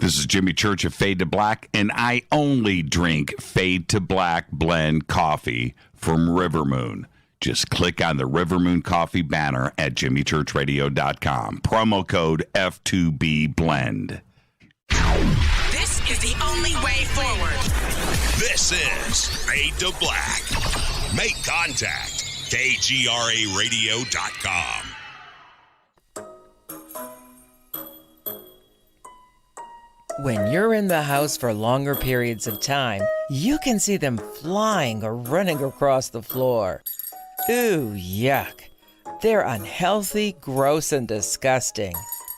This is Jimmy Church of Fade to Black, and I only drink Fade to Black blend coffee from Rivermoon. Just click on the Rivermoon Coffee banner at jimmychurchradio.com. Promo code F2B Blend. This is the only way forward. This is Fade to Black. Make contact. KGRARadio.com. When you're in the house for longer periods of time, you can see them flying or running across the floor. Ooh, yuck. They're unhealthy, gross, and disgusting.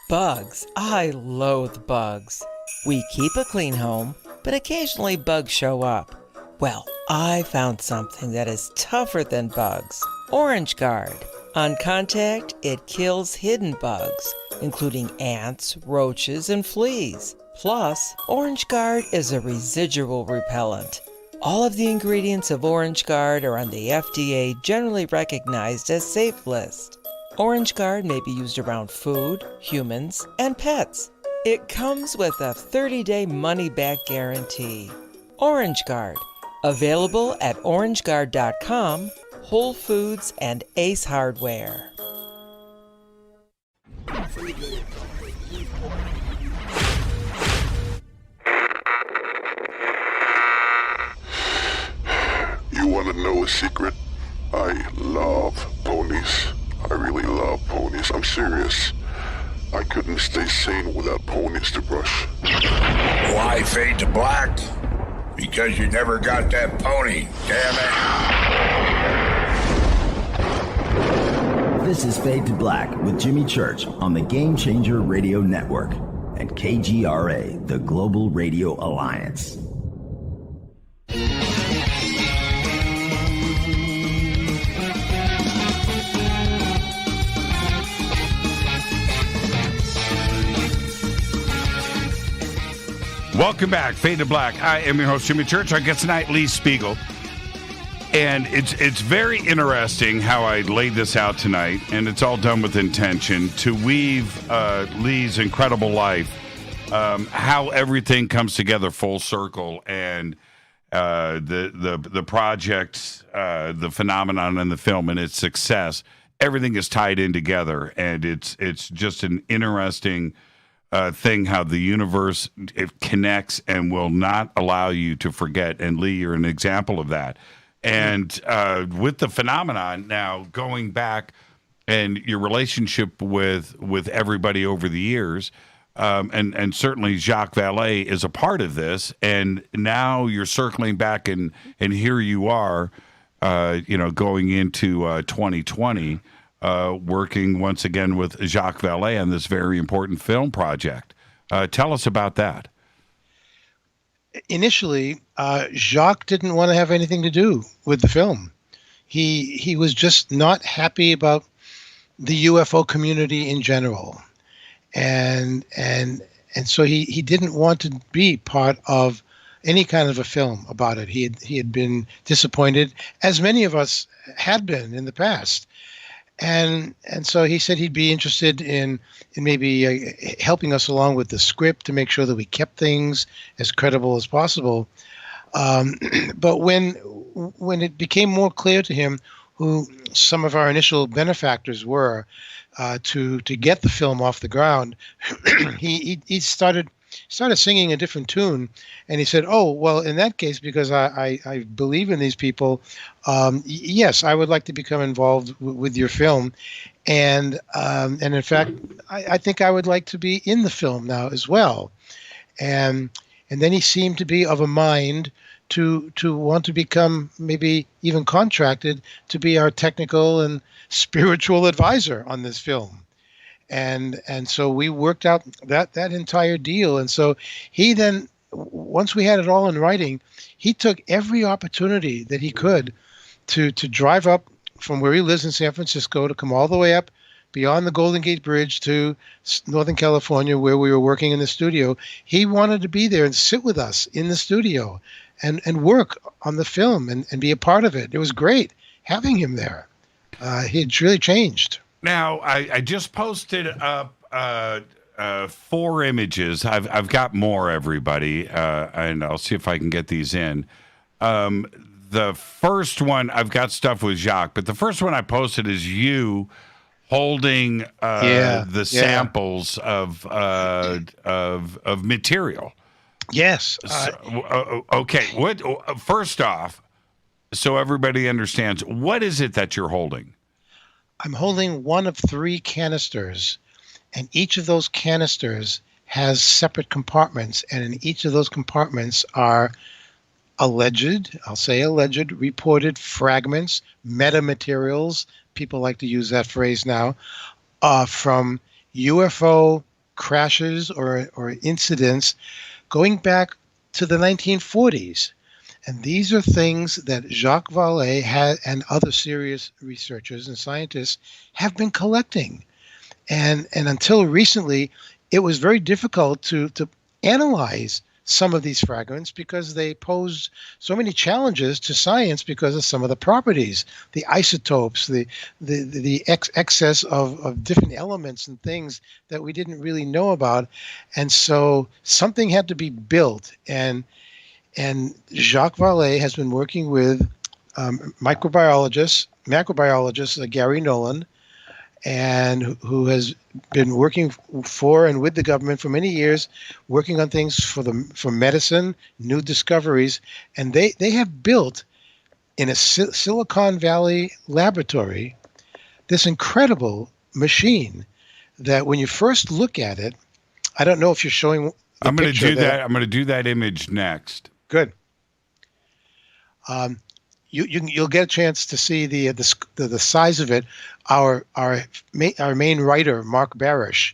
Bugs. I loathe bugs. We keep a clean home, but occasionally bugs show up. Well, I found something that is tougher than bugs. Orange Guard. On contact, it kills hidden bugs, including ants, roaches, and fleas. Plus, Orange Guard is a residual repellent. All of the ingredients of Orange Guard are on the FDA generally recognized as safe list. Orange Guard may be used around food, humans, and pets. It comes with a 30-day money-back guarantee. Orange Guard, available at orangeguard.com, Whole Foods, and Ace Hardware. You want to know a secret? I love ponies. I really love ponies. I'm serious. I couldn't stay sane without ponies to brush. Why fade to black? Because you never got that pony, damn it. This is Fade to Black with Jimmy Church on the Game Changer Radio Network and KGRA, the Global Radio Alliance. Welcome back, Fade to Black. I am your host, Jimmy Church. Our guest tonight, Lee Spiegel. And it's very interesting how I laid this out tonight, and it's all done with intention, to weave Lee's incredible life, how everything comes together full circle, and the project, the phenomenon in the film and its success, everything is tied in together, and it's just an interesting thing how the universe it connects and will not allow you to forget. And Lee, you're an example of that. And with the phenomenon now going back and your relationship with everybody over the years, and certainly Jacques Vallée is a part of this. And now you're circling back and here you are, going into 2020. Working once again with Jacques Vallée on this very important film project. Tell us about that. Initially, Jacques didn't want to have anything to do with the film. He was just not happy about the UFO community in general, and so he didn't want to be part of any kind of a film about it. He had been disappointed, as many of us had been in the past. And so he said he'd be interested in maybe helping us along with the script to make sure that we kept things as credible as possible. But when it became more clear to him who some of our initial benefactors were to get the film off the ground, he started singing a different tune, and he said, "Oh, well, in that case, because I believe in these people, yes, I would like to become involved with your film, and in fact, I think I would like to be in the film now as well." And then he seemed to be of a mind to want to become maybe even contracted to be our technical and spiritual advisor on this film. And so we worked out that entire deal. And so he then, once we had it all in writing, he took every opportunity that he could to drive up from where he lives in San Francisco to come all the way up beyond the Golden Gate Bridge to Northern California, where we were working in the studio. He wanted to be there and sit with us in the studio and work on the film and be a part of it. It was great having him there. He had really changed. Now, I just posted up 4 images. I've got more, everybody, and I'll see if I can get these in. The first one, I've got stuff with Jacques, but the first one I posted is you holding the samples of material. Yes. Okay. First off, so everybody understands, what is it that you're holding? I'm holding one of 3 canisters, and each of those canisters has separate compartments, and in each of those compartments are alleged reported fragments, metamaterials, people like to use that phrase now, from UFO crashes or incidents going back to the 1940s. And these are things that Jacques Vallée and other serious researchers and scientists have been collecting. And until recently, it was very difficult to analyze some of these fragments because they posed so many challenges to science because of some of the properties, the isotopes, the excess of different elements and things that we didn't really know about. And so something had to be built. And Jacques Vallée has been working with macrobiologist Gary Nolan, and who has been working for and with the government for many years, working on things for medicine, new discoveries, and they have built in a Silicon Valley laboratory this incredible machine that when you first look at it, I don't know if you're showing. I'm going to do that. I'm going to do that image next. Good. You'll get a chance to see the size of it. Our main writer, Mark Barish,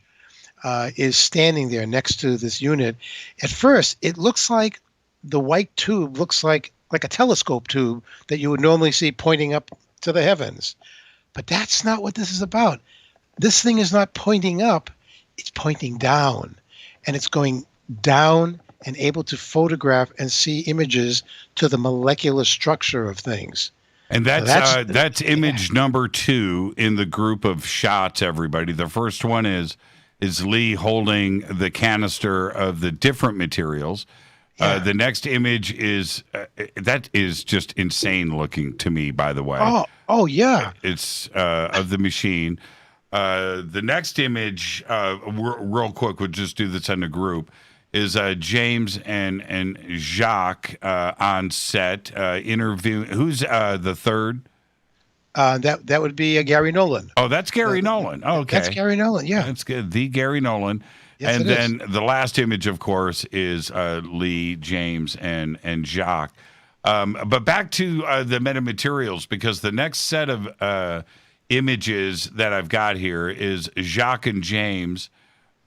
is standing there next to this unit. At first, it looks like the white tube looks like a telescope tube that you would normally see pointing up to the heavens. But that's not what this is about. This thing is not pointing up, it's pointing down. And it's going down and able to photograph and see images to the molecular structure of things. And that's image number 2 in the group of shots, everybody. The first one is Lee holding the canister of the different materials. Yeah. The next image is that is just insane looking to me, by the way. Oh yeah. It's of the machine. The next image, real quick, we'll just do this in a group, is James and Jacques on set interviewing. Who's the third? That would be Gary Nolan. Oh, that's Gary Nolan. Okay. That's Gary Nolan, yeah. That's good. The Gary Nolan. Yes, and then the last image, of course, is Lee, James, and Jacques. But back to the metamaterials, because the next set of images that I've got here is Jacques and James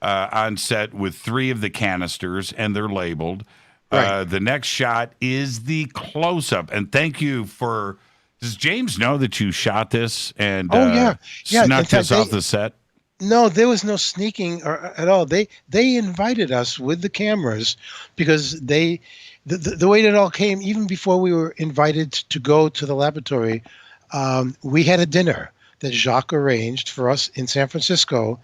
on set with 3 of the canisters, and they're labeled. Right. The next shot is the close-up. And thank you for... Does James know that you shot this and snuck this off the set? No, there was no sneaking at all. They invited us with the cameras because the way it all came, even before we were invited to go to the laboratory, we had a dinner that Jacques arranged for us in San Francisco.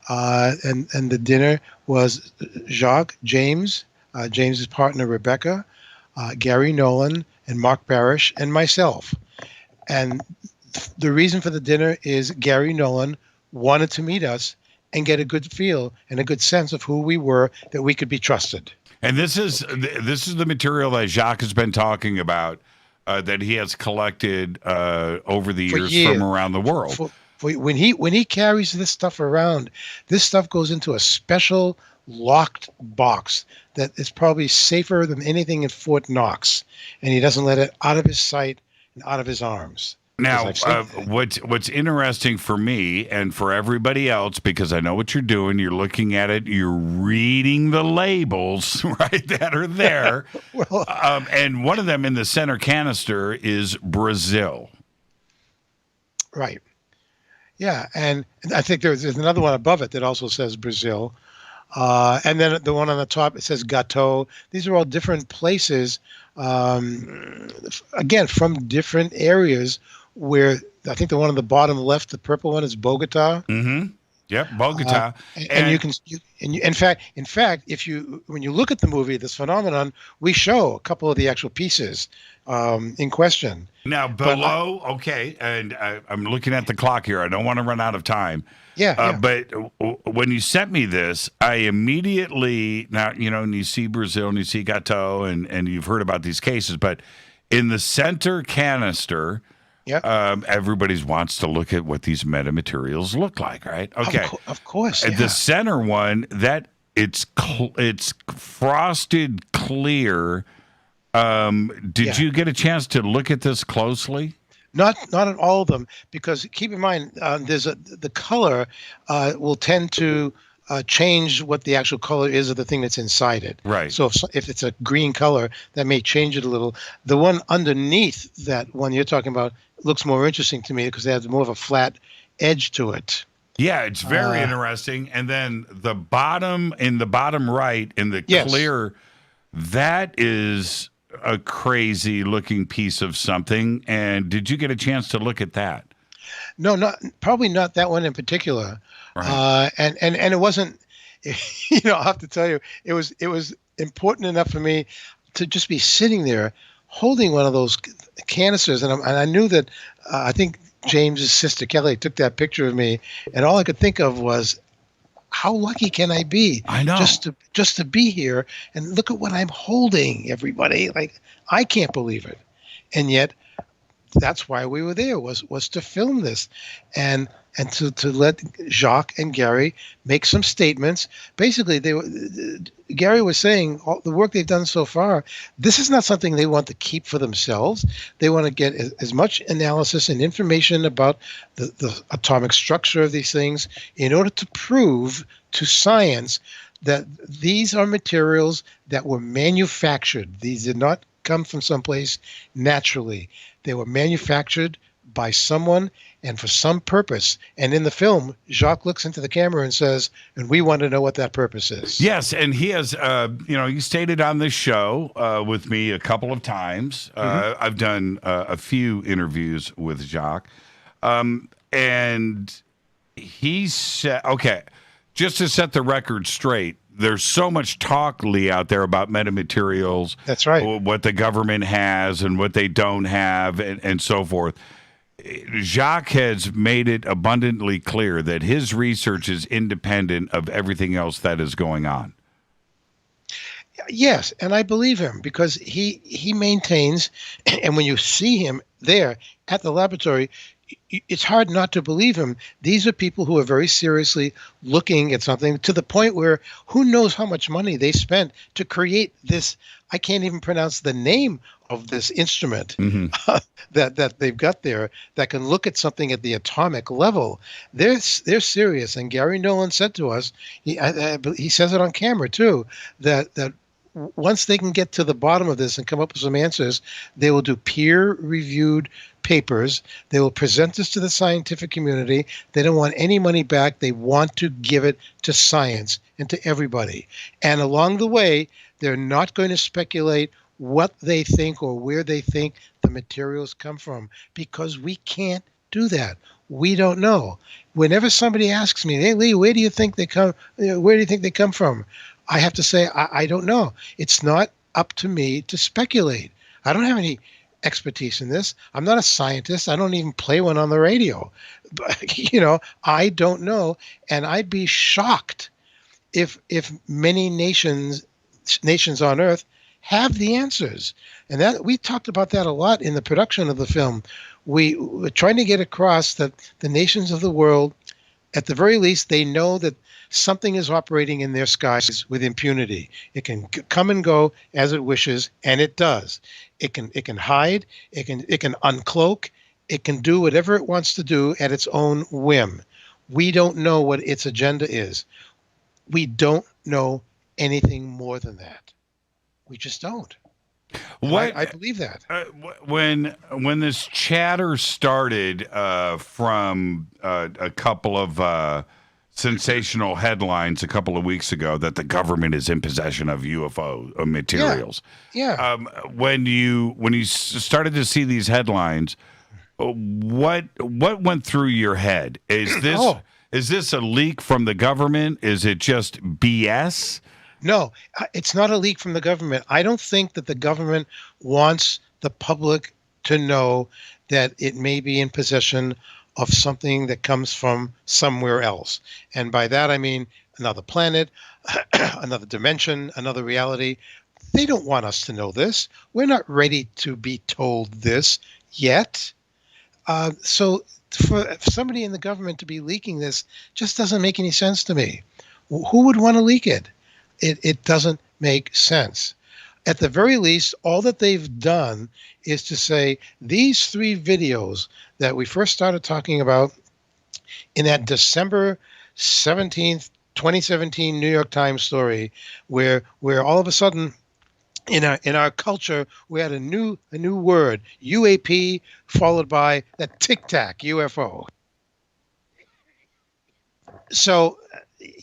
And the dinner was Jacques, James, James's partner, Rebecca, Gary Nolan and Mark Parrish and myself. And the reason for the dinner is Gary Nolan wanted to meet us and get a good feel and a good sense of who we were, that we could be trusted. And this is the material that Jacques has been talking about, that he has collected over the years from around the world. When he carries this stuff around, this stuff goes into a special locked box that is probably safer than anything in Fort Knox, and he doesn't let it out of his sight and out of his arms. Now, what's interesting for me and for everybody else, because I know what you're doing, you're looking at it, you're reading the labels, right, that are there. Well, and one of them in the center canister is Brazil. Right. Yeah, and I think there's another one above it that also says Brazil. And then the one on the top, it says Gato. These are all different places, again, from different areas, where I think the one on the bottom left, the purple one, is Bogota. Mm-hmm. Yep, Bogota. And you can, in fact, when you look at the movie, this phenomenon, we show a couple of the actual pieces in question. Now below, okay, and I'm looking at the clock here. I don't want to run out of time. Yeah. But when you sent me this, I immediately, now, and you see Brazil and you see Gato, and you've heard about these cases, but in the center canister, everybody wants to look at what these metamaterials look like, right? Okay. Of course. Yeah. The center one, that it's frosted clear. Did you get a chance to look at this closely? Not at all of them, because keep in mind, the color will tend to change what the actual color is of the thing that's inside it. Right. So if it's a green color, that may change it a little. The one underneath that one you're talking about looks more interesting to me because it has more of a flat edge to it. Yeah, it's very interesting. And then the bottom right, in the clear, that is a crazy looking piece of something. And did you get a chance to look at that? No, probably not that one in particular. Right. And it wasn't, I'll have to tell you, it was important enough for me to just be sitting there holding one of those canisters. And I knew that I think James's sister Kelly took that picture of me, and all I could think of was, how lucky can I be? I know. Just to be here and look at what I'm holding, everybody. Like, I can't believe it. And yet that's why we were there, was to film this and to let Jacques and Gary make some statements. Basically, Gary was saying all the work they've done so far, this is not something they want to keep for themselves. They want to get as much analysis and information about the atomic structure of these things in order to prove to science that these are materials that were manufactured. These did not come from someplace naturally. They were manufactured by someone and for some purpose. And in the film, Jacques looks into the camera and says, and we want to know what that purpose is. Yes, and he has, he stated on this show with me a couple of times. I've done a few interviews with Jacques. And he said, okay, just to set the record straight, there's so much talk, Lee, out there about metamaterials. That's right. What the government has and what they don't have and so forth. Jacques has made it abundantly clear that his research is independent of everything else that is going on. Yes, and I believe him because he maintains, and when you see him there at the laboratory, it's hard not to believe him. These are people who are very seriously looking at something, to the point where who knows how much money they spent to create this. I can't even pronounce the name of this instrument that they've got there that can look at something at the atomic level. They're serious. And Gary Nolan said to us, he says it on camera too, that once they can get to the bottom of this and come up with some answers, they will do peer-reviewed papers. They will present this to the scientific community. They don't want any money back. They want to give it to science and to everybody. And along the way, they're not going to speculate what they think or where they think the materials come from, because we can't do that. We don't know. Whenever somebody asks me, "Hey, Lee, where do you think they come? Where do you think they come from?" I have to say, I don't know. It's not up to me to speculate. I don't have any expertise in this. I'm not a scientist. I don't even play one on the radio. But, I don't know. And I'd be shocked if many nations on Earth have the answers. And that we talked about that a lot in the production of the film. We were trying to get across that the nations of the world, at the very least, they know that something is operating in their skies with impunity. It can come and go as it wishes, and it does. It can hide. It can uncloak. It can do whatever it wants to do at its own whim. We don't know what its agenda is. We don't know anything more than that. We just don't. I believe that. When this chatter started from a couple of sensational headlines a couple of weeks ago that the government is in possession of UFO materials. Yeah. When you started to see these headlines, what went through your head? Is this a leak from the government? Is it just BS? No, it's not a leak from the government. I don't think that the government wants the public to know that it may be in possession of something that comes from somewhere else. And by that, I mean another planet, another dimension, another reality. They don't want us to know this. We're not ready to be told this yet. So for somebody in the government to be leaking this just doesn't make any sense to me. Who would want to leak it? It doesn't make sense. At the very least, all that they've done is to say these 3 videos that we first started talking about in that December 17th, 2017 New York Times story, where all of a sudden in our culture we had a new word, UAP, followed by the Tic Tac UFO. So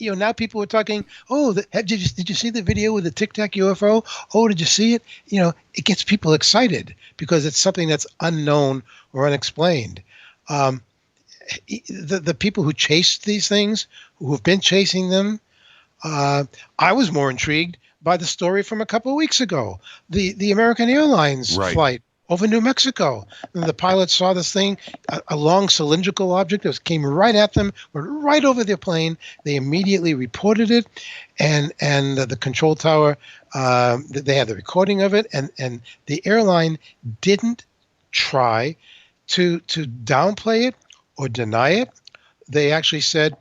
now people are talking, did you see the video with the Tic Tac UFO? Oh, did you see it? It gets people excited because it's something that's unknown or unexplained. The people who chased these things, who have been chasing them, I was more intrigued by the story from a couple of weeks ago, the American Airlines flight over New Mexico. And the pilot saw this thing, a long cylindrical object that came right at them, went right over their plane. They immediately reported it, and the control tower, they had the recording of it, and the airline didn't try to downplay it or deny it. They actually said,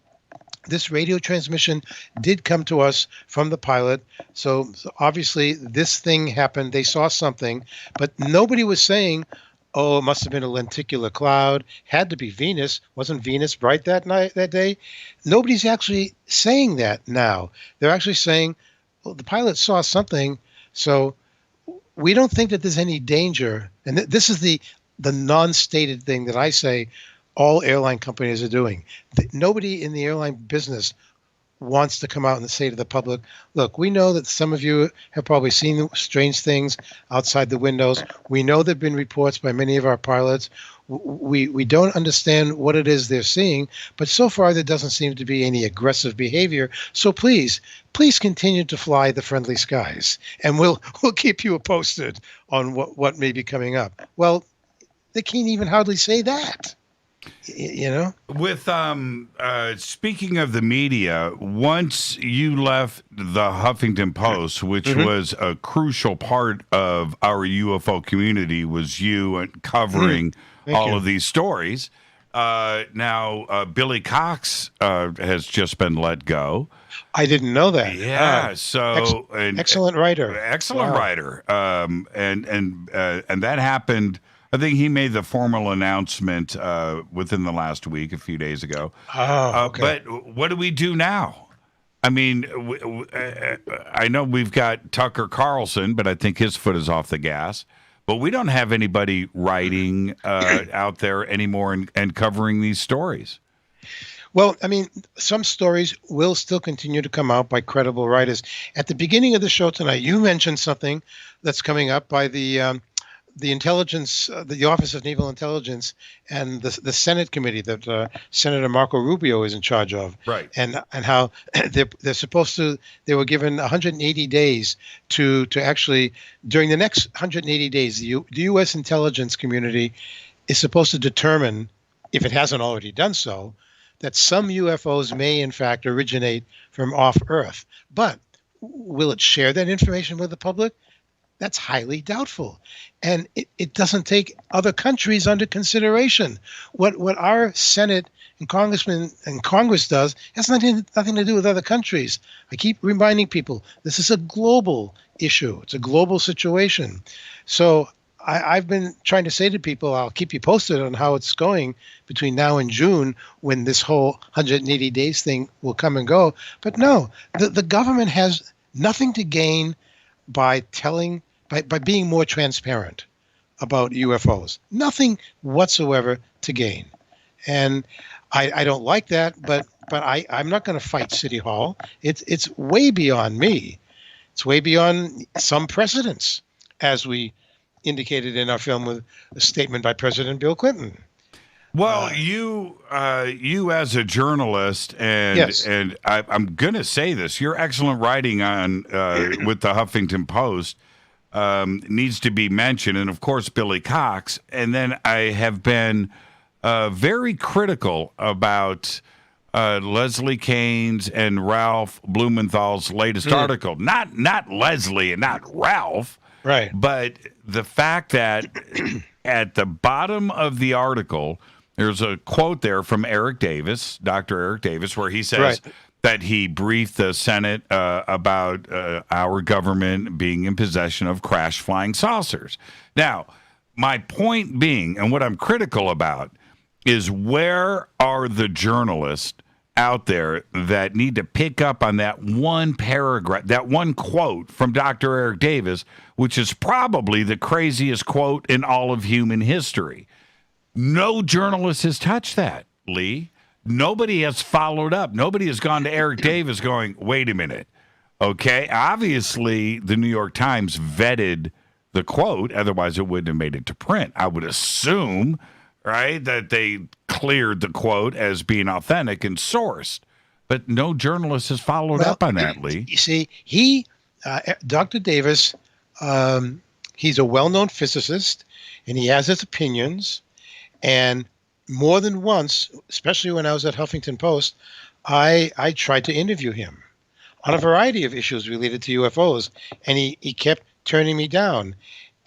this radio transmission did come to us from the pilot. So obviously this thing happened. They saw something, but nobody was saying, it must have been a lenticular cloud. Had to be Venus. Wasn't Venus bright that day? Nobody's actually saying that now. They're actually saying, the pilot saw something. So we don't think that there's any danger. And this is the non-stated thing that I say all airline companies are doing. Nobody in the airline business wants to come out and say to the public, look, we know that some of you have probably seen strange things outside the windows. We know there have been reports by many of our pilots. We don't understand what it is they're seeing, but so far there doesn't seem to be any aggressive behavior. So please continue to fly the friendly skies, and we'll keep you posted on what may be coming up. Well, they can't even hardly say that. With speaking of the media, once you left the Huffington Post, which was a crucial part of our UFO community, was you covering all of these stories. Now Billy Cox has just been let go. I didn't know that. Yeah, so excellent writer. Excellent writer. And that happened. I think he made the formal announcement within the last week, a few days ago. Oh, okay. But what do we do now? I mean, I know we've got Tucker Carlson, but I think his foot is off the gas. But we don't have anybody writing out there anymore and covering these stories. Well, I mean, some stories will still continue to come out by credible writers. At the beginning of the show tonight, you mentioned something that's coming up by the the intelligence, the Office of Naval Intelligence, and the Senate committee that Senator Marco Rubio is in charge of, right? And how they're supposed to. They were given 180 days to actually, during the next 180 days, the U.S. intelligence community is supposed to determine, if it hasn't already done so, that some UFOs may in fact originate from off Earth. But will it share that information with the public? That's highly doubtful. And it doesn't take other countries under consideration. What our Senate and Congressmen and Congress does has nothing to do with other countries. I keep reminding people, this is a global issue. It's a global situation. So I've been trying to say to people, I'll keep you posted on how it's going between now and June, when this whole 180 days thing will come and go. But no, the government has nothing to gain by being more transparent about UFOs. Nothing whatsoever to gain. And I don't like that, but I'm not going to fight City Hall. It's way beyond me. It's way beyond some precedents, as we indicated in our film with a statement by President Bill Clinton. Well, you as a journalist, and yes. and I'm going to say this, your excellent writing on with the Huffington Post needs to be mentioned, and of course Billy Cox. And then I have been very critical about Leslie Kane's and Ralph Blumenthal's latest article. Not Leslie and not Ralph, right? But the fact that at the bottom of the article, there's a quote there from Eric Davis, Dr. Eric Davis, where he says that he briefed the Senate about our government being in possession of crash flying saucers. Now, my point being, and what I'm critical about, is where are the journalists out there that need to pick up on that one paragraph, that one quote from Dr. Eric Davis, which is probably the craziest quote in all of human history. No journalist has touched that, Lee. Nobody has followed up. Nobody has gone to Eric Davis going, wait a minute. Okay, obviously the New York Times vetted the quote, otherwise it wouldn't have made it to print. I would assume, right, that they cleared the quote as being authentic and sourced. But no journalist has followed up on that, Lee. You see, Dr. Davis, he's a well-known physicist, and he has his opinions. And more than once, especially when I was at Huffington Post, I tried to interview him on a variety of issues related to UFOs, and he kept turning me down.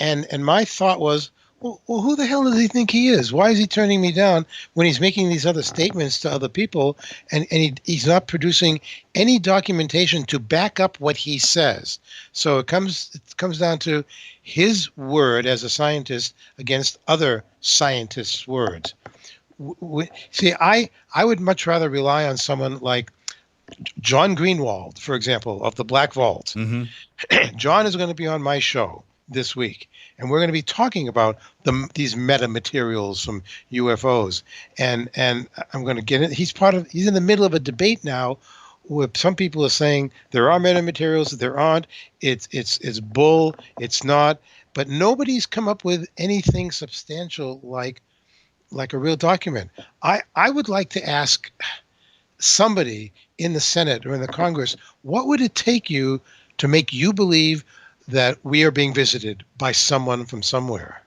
And my thought was, well, who the hell does he think he is? Why is he turning me down when he's making these other statements to other people, and he's not producing any documentation to back up what he says? So it comes down to his word as a scientist against other scientists' words. See, I would much rather rely on someone like John Greenwald, for example, of the Black Vault. Mm-hmm. John is going to be on my show this week, and we're going to be talking about these metamaterials from UFOs. And I'm going to get it. He's in the middle of a debate now where some people are saying there are metamaterials, there aren't. It's bull. It's not. But nobody's come up with anything substantial like a real document. I would like to ask somebody in the Senate or in the Congress, what would it take you to make you believe that we are being visited by someone from somewhere?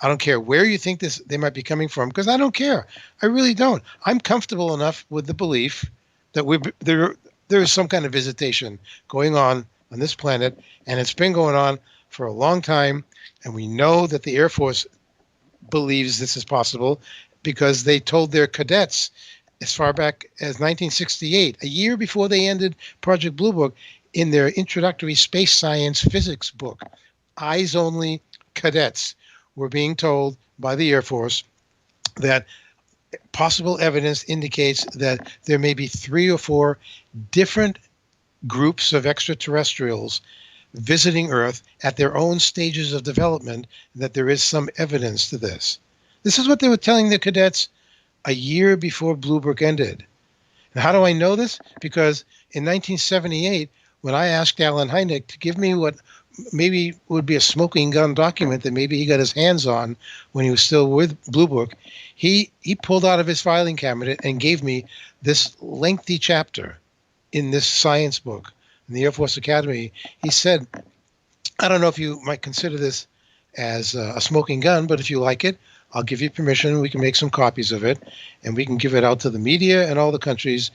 I don't care where you think they might be coming from, because I don't care. I really don't. I'm comfortable enough with the belief that there is some kind of visitation going on this planet, and it's been going on for a long time, and we know that the Air Force believes this is possible because they told their cadets as far back as 1968, a year before they ended Project Blue Book, in their introductory space science physics book, eyes only cadets were being told by the Air Force that possible evidence indicates that there may be 3 or 4 different groups of extraterrestrials visiting Earth at their own stages of development, and that there is some evidence to this. This is what they were telling the cadets a year before Blue Book ended. And how do I know this? Because in 1978, when I asked Alan Hynek to give me what maybe would be a smoking gun document that maybe he got his hands on when he was still with Blue Book. He pulled out of his filing cabinet and gave me this lengthy chapter in this science book in the Air Force Academy. He said, I don't know if you might consider this as a smoking gun, but if you like it, I'll give you permission. We can make some copies of it, and we can give it out to the media and all the countries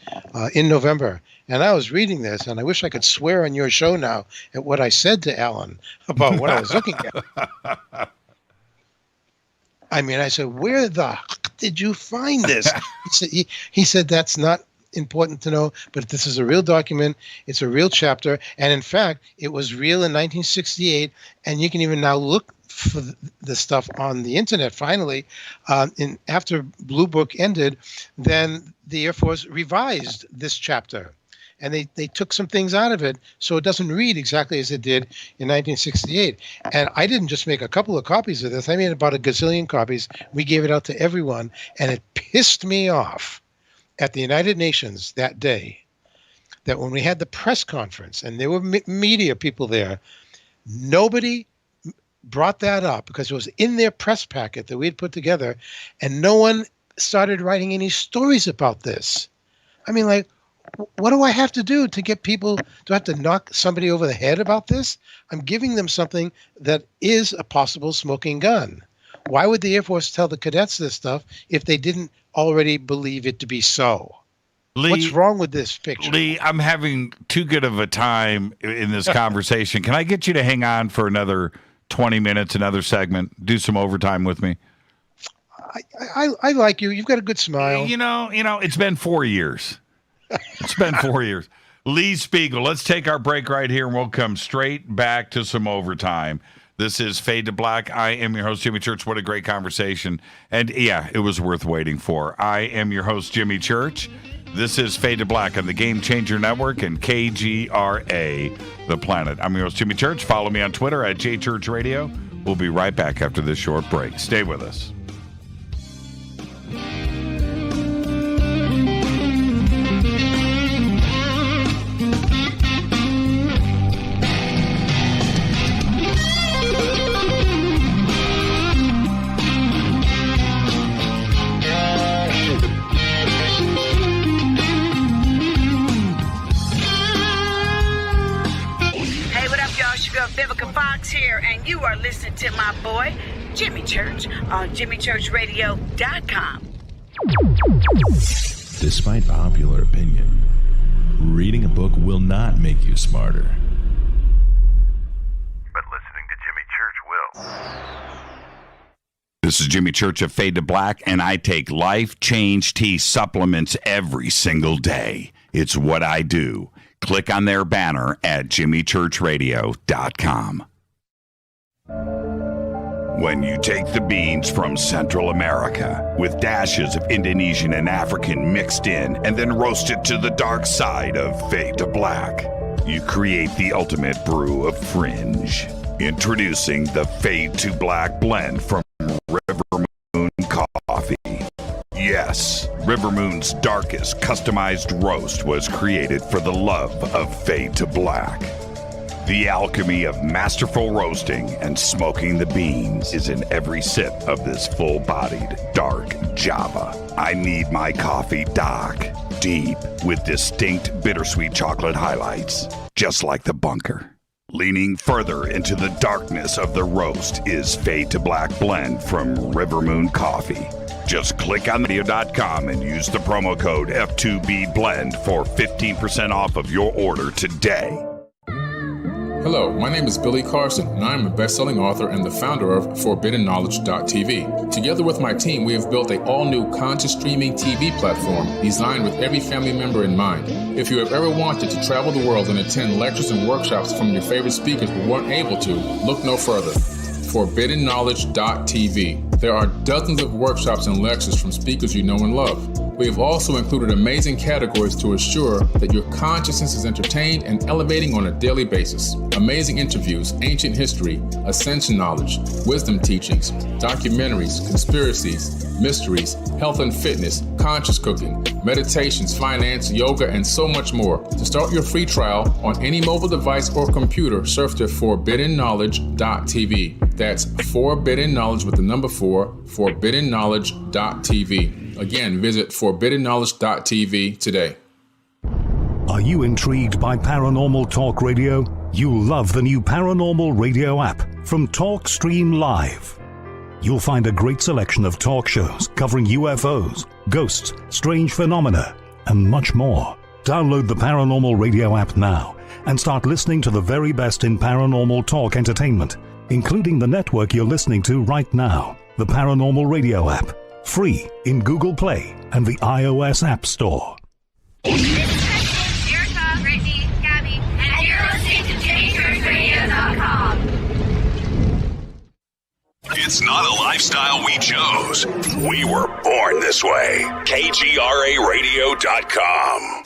in November. And I was reading this, and I wish I could swear on your show now at what I said to Alan about what I was looking at. I mean, I said, where the heck did you find this? He said, that's not important to know, but this is a real document. It's a real chapter. And in fact, it was real in 1968. And you can even now look for the stuff on the internet. Finally, after Blue Book ended, then the Air Force revised this chapter. And they took some things out of it, so it doesn't read exactly as it did in 1968. And I didn't just make a couple of copies of this. I made about a gazillion copies. We gave it out to everyone, and it pissed me off at the United Nations that day that when we had the press conference, and there were media people there, nobody brought that up because it was in their press packet that we had put together, and no one started writing any stories about this. I mean, like, what do I have to do to get people? Do I have to knock somebody over the head about this? I'm giving them something that is a possible smoking gun. Why would the Air Force tell the cadets this stuff if they didn't already believe it to be so? Lee, what's wrong with this picture? Lee, I'm having too good of a time in this conversation. Can I get you to hang on for another 20 minutes, another segment? Do some overtime with me? I like you. You've got a good smile. You know, it's been 4 years. It's been 4 years. Lee Spiegel, let's take our break right here, and we'll come straight back to some overtime. This is Fade to Black. I am your host, Jimmy Church. What a great conversation. And, yeah, it was worth waiting for. I am your host, Jimmy Church. This is Fade to Black on the Game Changer Network and KGRA, The Planet. I'm your host, Jimmy Church. Follow me on Twitter at JChurchRadio. We'll be right back after this short break. Stay with us. Vivica Fox here, and you are listening to my boy, Jimmy Church, on JimmyChurchRadio.com. Despite popular opinion, reading a book will not make you smarter. But listening to Jimmy Church will. This is Jimmy Church of Fade to Black, and I take Life Change Tea supplements every single day. It's what I do. Click on their banner at JimmyChurchRadio.com. When you take the beans from Central America with dashes of Indonesian and African mixed in and then roasted to the dark side of Fade to Black, you create the ultimate brew of fringe. Introducing the Fade to Black blend from River Moon Coffee. Yes, River Moon's darkest customized roast was created for the love of Fade to Black. The alchemy of masterful roasting and smoking the beans is in every sip of this full-bodied dark Java. I need my coffee dark, deep, with distinct bittersweet chocolate highlights, just like the bunker. Leaning further into the darkness of the roast is Fade to Black blend from River Moon Coffee. Just click on radio.com and use the promo code F2BBLEND for 15% off of your order today. Hello, my name is Billy Carson, and I am a best-selling author and the founder of ForbiddenKnowledge.tv. Together with my team, we have built an all-new conscious streaming TV platform designed with every family member in mind. If you have ever wanted to travel the world and attend lectures and workshops from your favorite speakers but weren't able to, look no further. ForbiddenKnowledge.tv. There are dozens of workshops and lectures from speakers you know and love. We have also included amazing categories to ensure that your consciousness is entertained and elevating on a daily basis. Amazing interviews, ancient history, ascension knowledge, wisdom teachings, documentaries, conspiracies, mysteries, health and fitness, conscious cooking, meditations, finance, yoga, and so much more. To start your free trial on any mobile device or computer, surf to forbiddenknowledge.tv. That's Forbidden Knowledge with the number 4, forbiddenknowledge.tv. Again, visit forbiddenknowledge.tv today. Are you intrigued by Paranormal Talk Radio? You'll love the new Paranormal Radio app from TalkStream Live. You'll find a great selection of talk shows covering UFOs, ghosts, strange phenomena, and much more. Download the Paranormal Radio app now and start listening to the very best in paranormal talk entertainment, including the network you're listening to right now, the Paranormal Radio app, free in Google Play and the iOS App Store. This is Erica, Brittany, Gabby, and you're listening to JamieChurchRadio.com. It's not a lifestyle we chose. We were born this way. KGRARadio.com.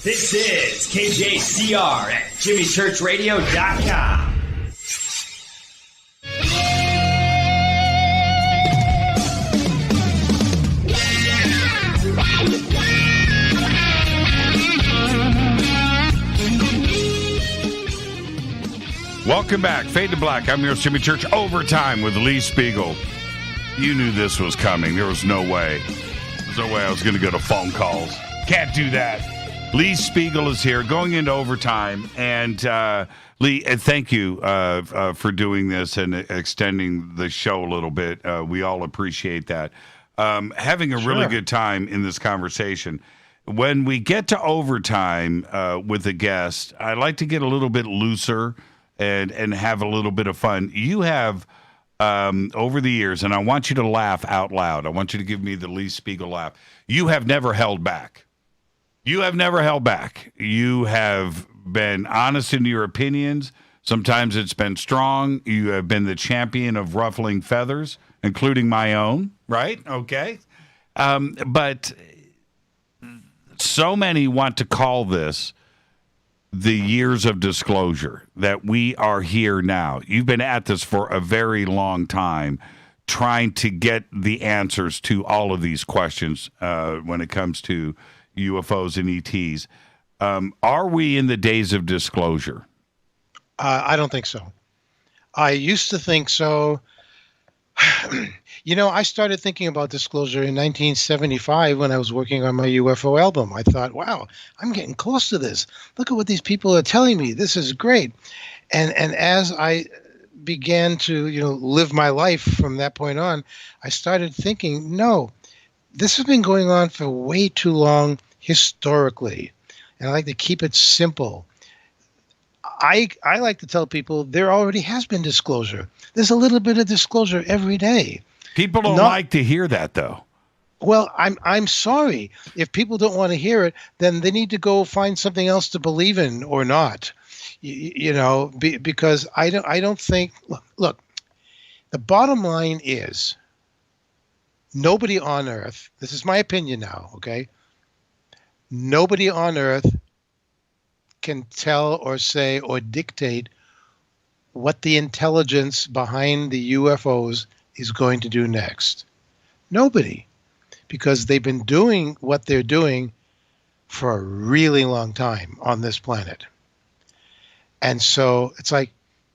This is KJCR at JimmyChurchRadio.com. Welcome back. Fade to Black. I'm your host, Jimmy Church. Overtime with Lee Spiegel. You knew this was coming. There was no way. There's no way I was going to go to phone calls. Can't do that. Lee Spiegel is here going into overtime. And Lee, thank you for doing this and extending the show a little bit. We all appreciate that. Having a really good time in this conversation. When we get to overtime with a guest, I like to get a little bit looser and have a little bit of fun. You have, over the years, and I want you to laugh out loud. I want you to give me the Lee Spiegel laugh. You have never held back. You have never held back. You have been honest in your opinions. Sometimes it's been strong. You have been the champion of ruffling feathers, including my own, right? Okay. But so many want to call this the years of disclosure, that we are here now. You've been at this for a very long time, trying to get the answers to all of these questions when it comes to UFOs and ETs. Are we in the days of disclosure? I don't think so. I used to think so. I started thinking about disclosure in 1975 when I was working on my UFO album. I thought, wow, I'm getting close to this. Look at what these people are telling me. This is great. And as I began to, live my life from that point on, I started thinking, no, this has been going on for way too long historically. And I like to keep it simple. I like to tell people there already has been disclosure. There's a little bit of disclosure every day. People don't like to hear that, though. Well, I'm sorry. If people don't want to hear it, then they need to go find something else to believe in or not. Because I don't think. Look, the bottom line is nobody on Earth. This is my opinion now. Okay. Nobody on Earth can tell or say or dictate what the intelligence behind the UFOs is going to do next. Nobody. Because they've been doing what they're doing for a really long time on this planet. And so it's like,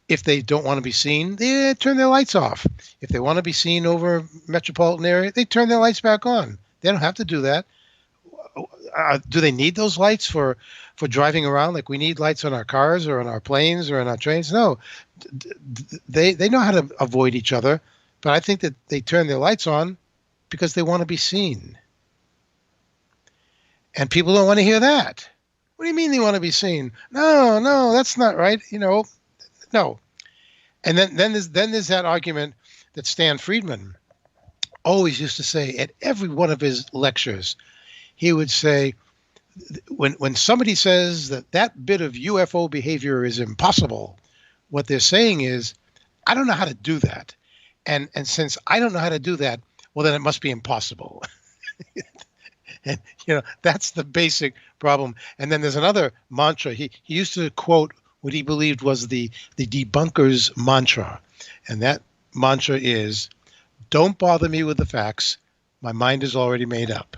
if they don't want to be seen, they turn their lights off. If they want to be seen over a metropolitan area, they turn their lights back on. They don't have to do that. Do they need those lights for driving around? Like we need lights on our cars or on our planes or on our trains? No. They know how to avoid each other, but I think that they turn their lights on because they want to be seen. And people don't want to hear that. What do you mean they want to be seen? No, that's not right. No. And then there's that argument that Stan Friedman always used to say at every one of his lectures. He would say, when somebody says that bit of UFO behavior is impossible, what they're saying is, I don't know how to do that. And since I don't know how to do that, well, then it must be impossible. And, that's the basic problem. And then there's another mantra. He used to quote what he believed was the debunker's mantra. And that mantra is, don't bother me with the facts. My mind is already made up.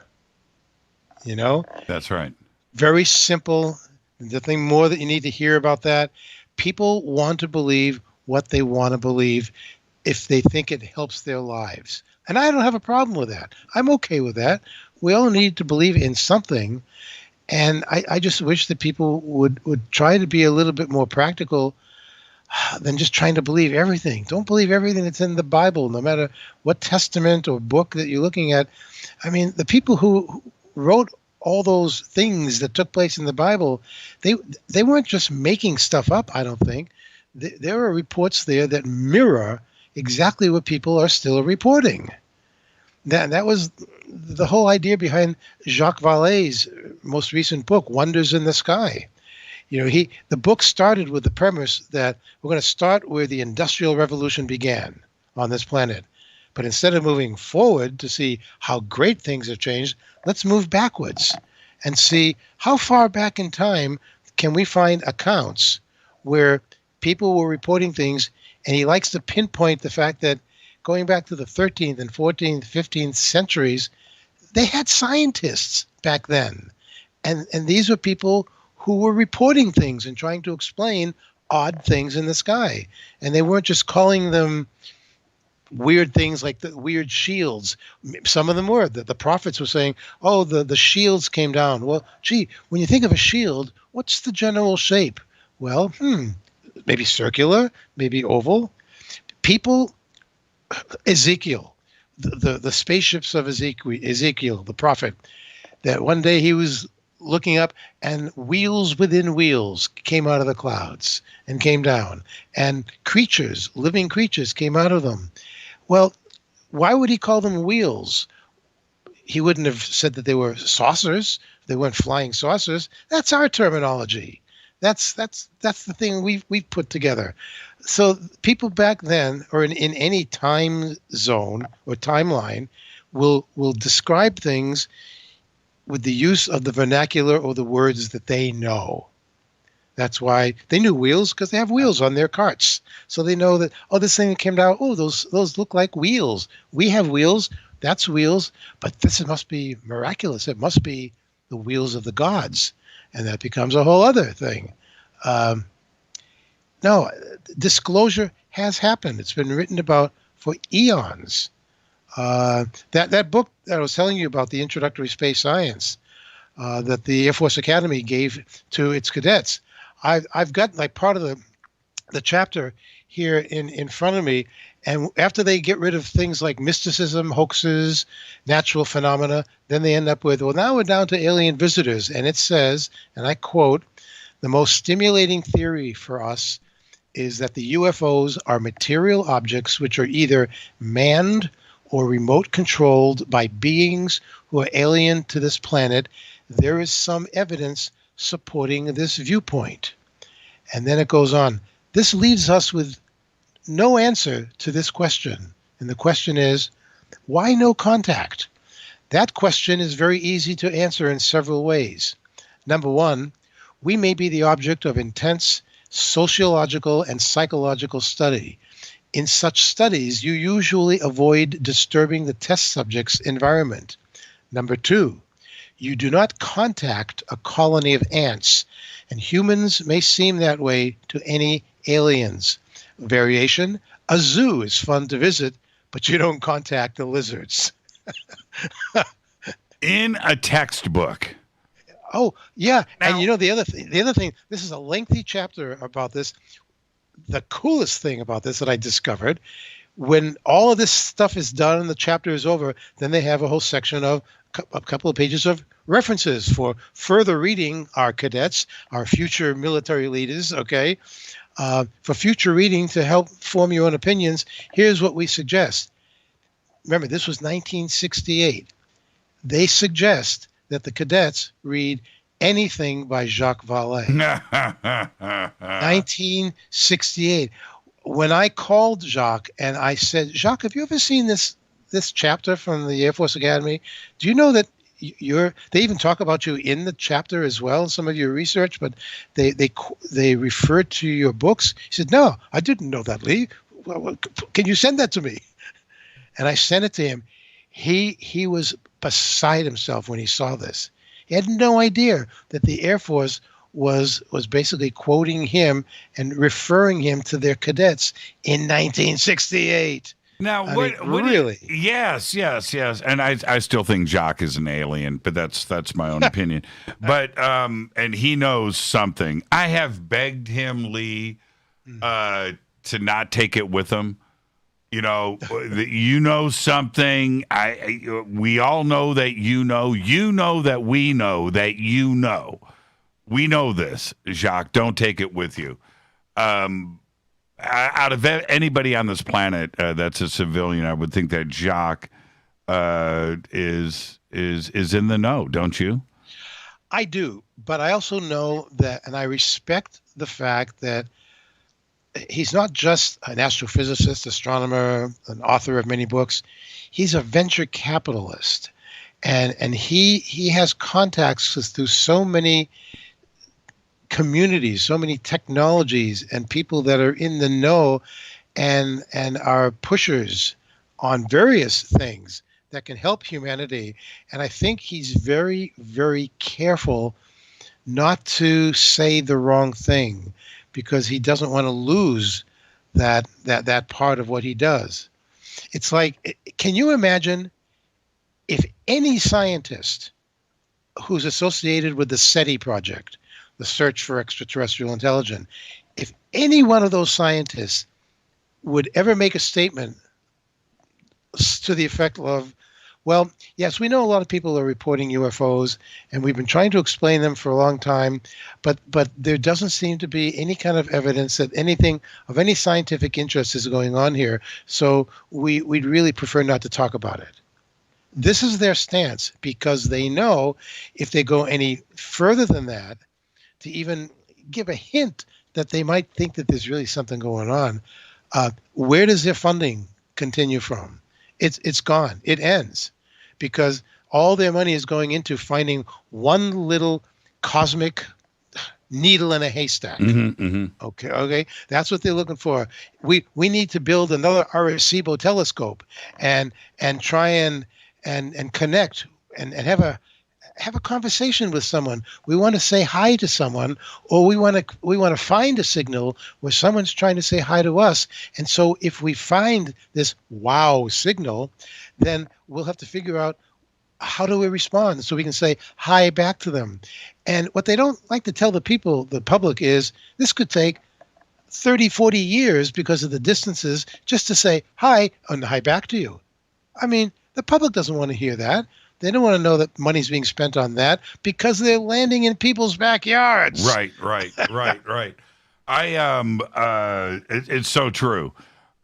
That's right. Very simple. Nothing more that you need to hear about that. People want to believe what they want to believe if they think it helps their lives. And I don't have a problem with that. I'm okay with that. We all need to believe in something. And I just wish that people would try to be a little bit more practical than just trying to believe everything. Don't believe everything that's in the Bible, no matter what testament or book that you're looking at. I mean, the people who wrote all those things that took place in the Bible, they weren't just making stuff up, I don't think. There are reports there that mirror exactly what people are still reporting. That was the whole idea behind Jacques Vallée's most recent book, Wonders in the Sky. The book started with the premise that we're going to start where the Industrial Revolution began on this planet. But instead of moving forward to see how great things have changed, let's move backwards and see how far back in time can we find accounts where people were reporting things. And he likes to pinpoint the fact that going back to the 13th and 14th, 15th centuries, they had scientists back then. And these were people who were reporting things and trying to explain odd things in the sky. And they weren't just calling them weird things like the weird shields. Some of them were. The prophets were saying, oh, the shields came down. Well, gee, when you think of a shield, what's the general shape? Well, maybe circular, maybe oval. People, Ezekiel, the spaceships of Ezekiel, the prophet, that one day he was looking up and wheels within wheels came out of the clouds and came down, and creatures, living creatures, came out of them. Well, why would he call them wheels? He wouldn't have said that they were saucers. They weren't flying saucers. That's our terminology. That's the thing we've put together. So people back then, or in any time zone or timeline, will describe things with the use of the vernacular or the words that they know. That's why they knew wheels, because they have wheels on their carts. So they know that, oh, this thing that came down, oh, those look like wheels. We have wheels. That's wheels. But this must be miraculous. It must be the wheels of the gods. And that becomes a whole other thing. No, disclosure has happened. It's been written about for eons. That book that I was telling you about, the Introductory Space Science, that the Air Force Academy gave to its cadets, I've got like part of the chapter here in front of me. And after they get rid of things like mysticism, hoaxes, natural phenomena, then they end up with, well, now we're down to alien visitors. And it says, and I quote, the most stimulating theory for us is that the UFOs are material objects which are either manned or remote controlled by beings who are alien to this planet. There is some evidence supporting this viewpoint. And then it goes on. This leaves us with no answer to this question. And the question is, why no contact? That question is very easy to answer in several ways. Number one, we may be the object of intense sociological and psychological study. In such studies, you usually avoid disturbing the test subject's environment. Number two, you do not contact a colony of ants, and humans may seem that way to any aliens. Variation, a zoo is fun to visit, but you don't contact the lizards. In a textbook. Oh, yeah. Now, and the other thing, this is a lengthy chapter about this. The coolest thing about this that I discovered, when all of this stuff is done and the chapter is over, then they have a whole section of a couple of pages of references for further reading, our cadets, our future military leaders, okay? For future reading to help form your own opinions, here's what we suggest. Remember, this was 1968. They suggest that the cadets read anything by Jacques Vallée. 1968. when I called Jacques and I said, Jacques, have you ever seen this chapter from the Air Force Academy? Do you know that they even talk about you in the chapter as well, some of your research, but they refer to your books? He said, no, I didn't know that, Lee. Well, can you send that to me? And I sent it to him. He was beside himself when he saw this. He had no idea that the Air Force was basically quoting him and referring him to their cadets in 1968. Now, really? Yes. And I still think Jacques is an alien, but that's my own opinion. But and he knows something. I have begged him, Lee, to not take it with him. You know, you know something. We all know that you know. You know that we know that you know. We know this, Jacques. Don't take it with you. Out of anybody on this planet that's a civilian, I would think that Jacques is in the know, don't you? I do, but I also know that, and I respect the fact that he's not just an astrophysicist, astronomer, an author of many books. He's a venture capitalist, and he has contacts through so many communities, so many technologies, and people that are in the know and are pushers on various things that can help humanity. And I think he's very, very careful not to say the wrong thing, because he doesn't want to lose that part of what he does. It's like, can you imagine if any scientist who's associated with the SETI project, the search for extraterrestrial intelligence, if any one of those scientists would ever make a statement to the effect of, well, yes, we know a lot of people are reporting UFOs, and we've been trying to explain them for a long time, but there doesn't seem to be any kind of evidence that anything of any scientific interest is going on here, so we'd really prefer not to talk about it. This is their stance, because they know if they go any further than that, to even give a hint that they might think that there's really something going on, where does their funding continue from? It's gone. It ends, because all their money is going into finding one little cosmic needle in a haystack. Okay, that's what they're looking for. We need to build another Arecibo telescope and try and connect and have a conversation with someone. We want to say hi to someone, or we want to find a signal where someone's trying to say hi to us. And so if we find this wow signal, then we'll have to figure out how do we respond so we can say hi back to them. And what they don't like to tell the public, is this could take 30, 40 years because of the distances just to say hi and hi back to you. I mean, the public doesn't want to hear that. They don't want to know that money's being spent on that, because they're landing in people's backyards. Right. It's so true.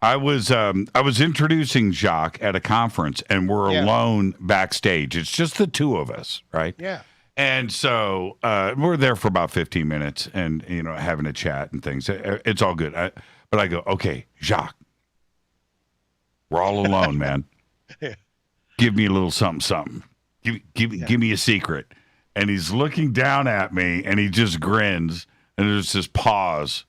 I was introducing Jacques at a conference, and we're alone backstage. It's just the two of us, right? Yeah. And so we're there for about 15 minutes, and having a chat and things. It's all good. But I go, okay, Jacques, we're all alone, man. Yeah. Give me a little something. Give me a secret. And he's looking down at me, and he just grins, and there's this pause.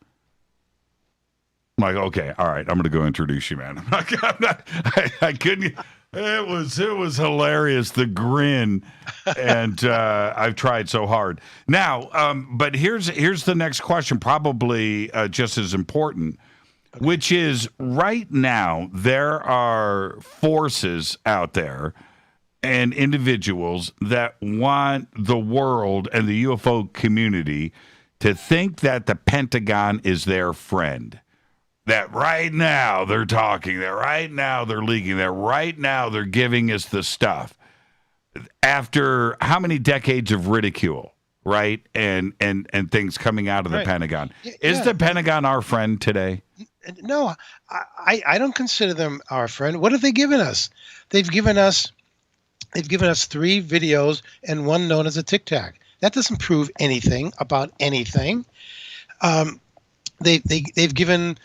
I'm like, okay, all right, I'm going to go introduce you, man. I couldn't. It was hilarious, the grin, and I've tried so hard. Now, but here's the next question, probably just as important, which is, right now there are forces out there and individuals that want the world and the UFO community to think that the Pentagon is their friend. That right now they're talking, that right now they're leaking, that right now they're giving us the stuff. After how many decades of ridicule, right? And things coming out of the Pentagon. Is the Pentagon our friend today? No, I don't consider them our friend. What have they given us? They've given us 3 videos and one known as a Tic Tac. That doesn't prove anything about anything. They've given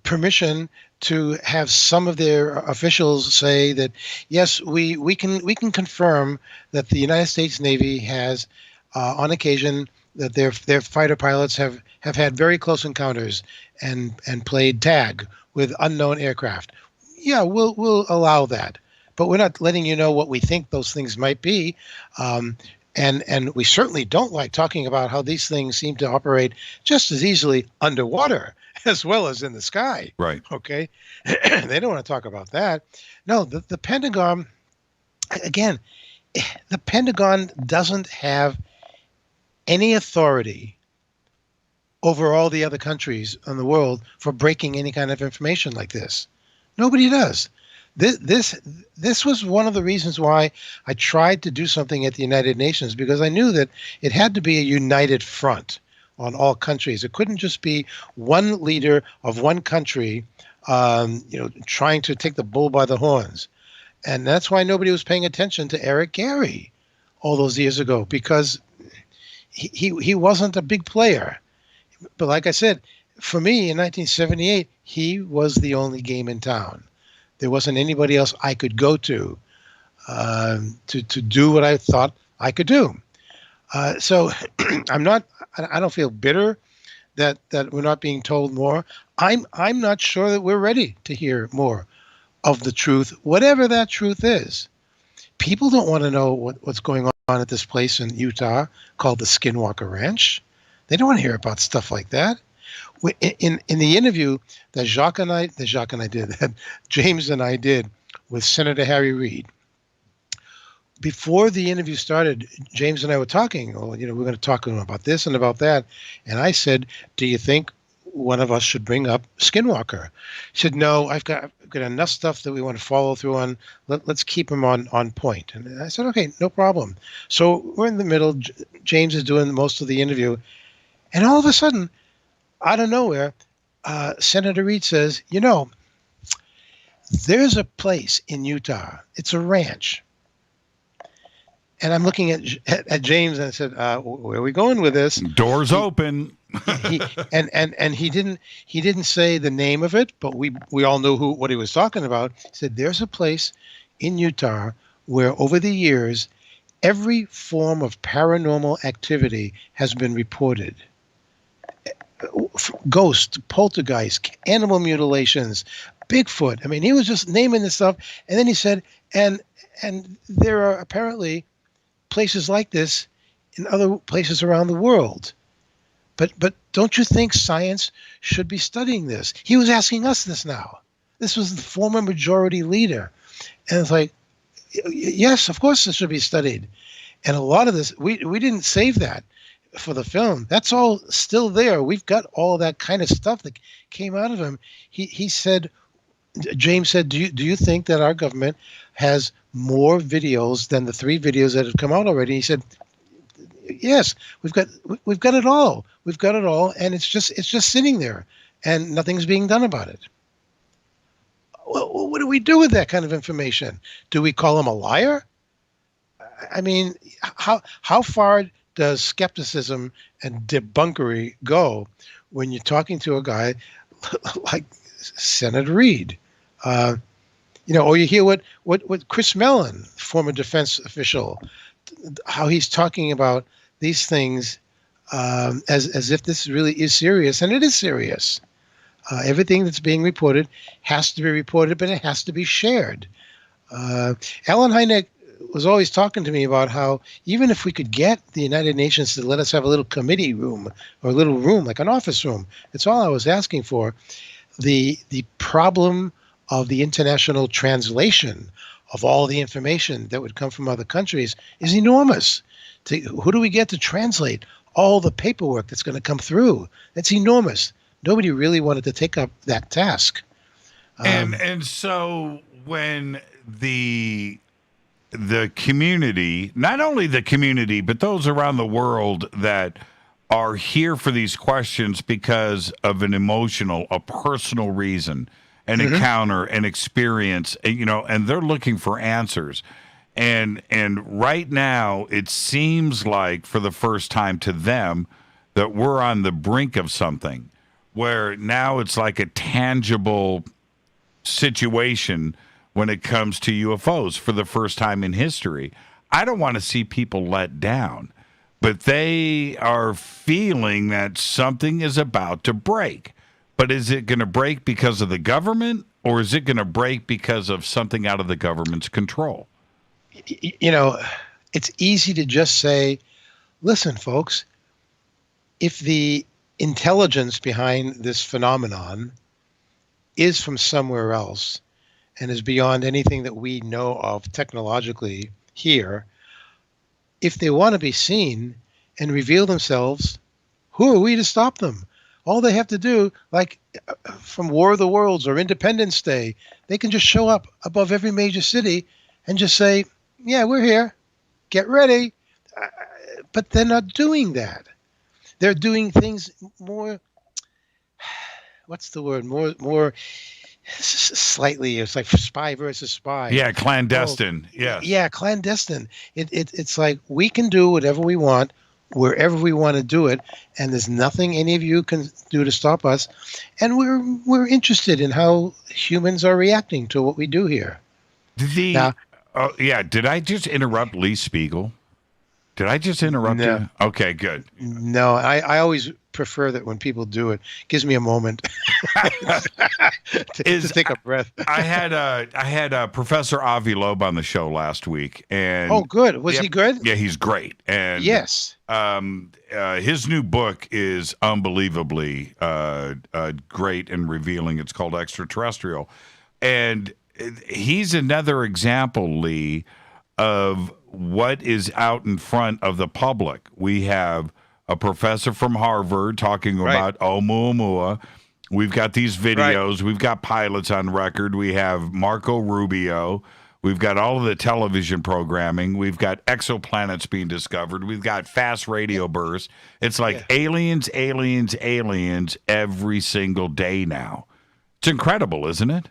permission to have some of their officials say that, yes, we can confirm that the United States Navy has, on occasion, that their fighter pilots have had very close encounters and played tag with unknown aircraft. Yeah, we'll allow that, but we're not letting you know what we think those things might be. And we certainly don't like talking about how these things seem to operate just as easily underwater as well as in the sky. Right. Okay. They don't want to talk about that. No, the Pentagon, again, the Pentagon doesn't have any authority over all the other countries in the world for breaking any kind of information like this. Nobody does. This was one of the reasons why I tried to do something at the United Nations, because I knew that it had to be a united front on all countries. It couldn't just be one leader of one country, trying to take the bull by the horns. And that's why nobody was paying attention to Eric Gary all those years ago, because he wasn't a big player. But like I said, for me in 1978, he was the only game in town. There wasn't anybody else I could go to do what I thought I could do. So I don't feel bitter that we're not being told more. I'm not sure that we're ready to hear more of the truth, whatever that truth is. People don't want to know what's going on at this place in Utah called the Skinwalker Ranch. They don't want to hear about stuff like that. In the interview that that James and I did with Senator Harry Reid, before the interview started, James and I were talking. Oh, we're going to talk about this and about that. And I said, "Do you think one of us should bring up Skinwalker?" He said, "No, I've got enough stuff that we want to follow through on. Let's keep him on point." And I said, "Okay, no problem." So we're in the middle. James is doing most of the interview, and all of a sudden, out of nowhere, Senator Reid says, there's a place in Utah. It's a ranch. And I'm looking at James and I said, where are we going with this? Doors open. he didn't say the name of it, but we all knew what he was talking about. He said, there's a place in Utah where over the years, every form of paranormal activity has been reported. Ghosts, poltergeist, animal mutilations, Bigfoot. I mean, he was just naming this stuff. And then he said, and there are apparently places like this in other places around the world. But don't you think science should be studying this? He was asking us this now. This was the former majority leader. And it's like, yes, of course it should be studied. And a lot of this, we didn't save that for the film. That's all still there. We've got all that kind of stuff that came out of him. He said, James said, do you think that our government has more videos than the 3 videos that have come out already? He said, yes, we've got it all. We've got it all, and it's just sitting there, and nothing's being done about it. Well, what do we do with that kind of information? Do we call him a liar? I mean, how far does skepticism and debunkery go when you're talking to a guy like Senator Reid? Or you hear what Chris Mellon, former defense official, how he's talking about these things as if this really is serious, and it is serious. Everything that's being reported has to be reported, but it has to be shared. Alan Hynek was always talking to me about how even if we could get the United Nations to let us have a little committee room or a little room, like an office room, that's all I was asking for. The problem of the international translation of all the information that would come from other countries is enormous. Who do we get to translate all the paperwork that's going to come through? That's enormous. Nobody really wanted to take up that task. And so when the community, not only the community, but those around the world that are here for these questions because of an emotional, a personal reason, an encounter, an experience, and they're looking for answers. And right now, it seems like for the first time to them that we're on the brink of something. where now it's like a tangible situation when it comes to UFOs for the first time in history. I don't want to see people let down, but they are feeling that something is about to break. But is it going to break because of the government, or is it going to break because of something out of the government's control? You know, it's easy to just say, listen, folks, if the intelligence behind this phenomenon is from somewhere else and is beyond anything that we know of technologically here, if they want to be seen and reveal themselves, who are we to stop them? All they have to do, like from War of the Worlds or Independence Day, they can just show up above every major city and just say, yeah, we're here. Get ready. But they're not doing that. They're doing things more, what's the word? More slightly, it's like spy versus spy. Yeah, clandestine. Yeah. Yeah, clandestine. It's like we can do whatever we want, wherever we want to do it, and there's nothing any of you can do to stop us. And we're interested in how humans are reacting to what we do here. Did I just interrupt Lee Spiegel? Did I just interrupt you? Okay, good. No, I always prefer that when people do it. Gives me a moment to take a breath. I had Professor Avi Loeb on the show last week, and oh, good. Was he good? Yeah, he's great. And yes, his new book is unbelievably great and revealing. It's called Extraterrestrial, and he's another example, Lee, of what is out in front of the public. We have a professor from Harvard talking about Oumuamua. We've got these videos. Right. We've got pilots on record. We have Marco Rubio. We've got all of the television programming. We've got exoplanets being discovered. We've got fast radio bursts. It's like aliens, aliens, aliens every single day now. It's incredible, isn't it?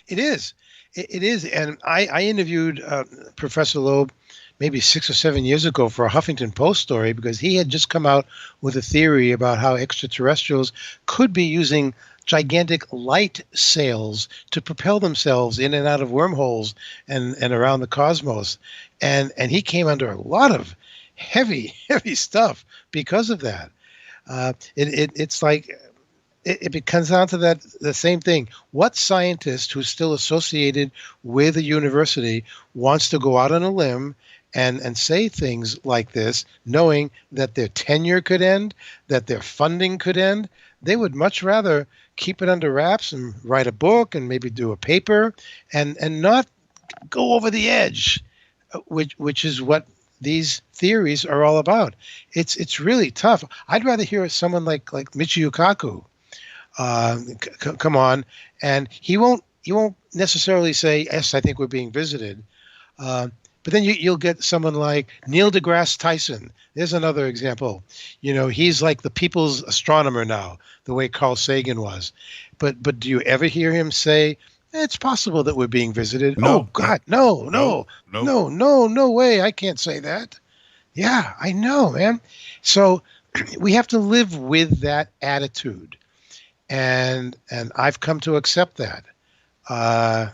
It is. It is. And I interviewed Professor Loeb maybe 6 or 7 years ago for a Huffington Post story, because he had just come out with a theory about how extraterrestrials could be using gigantic light sails to propel themselves in and out of wormholes and around the cosmos. And he came under a lot of heavy stuff because of that. It's like it comes down to the same thing. What scientist who's still associated with a university wants to go out on a limb and say things like this, knowing that their tenure could end, that their funding could end? They would much rather keep it under wraps and write a book and maybe do a paper and not go over the edge, which is what these theories are all about. It's really tough. I'd rather hear someone like Michio Kaku come on, and he won't necessarily say, yes, I think we're being visited. But then you'll get someone like Neil deGrasse Tyson. There's another example. You know, he's like the people's astronomer now, the way Carl Sagan was. But do you ever hear him say, it's possible that we're being visited? No. Oh, God, no way. I can't say that. Yeah, I know, man. So we have to live with that attitude. And I've come to accept that. I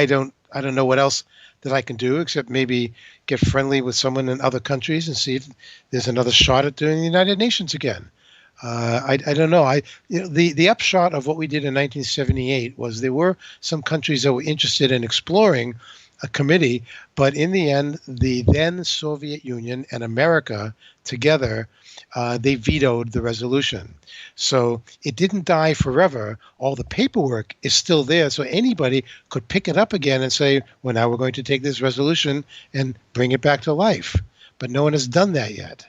don't know what else that I can do except maybe get friendly with someone in other countries and see if there's another shot at doing the United Nations again. I don't know. The upshot of what we did in 1978 was there were some countries that were interested in exploring a committee, but in the end, the then Soviet Union and America together, they vetoed the resolution. So it didn't die forever. All the paperwork is still there, so anybody could pick it up again and say, well, now we're going to take this resolution and bring it back to life. But no one has done that yet.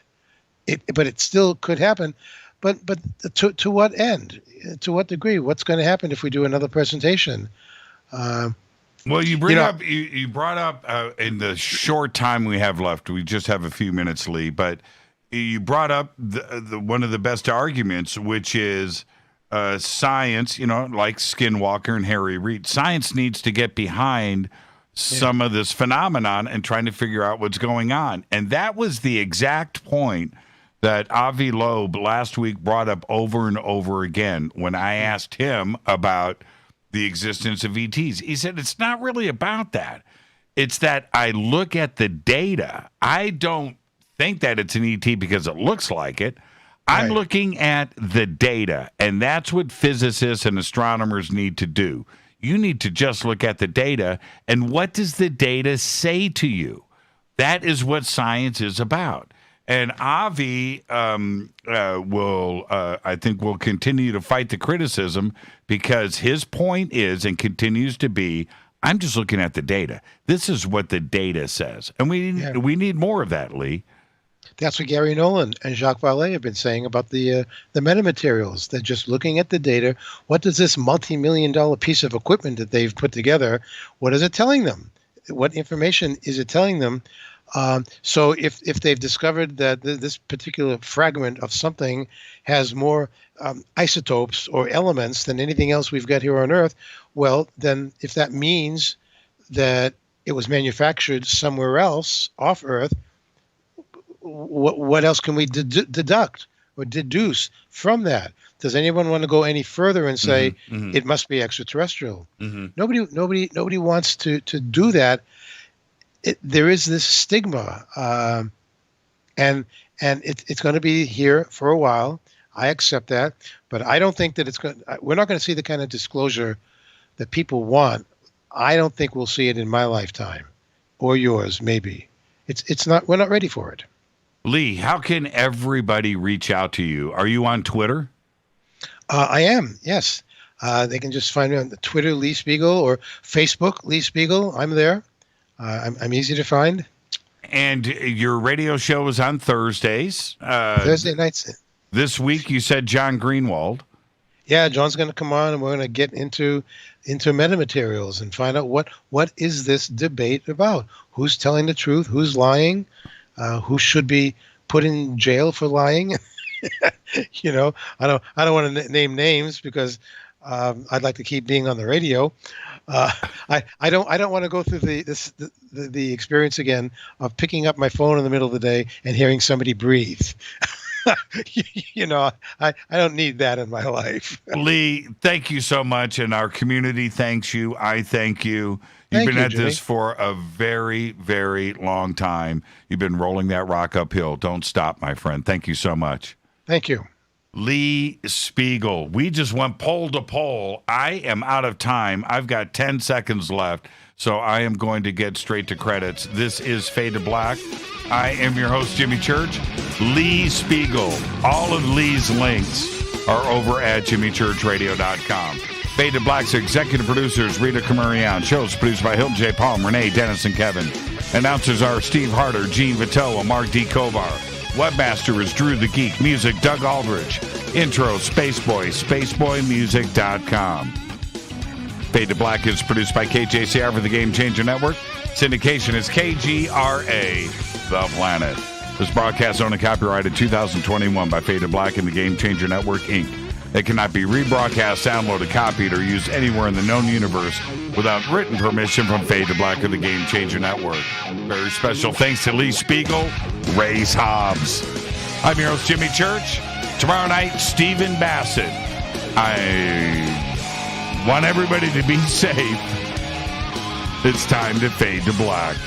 But it still could happen. But to what end? To what degree? What's going to happen if we do another presentation? Well, you brought up in the short time we have left, we just have a few minutes, Lee, but you brought up the one of the best arguments, which is science, like Skinwalker and Harry Reid. Science needs to get behind some of this phenomenon and trying to figure out what's going on. And that was the exact point that Avi Loeb last week brought up over and over again when I asked him about the existence of ETs. He said, it's not really about that. It's that I look at the data. I don't think that it's an ET because it looks like it. I'm looking at the data, and that's what physicists and astronomers need to do. You need to just look at the data, and what does the data say to you? That is what science is about. And Avi I think, will continue to fight the criticism because his point is and continues to be, I'm just looking at the data. This is what the data says. And we need more of that, Lee. That's what Gary Nolan and Jacques Vallée have been saying about the metamaterials. They're just looking at the data. What does this multi-million-dollar piece of equipment that they've put together, what is it telling them? What information is it telling them? So if they've discovered that this particular fragment of something has more isotopes or elements than anything else we've got here on Earth, well, then if that means that it was manufactured somewhere else off Earth, what else can we deduct or deduce from that? Does anyone want to go any further and say it must be extraterrestrial? Nobody wants to do that. There is this stigma, and it's going to be here for a while. I accept that, but I don't think that we're not going to see the kind of disclosure that people want. I don't think we'll see it in my lifetime, or yours, maybe. It's not. We're not ready for it. Lee, how can everybody reach out to you? Are you on Twitter? I am, yes. They can just find me on Twitter, Lee Spiegel, or Facebook, Lee Spiegel. I'm there. I'm easy to find. And your radio show is on Thursdays. Thursday nights. This week you said John Greenwald. Yeah, John's going to come on, and we're going to get into metamaterials and find out what is this debate about? Who's telling the truth? Who's lying? Who should be put in jail for lying? You know, I don't want to name names because I'd like to keep being on the radio. I don't want to go through the experience again of picking up my phone in the middle of the day and hearing somebody breathe. You know, I don't need that in my life. Lee, thank you so much, and our community thanks you. I thank you. You've been at this for a very, very long time. You've been rolling that rock uphill. Don't stop, my friend. Thank you so much. Thank you. Lee Spiegel. We just went poll to poll. I am out of time. I've got 10 seconds left, so I am going to get straight to credits. This is Fade to Black. I am your host, Jimmy Church. Lee Spiegel. All of Lee's links are over at jimmychurchradio.com. Fade to Black's executive producers, Rita Camarian. Shows produced by Hilton J. Palm, Renee, Dennis, and Kevin. Announcers are Steve Harder, Gene Vitoa, and Mark D. Kovar. Webmaster is Drew the Geek. Music, Doug Aldrich. Intro, Spaceboy, spaceboymusic.com. Fade to Black is produced by KJCR for the Game Changer Network. Syndication is KGRA, The Planet. This broadcast owned and copyrighted 2021 by Fade to Black and the Game Changer Network, Inc. It cannot be rebroadcast, downloaded, copied, or used anywhere in the known universe without written permission from Fade to Black or the Game Changer Network. Very special thanks to Lee Spiegel, Race Hobbs. I'm your host, Jimmy Church. Tomorrow night, Stephen Bassett. I want everybody to be safe. It's time to Fade to Black.